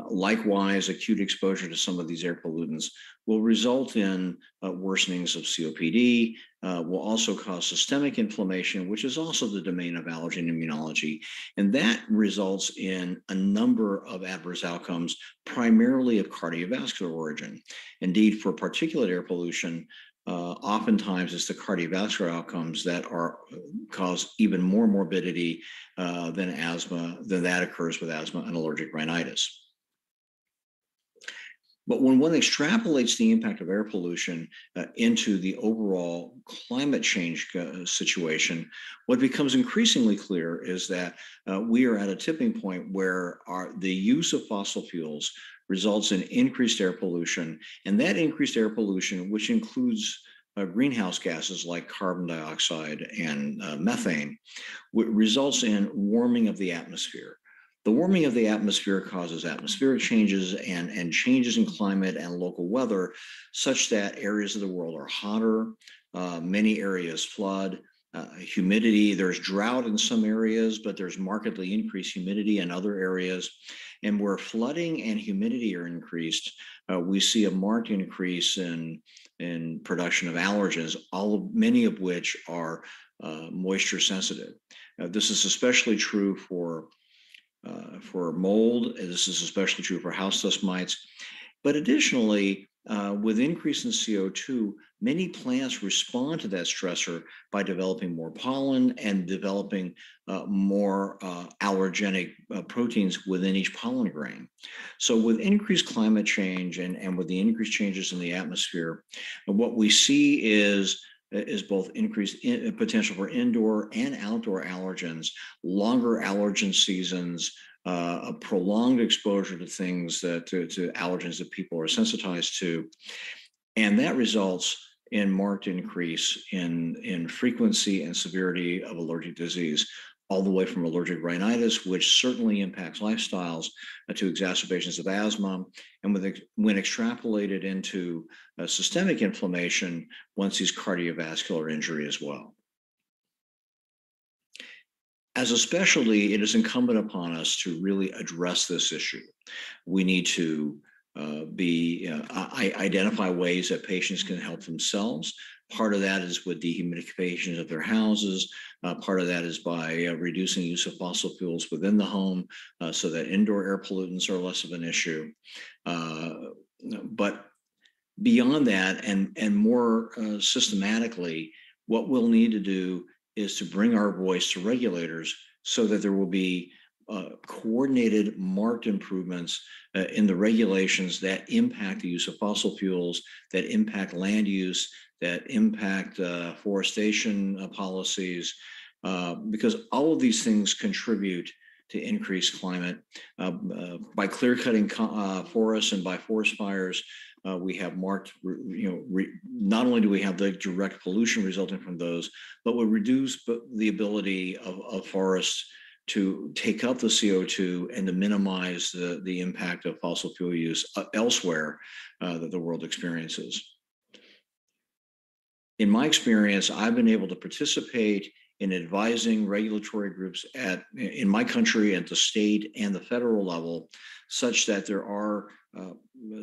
Likewise, acute exposure to some of these air pollutants will result in worsenings of COPD, will also cause systemic inflammation, which is also the domain of allergy and immunology. And that results in a number of adverse outcomes, primarily of cardiovascular origin. Indeed, for particulate air pollution, oftentimes it's the cardiovascular outcomes that cause even more morbidity than that occurs with asthma and allergic rhinitis. But when one extrapolates the impact of air pollution into the overall climate change situation, what becomes increasingly clear is that we are at a tipping point where the use of fossil fuels results in increased air pollution, and that increased air pollution, which includes greenhouse gases like carbon dioxide and methane, results in warming of the atmosphere. The warming of the atmosphere causes atmospheric changes and changes in climate and local weather, such that areas of the world are hotter, many areas flood, humidity, there's drought in some areas, but there's markedly increased humidity in other areas. And where flooding and humidity are increased, we see a marked increase in production of allergens, many of which are moisture sensitive. This is especially true for mold. This is especially true for house dust mites. But additionally, with increase in CO2, many plants respond to that stressor by developing more pollen and developing more allergenic proteins within each pollen grain. So with increased climate change and with the increased changes in the atmosphere, what we see is both increased potential for indoor and outdoor allergens, longer allergen seasons, a prolonged exposure to things to allergens that people are sensitized to. And that results in marked increase in frequency and severity of allergic disease, all the way from allergic rhinitis, which certainly impacts lifestyles, to exacerbations of asthma, and when extrapolated into systemic inflammation, one sees cardiovascular injury as well. As a specialty, it is incumbent upon us to really address this issue. We need to identify ways that patients can help themselves. Part of that is with dehumidification of their houses. Part of that is by reducing use of fossil fuels within the home so that indoor air pollutants are less of an issue. But beyond that and more systematically, what we'll need to do is to bring our voice to regulators so that there will be coordinated, marked improvements in the regulations that impact the use of fossil fuels, that impact land use, that impact forestation policies, because all of these things contribute to increased climate. By clear-cutting forests and by forest fires, we have marked, not only do we have the direct pollution resulting from those, but we reduce the ability of forests to take up the CO2 and to minimize the impact of fossil fuel use elsewhere that the world experiences. In my experience, I've been able to participate in advising regulatory groups in my country at the state and the federal level, such that there are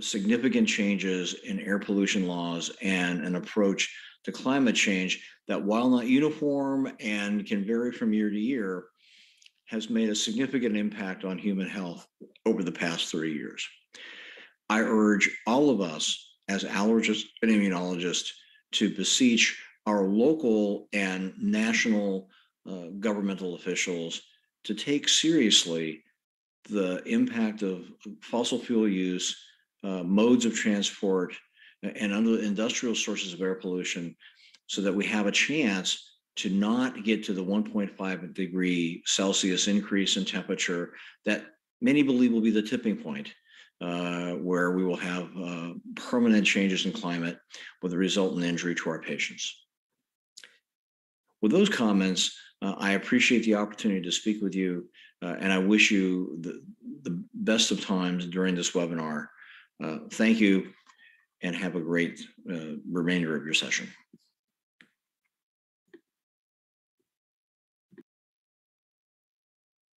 significant changes in air pollution laws and an approach to climate change that, while not uniform and can vary from year to year, has made a significant impact on human health over the past 3 years. I urge all of us as allergists and immunologists to beseech our local and national governmental officials to take seriously the impact of fossil fuel use, modes of transport, and other industrial sources of air pollution, so that we have a chance to not get to the 1.5 degree Celsius increase in temperature that many believe will be the tipping point, where we will have permanent changes in climate with a resultant injury to our patients. With those comments, I appreciate the opportunity to speak with you, and I wish you the best of times during this webinar. Thank you, and have a great remainder of your session.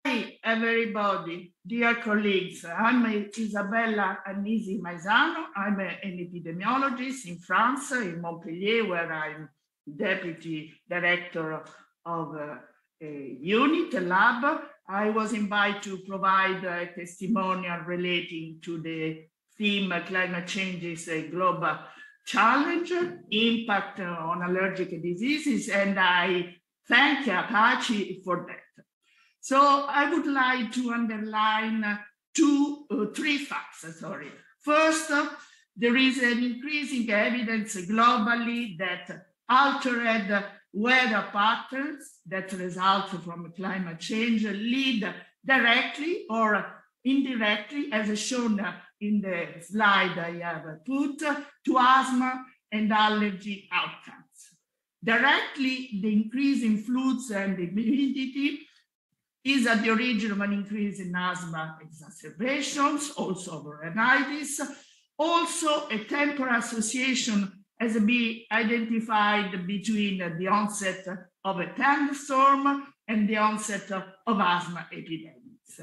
Hi, everybody, dear colleagues. I'm Isabella Annisi Maisano. I'm an epidemiologist in France, in Montpellier, where I'm deputy director of a unit, a lab. I was invited to provide a testimonial relating to the theme climate change is a global challenge, impact on allergic diseases, and I thank APAAACI for that. So I would like to underline three facts. First, there is an increasing evidence globally that altered weather patterns that result from climate change lead directly or indirectly, as shown in the slide I have put, to asthma and allergy outcomes. Directly, the increase in floods and humidity is at the origin of an increase in asthma exacerbations, also of rhinitis. Also, a temporal association has been identified between the onset of a thunderstorm and the onset of asthma epidemics.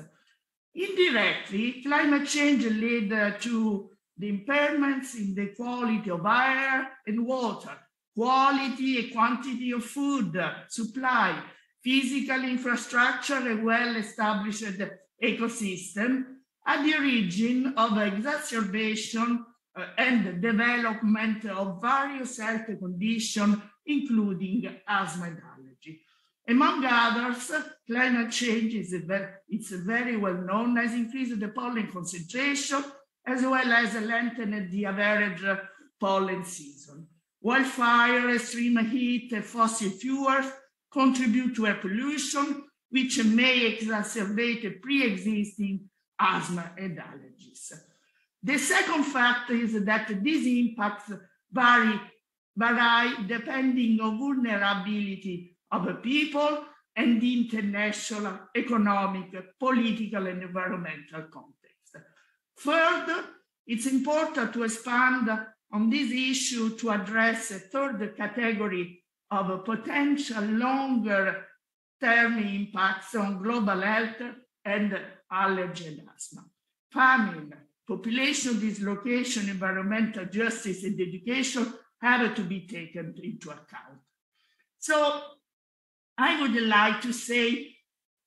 Indirectly, climate change led to the impairments in the quality of air and water, quality and quantity of food supply, physical infrastructure, a well-established ecosystem at the origin of exacerbation and development of various health conditions, including asthma and allergy. Among others, climate change is very well known, has increased the pollen concentration, as well as lengthened the average pollen season. Wildfire, extreme heat, and fossil fuels contribute to air pollution, which may exacerbate pre-existing asthma and allergies. The second fact is that these impacts vary depending on vulnerability of the people and the international, economic, political, and environmental context. Third, it's important to expand on this issue to address a third category of potential longer-term impacts on global health and allergy and asthma. Famine, population dislocation, environmental justice, and education have to be taken into account. So I would like to say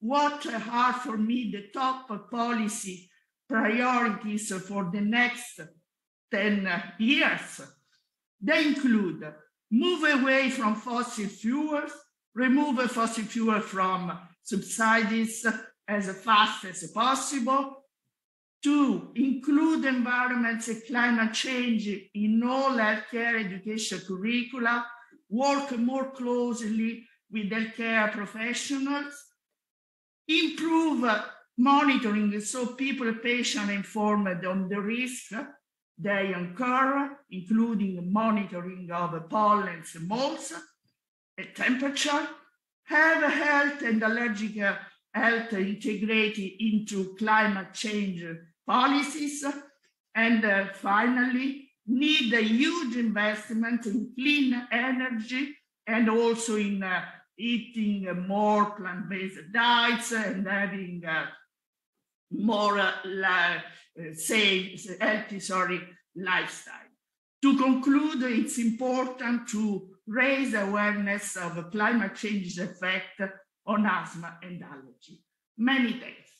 what are for me the top policy priorities for the next 10 years. They include move away from fossil fuels, remove fossil fuel from subsidies as fast as possible. 2, include environments and climate change in all healthcare education curricula, work more closely with healthcare professionals, improve monitoring so people and patients are informed on the risk they incur, including monitoring of pollens and molds, temperature, have health and allergic health integrated into climate change policies, and finally, need a huge investment in clean energy and also in eating more plant-based diets and having more healthy lifestyle. To conclude, it's important to raise awareness of climate change's effect on asthma and allergy. Many thanks.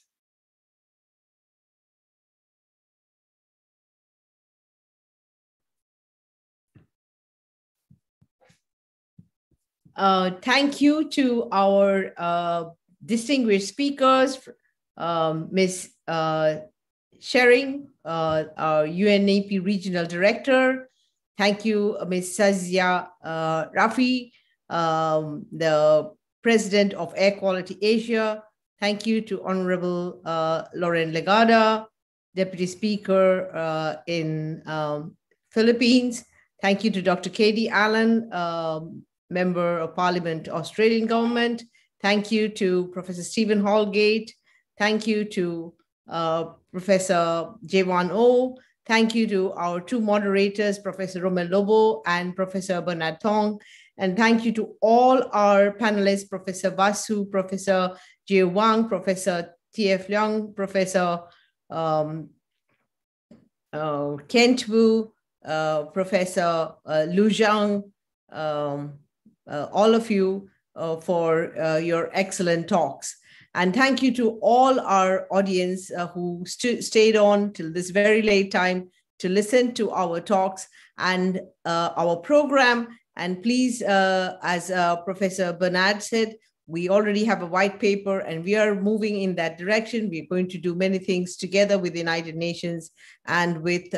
Thank you to our distinguished speakers, Ms. Shering, our UNEP Regional Director. Thank you, Ms. Shazia Rafi, the President of Air Quality Asia. Thank you to Honorable Lauren Legada, Deputy Speaker in Philippines. Thank you to Dr. Katie Allen, Member of Parliament, Australian Government. Thank you to Professor Stephen Holgate. Thank you to Professor Jaewon Oh. Thank you to our two moderators, Professor Romel Lobo and Professor Bernard Tong. And thank you to all our panelists, Professor Vasu, Professor Jie Wang, Professor T.F. Leung, Professor Kent Wu, Professor Lu Zhang, all of you for your excellent talks. And thank you to all our audience who stayed on till this very late time to listen to our talks and our program. And please, as Professor Bernard said, we already have a white paper and we are moving in that direction. We're going to do many things together with the United Nations and with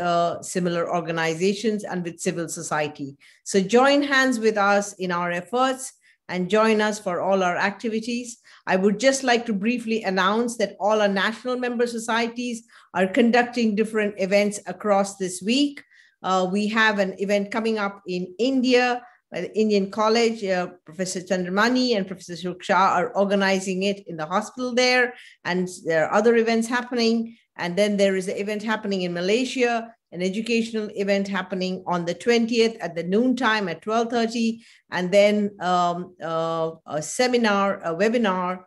similar organizations and with civil society. So join hands with us in our efforts and join us for all our activities. I would just like to briefly announce that all our national member societies are conducting different events across this week. We have an event coming up in India the Indian College, Professor Chandramani and Professor Shruksha are organizing it in the hospital there, and there are other events happening. And then there is an event happening in Malaysia, an educational event happening on the 20th at the noontime at 12:30, and then a seminar, a webinar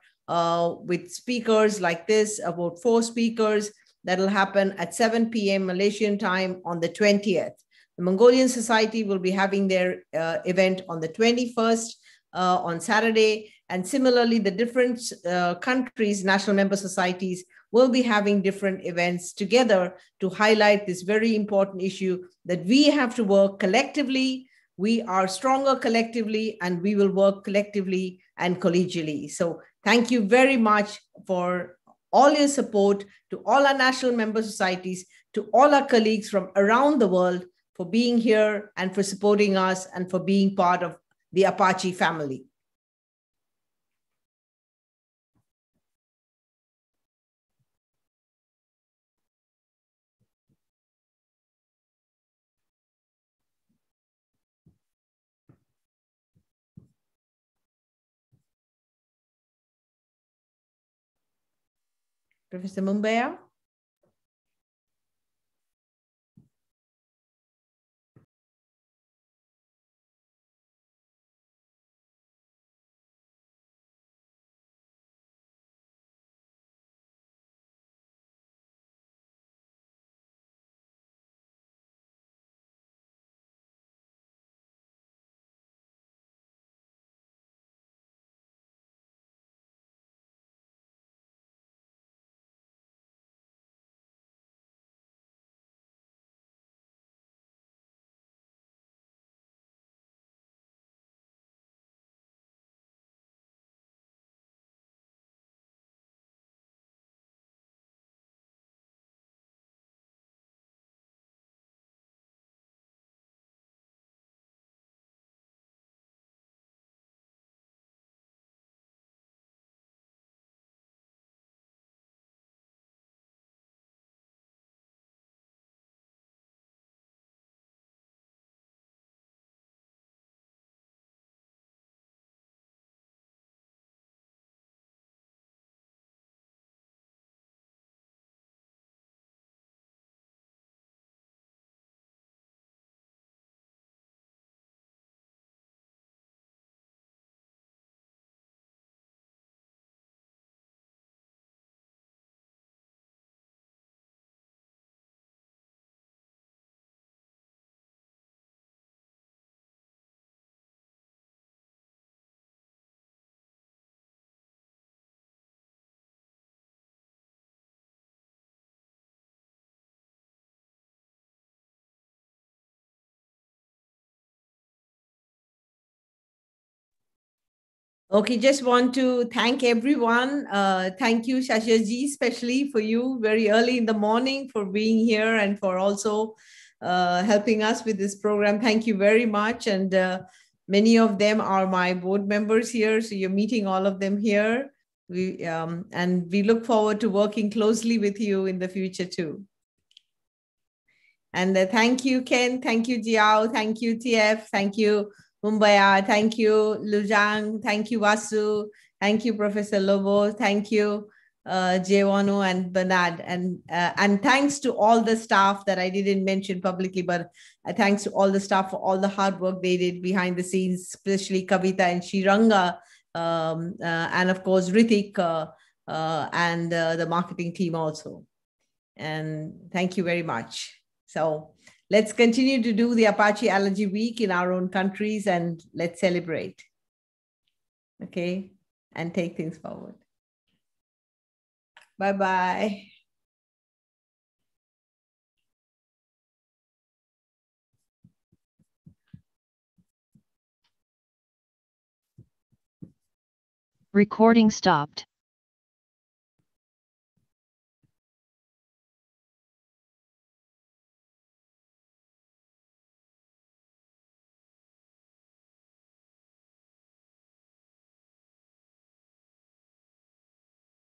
with speakers like this, about 4 speakers, that'll happen at 7 p.m. Malaysian time on the 20th. The Mongolian Society will be having their event on the 21st on Saturday. And similarly, the different countries, national member societies, will be having different events together to highlight this very important issue that we have to work collectively. We are stronger collectively, and we will work collectively and collegially. So thank you very much for all your support, to all our national member societies, to all our colleagues from around the world, for being here and for supporting us and for being part of the APAAACI family. Professor Mumbaya? Okay, just want to thank everyone. Thank you, Shashaji, especially for you very early in the morning for being here and for also helping us with this program. Thank you very much. And many of them are my board members here, so you're meeting all of them here. And we look forward to working closely with you in the future too. And thank you, Ken. Thank you, Zhao. Thank you, TF. Thank you, Mumbaya. Thank you, Zhang. Thank you, Vasu. Thank you, Professor Lobo. Thank you, Jewanu and Bernard. And thanks to all the staff that I didn't mention publicly, but thanks to all the staff for all the hard work they did behind the scenes, especially Kavita and Shiranga, and of course, Ritik and the marketing team also. And thank you very much. So let's continue to do the APAACI Allergy Week in our own countries, and let's celebrate, okay, and take things forward. Bye-bye. Recording stopped.